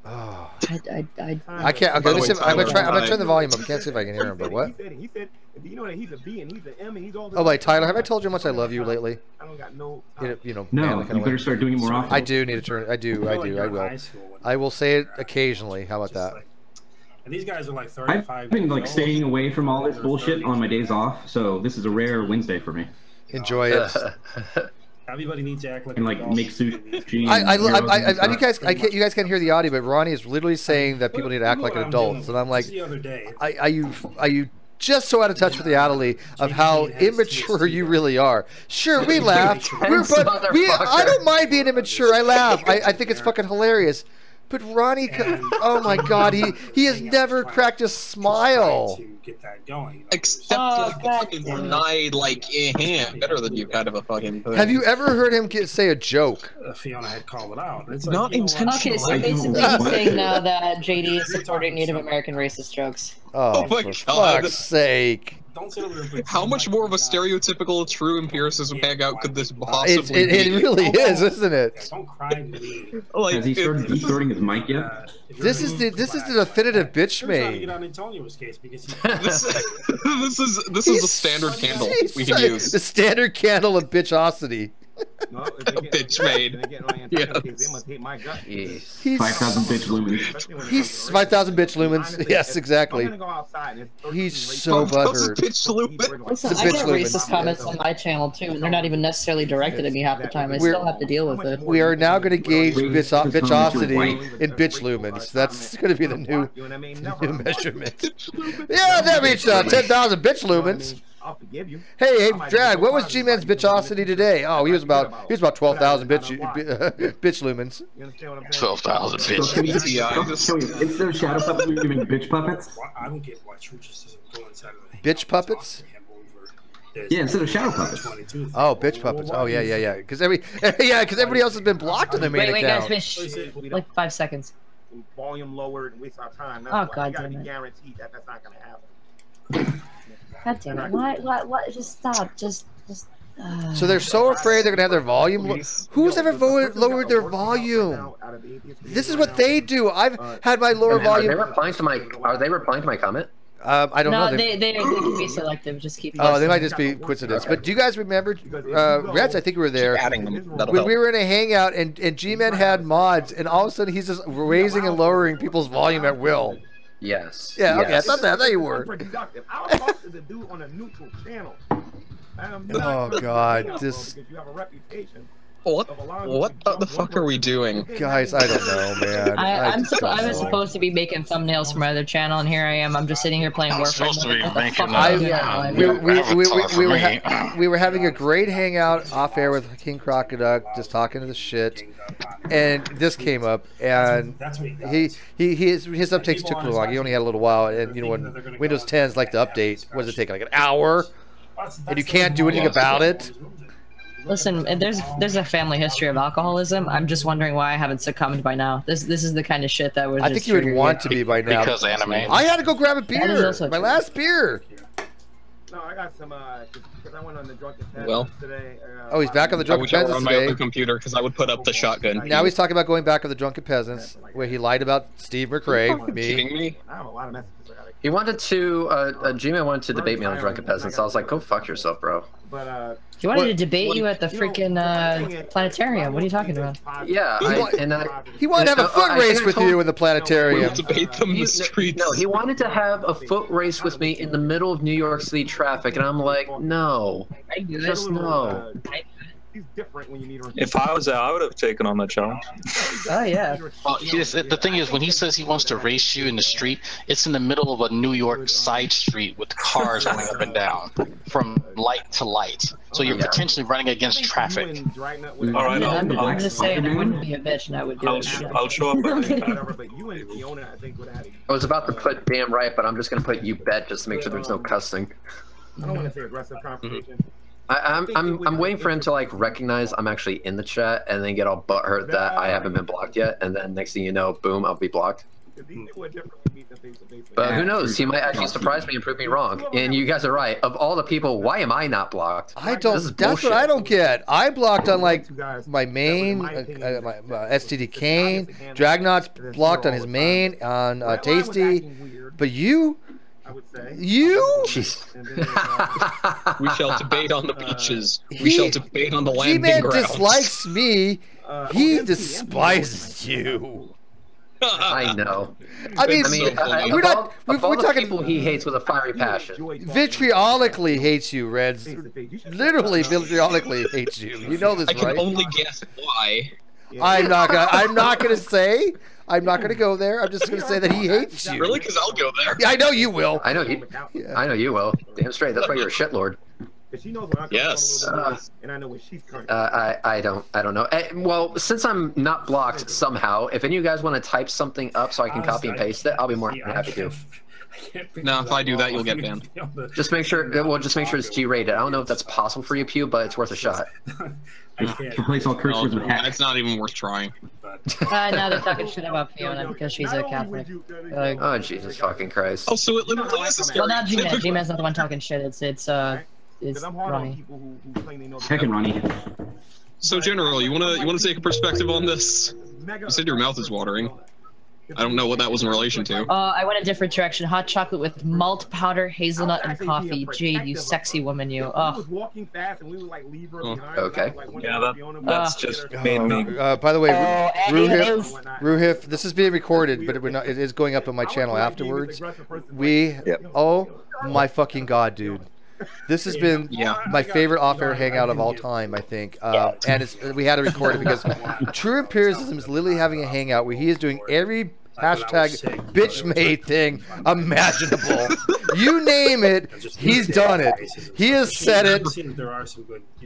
Oh. I can't. Okay, listen, I'm gonna turn the volume up. I can't see if I can hear him, but what? He said, you know that he's a B and he's an M and he's all. Oh, wait, Tyler, have I told you how much I love you lately? I don't got no. No, you better start doing it more often. I do need to turn. I will. I will say it occasionally. How about that? And these guys are like 35. I've been like staying away from all this bullshit on my days off, so this is a rare Wednesday for me. Enjoy it. Everybody needs to act like. And like make sushi. You guys can't hear the audio, but Ronnie is literally saying that people need to act like adults, and I'm like, are you just so out of touch with reality of how immature you really are? Sure, we laugh. I don't mind being immature. I laugh. I think it's fucking hilarious. But Ronnie, oh my God, he has never cracked a smile. Get that going, except fucking denied like better than you kind of a fucking thing. Have you ever heard him say a joke? Fiona had called it out. It's not like, intentional. Okay, so basically he's saying now that JD is supporting Native American racist jokes. Oh my God. Fuck's sake. How much more of a stereotypical true empiricism hangout could this possibly be? It really is, isn't it? Don't cry to me. Like, has he started distorting his mic yet? This is the definitive bitch made. This is the standard candle we can use. The standard candle of bitchosity. Bitch made. Yes. He's 5,000 bitch lumens. He's 5,000 bitch lumens. Yes, exactly. He's so butthurt. Listen, I get racist comments on my channel too, and they're not even necessarily directed at me half the time. I still have to deal with it. We are now going to gauge bitchosity in bitch lumens. That's going to be the new measurement. Yeah, that reached 10,000 bitch lumens. I'll forgive you. Hey, Drag, what was G-Man's bitchosity today? Oh, he was about 12,000 bitch lumens. 12,000 bitch. Instead of shadow puppets, we're giving bitch puppets. I don't get why True just doesn't go inside of the bitch puppets. Yeah, instead of shadow puppets. Oh, bitch puppets. Oh, yeah. Because everybody else has been blocked on their main account. Wait, guys, like 5 seconds. Volume lowered and waste our time. Oh, God damn it. Guaranteed that's not going to happen. God damn it. What? Just stop. Just. So they're so afraid they're going to have their volume. Who's ever lowered their volume? This is what they do. I've had my lower volume. Are they replying to my comment? I don't know. No, they can be selective. Just keep. Oh, they might just be coincidence. But do you guys remember, Reds? I think we were there when we were in a hangout, and G-Man had mods, and all of a sudden he's just raising and lowering people's volume at will. Yes. Yeah. Okay. Yes. I thought you were. Oh God, this. You have a reputation. What the fuck are we doing? Guys, I don't know, man. I was supposed to be making thumbnails for my other channel, and here I am. I'm just sitting here playing Warframe. We were having a great hangout off air with King Crocodile, just talking to the shit, and this came up, and his updates took too long. He only had a little while, and you know when Windows 10s like to update, what does it take, like an hour, and you can't do anything about it. Listen, there's a family history of alcoholism. I'm just wondering why I haven't succumbed by now. This is the kind of shit that would. I think you would want to be by now. Because anime. I had to go grab a beer. My last beer. No, I got some. Because I went on the Drunken Well, today. Oh, he's back on the Drunken Peasants on my other computer because I would put up the shotgun. Now he's talking about going back on the Drunken Peasants, where he lied about Steve McRae. Me. Kidding me? I have a lot of messages. He wanted to, G Man wanted to debate me on Drunken Peasants. I was like, go fuck yourself, bro. But he wanted to debate you at the freaking planetarium. What are you talking about? Yeah, he wanted to have a foot race with you in the planetarium. Debate them in the streets. No, he wanted to have a foot race with me in the middle of New York City traffic, and I'm like, no, just no. He's different when you need him. If I was there, I would have taken on that challenge. Oh yeah. Well, the thing is, when he says he wants to race you in the street, it's in the middle of a New York side street with cars going up and down from light to light. So you're potentially running against traffic. All right, I'm just saying, I wouldn't be a bitch, and I would do it. I'll show up. I was about to put damn right, but I'm just gonna put you bet just to make sure there's no cussing. I don't want to say aggressive confrontation. I'm waiting for him to like recognize I'm actually in the chat and then get all butthurt that I haven't been blocked yet, and then next thing you know, boom, I'll be blocked. But who knows? He might actually surprise me and prove me wrong. And you guys are right. Of all the people, why am I not blocked? I don't. That's what I don't get. I blocked on like my main, my STD Kane. Dragnauct's blocked on his main on Tasty, but you. You? We shall debate on the beaches. We shall debate on the landing grounds. G Man dislikes me. He despises you. I know. I mean we're not. We're talking. People he hates with a fiery passion. Vitriolically hates you, Reds. Literally, vitriolically hates you. You know this, right? I can only guess why. I'm not gonna say. I'm not going to go there. I'm just going to say that he hates you. Really? Because I'll go there. Yeah, I know you will. I know you will. Damn straight. That's why you're a shitlord. Yes. And I know where she's currently. I don't know. Well, since I'm not blocked somehow, if any of you guys want to type something up so I can copy and paste it, I'll be more than happy to. No, if I do that, you'll get banned. Just make sure. Well, just make sure it's G-rated. I don't know if that's possible for you, Pew, but it's worth a shot. Replace all curse words with heck. It's not even worth trying. Now they're talking shit about Fiona because she's a Catholic. Oh Jesus fucking Christ! Oh, so it literally is a well, not G-Man. G-Man's not the one talking shit. It's Ronnie. Heck and Ronnie. So General, you wanna take a perspective on this? You said your mouth is watering. I don't know what that was in relation to. I went a different direction. Hot chocolate with malt powder, hazelnut, and coffee. Jade, you sexy woman, you. Oh. Okay. Yeah, that's just made me. By the way, Ruhif, this is being recorded, but it is going up on my channel afterwards. Oh my fucking god, dude. This has been my favorite off-air hangout of all time, I think. And we had to record it because TrueEmpricism is literally having a hangout where he is doing every hashtag bitch-made thing imaginable. You name it, he's done it. He has said it.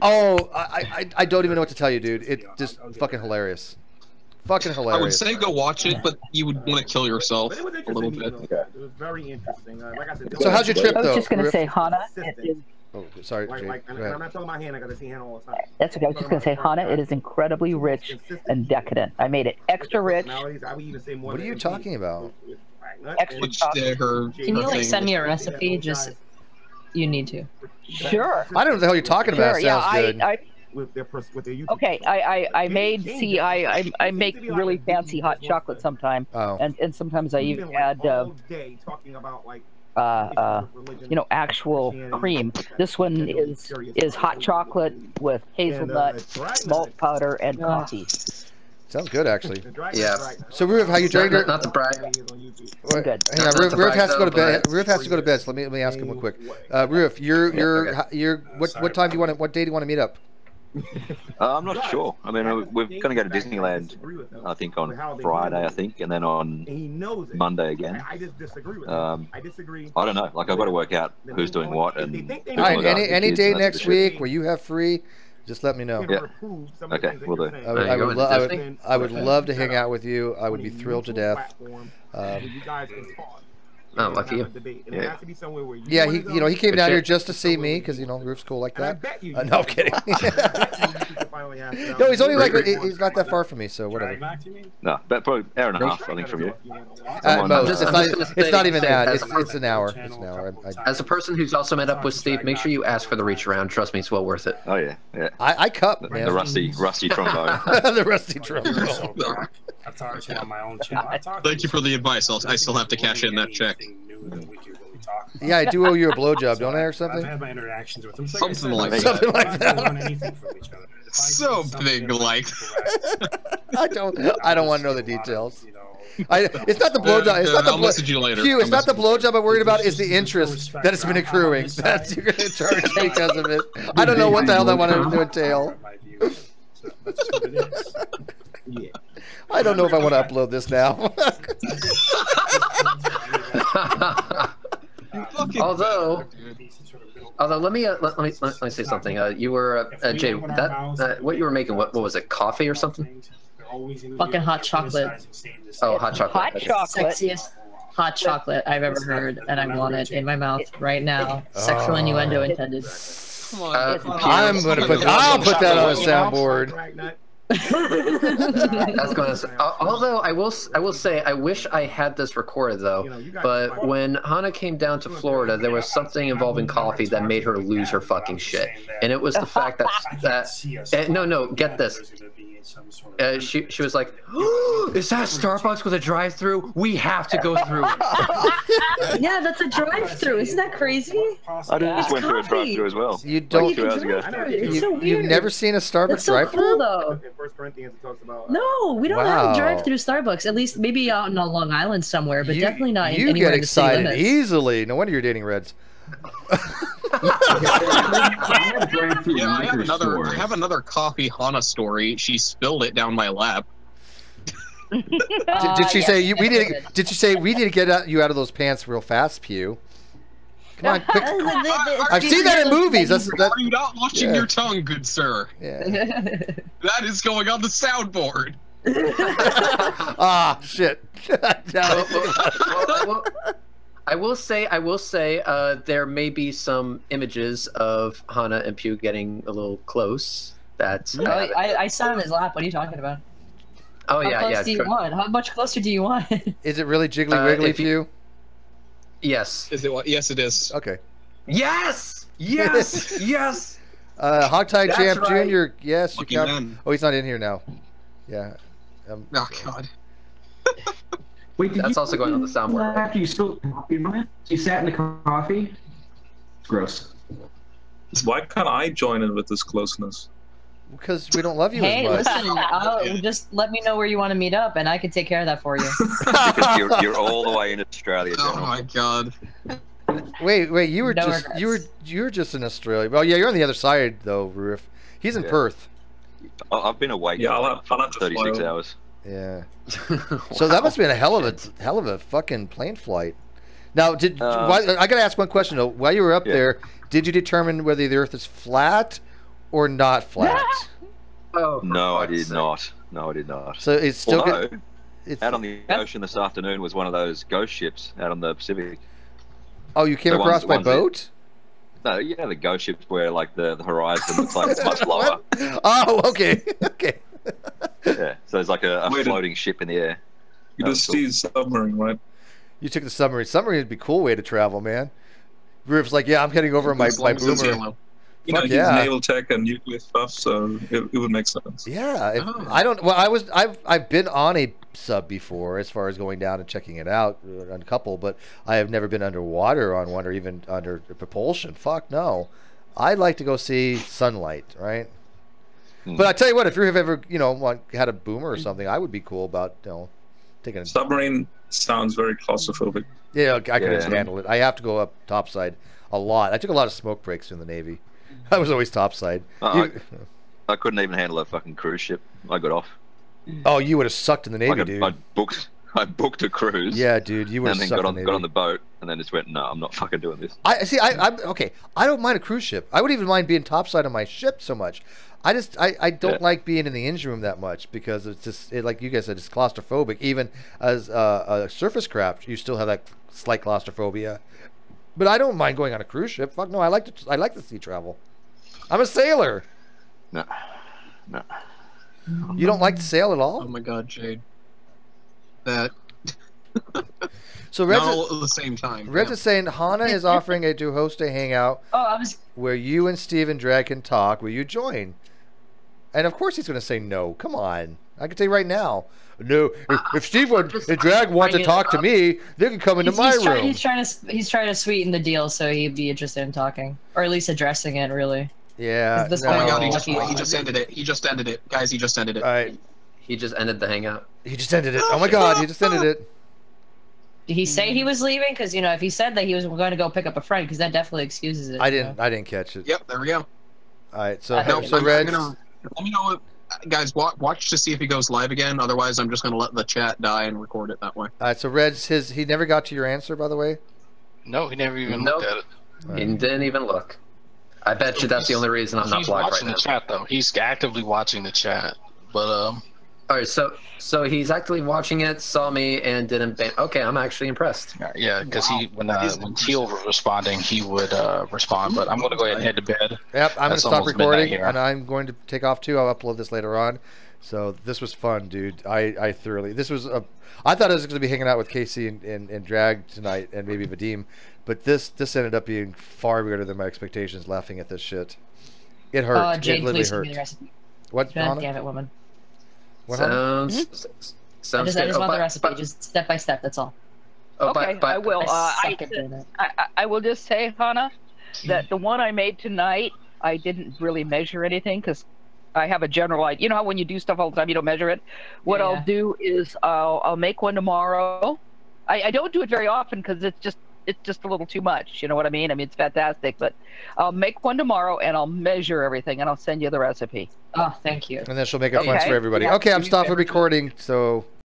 Oh, I don't even know what to tell you, dude. It's just fucking hilarious. Fucking hilarious. I would say go watch it, but you would want to kill yourself a little bit. It was very interesting. Like I said, so how's your trip, though? I was just going to say, Hana. Oh, sorry, Jake. I'm not telling my hand. I got to see Hannah all the time. That's okay. I was just going to say, Hana, it is incredibly rich and decadent. I made it extra rich. What are you talking about? Extra Can you like send me a recipe? Just you need to. Sure. I don't know what the hell you're talking about. Sure, Sounds good. Okay, I made I make really fancy hot chocolate sometimes, and sometimes I even add actual cream. This one is hot chocolate with hazelnut, malt powder, and coffee. Sounds good, actually. Yeah. So, Ruth, how you doing? Not to brag. Good. Hang on, Ruth has to go to bed. Ruth has to go to bed. So let me ask him real quick. Ruth, what time do you want? What day do you want to meet up? I'm not sure. I mean, we're going to go to Disneyland, I think, on Friday, and then on Monday again. I don't know. Like, I've got to work out who's doing what. And all right, any day next week where you have free, just let me know. Yeah. Okay, we'll do. I would love to hang out with you. I would be thrilled to death. Oh, lucky you. Yeah, he came down here just to see me because Roof's cool like that. No, I'm kidding. No, he's only he's not that far from me, so whatever. No, but probably an hour and a half, I think, from you. It's not even that. It's an hour. It's an hour. As a person who's also met up with Steve, make sure you ask for the reach around. Trust me, it's well worth it. Oh yeah, yeah. I cup, man. The rusty trombone. The rusty trombone. I've talked to you on my own channel. Thank you for the advice. I still have to cash in that check. Yeah, I do owe you a blowjob, don't I, or something? I've had my interactions with him. Something like that. Something like that. Something like that. I don't want to know the details. It's not the blowjob. It's not the I'll message you later. It's not the blowjob I'm worried about. It's the interest that has been accruing. That you're going to charge me because of it. I don't know what the hell that wanted to entail. Yeah. I don't know if I want to upload this now. Although let me say something. You were Jay. What you were making? What was it? Coffee or something? Fucking hot chocolate. Oh, hot chocolate. Hot chocolate. Sexiest hot chocolate I've ever heard, and I want it in my mouth right now. Sexual innuendo intended. I'll put that on a soundboard. Although I will say I wish I had this recorded though. But when Hannah came down to Florida, there was something involving coffee that made her lose her fucking shit, and it was the fact that no, get this. She was like, oh, is that Starbucks with a drive-through? We have to go through it. Yeah, that's a drive-through. Isn't that crazy? I just went through a drive-through as well. You don't. 2 hours ago. You've never seen a Starbucks drive-through? Cool, though. No, we don't have a drive-through Starbucks. At least maybe out on Long Island somewhere, but definitely not anywhere in the city limits. You get excited easily. No wonder you're dating Reds. I have another coffee Hana story. She spilled it down my lap. Did she say we need? Did she say we need to get you out of those pants real fast, Pew? Come on, quick. I've seen that in movies. Are you not watching your tongue, good sir? Yeah. That is going on the soundboard. Ah, shit. I will say, there may be some images of Hana and Pew getting a little close. I sat on his lap. What are you talking about? Oh, How close do you want? How much closer do you want? Is it really Jiggly Wiggly, Pew? Yes. Is it what? Yes, it is. Okay. Yes! Yes! Yes! Hogtie Champ right. Jr. Yes, you can. Oh, he's not in here now. Yeah. Oh God. Wait, that's also going on the soundboard. After you spilled coffee, man? You sat in the coffee? It's gross. Why can't I join in with this closeness? Because we don't love you hey, as much. listen, just let me know where you want to meet up, and I can take care of that for you. Because you're all the way in Australia, General. Oh my God. Wait, you were just in Australia. Well, yeah, you're on the other side though, Roof. He's in Perth. I've been awake. Yeah, I'll have to 36 hours. Yeah. So that must have been a hell of a fucking plane flight. Now, I gotta ask one question though. While you were up there, did you determine whether the Earth is flat or not flat? No, I did not. No, I did not. So it's still good. Out on the ocean this afternoon was one of those ghost ships out on the Pacific. Oh, you came across by boat? No, yeah, the ghost ships where like the horizon looks like it's much lower. Oh, okay, okay. Yeah, so there's like a floating ship in the air. You just see submarine, right? You took the submarine. Submarine would be a cool way to travel, man. Roof's like, yeah, I'm heading over my boomer. You know, he's naval tech and nuclear stuff, so it would make sense. Yeah, I don't. Well, I've been on a sub before, as far as going down and checking it out on a couple, but I have never been underwater on one or even under propulsion. Fuck no. I'd like to go see sunlight, right? But I tell you what, if you've ever had a boomer or something, I would be cool about taking a submarine. Sounds very claustrophobic. Yeah, I couldn't handle it. I have to go up topside a lot. I took a lot of smoke breaks in the Navy. I was always topside. I I couldn't even handle a fucking cruise ship. I got off. Oh, you would have sucked in the Navy, dude. I booked a cruise. Yeah, dude, you would have sucked in the Navy. Got on the boat, and then just went, no, I'm not fucking doing this. I'm okay. I don't mind a cruise ship. I wouldn't even mind being topside on my ship so much. I don't like being in the engine room that much because it's just like you guys said, it's claustrophobic. Even as a surface craft, you still have that slight claustrophobia. But I don't mind going on a cruise ship. Fuck no, I like to sea travel. I'm a sailor. No. You don't like to sail at all? Oh my God, Jade. That. So Red's not all at the same time. Red's is saying Hana is offering to host a hangout where you and Steve and Drag can talk. Will you join? And of course he's going to say no. Come on, I can tell you right now. No, if Steve and Drag want to talk to me, they can come into my room. He's trying to sweeten the deal so he'd be interested in talking, or at least addressing it. Really. Yeah. No. Oh my God, he just ended it. He just ended it, guys. He just ended it. All right. He just ended the hangout. He just ended it. Oh my God, he just ended it. Did he say he was leaving? Because if he said that he was going to go pick up a friend, because that definitely excuses it. I didn't catch it. Yep, there we go. All right, so Red. Let me know what, guys. Watch to see if he goes live again. Otherwise, I'm just going to let the chat die and record it that way. All right, so Red's he never got to your answer, by the way. No, he never even looked at it. He didn't even look. I bet you that's the only reason I'm not blocked right now. He's watching the chat though. He's actively watching the chat, but All right, so he's actively watching it, saw me, and didn't ban. Okay, I'm actually impressed. Yeah, because when Teal was responding, he would respond. But I'm going to go ahead and head to bed. Yep, I'm going to stop recording, and I'm going to take off too. I'll upload this later on. So this was fun, dude. I thoroughly. I thought I was going to be hanging out with Casey and Drag tonight, and maybe Vadim, but this ended up being far greater than my expectations. Laughing at this shit, it hurt. Jade, it literally please hurt. give me the recipe. What? God damn it, woman. Sounds I just want the recipe, just step by step. That's all. Okay, I will. I will just say, Hana, that the one I made tonight, I didn't really measure anything because I have a general idea. You know how when you do stuff all the time, you don't measure it. What I'll do is I'll make one tomorrow. I don't do it very often because it's just a little too much. You know what I mean? I mean, it's fantastic, but I'll make one tomorrow and I'll measure everything and I'll send you the recipe. Oh, thank you. And then she'll make it fun for everybody. Okay, I'm stopping recording, so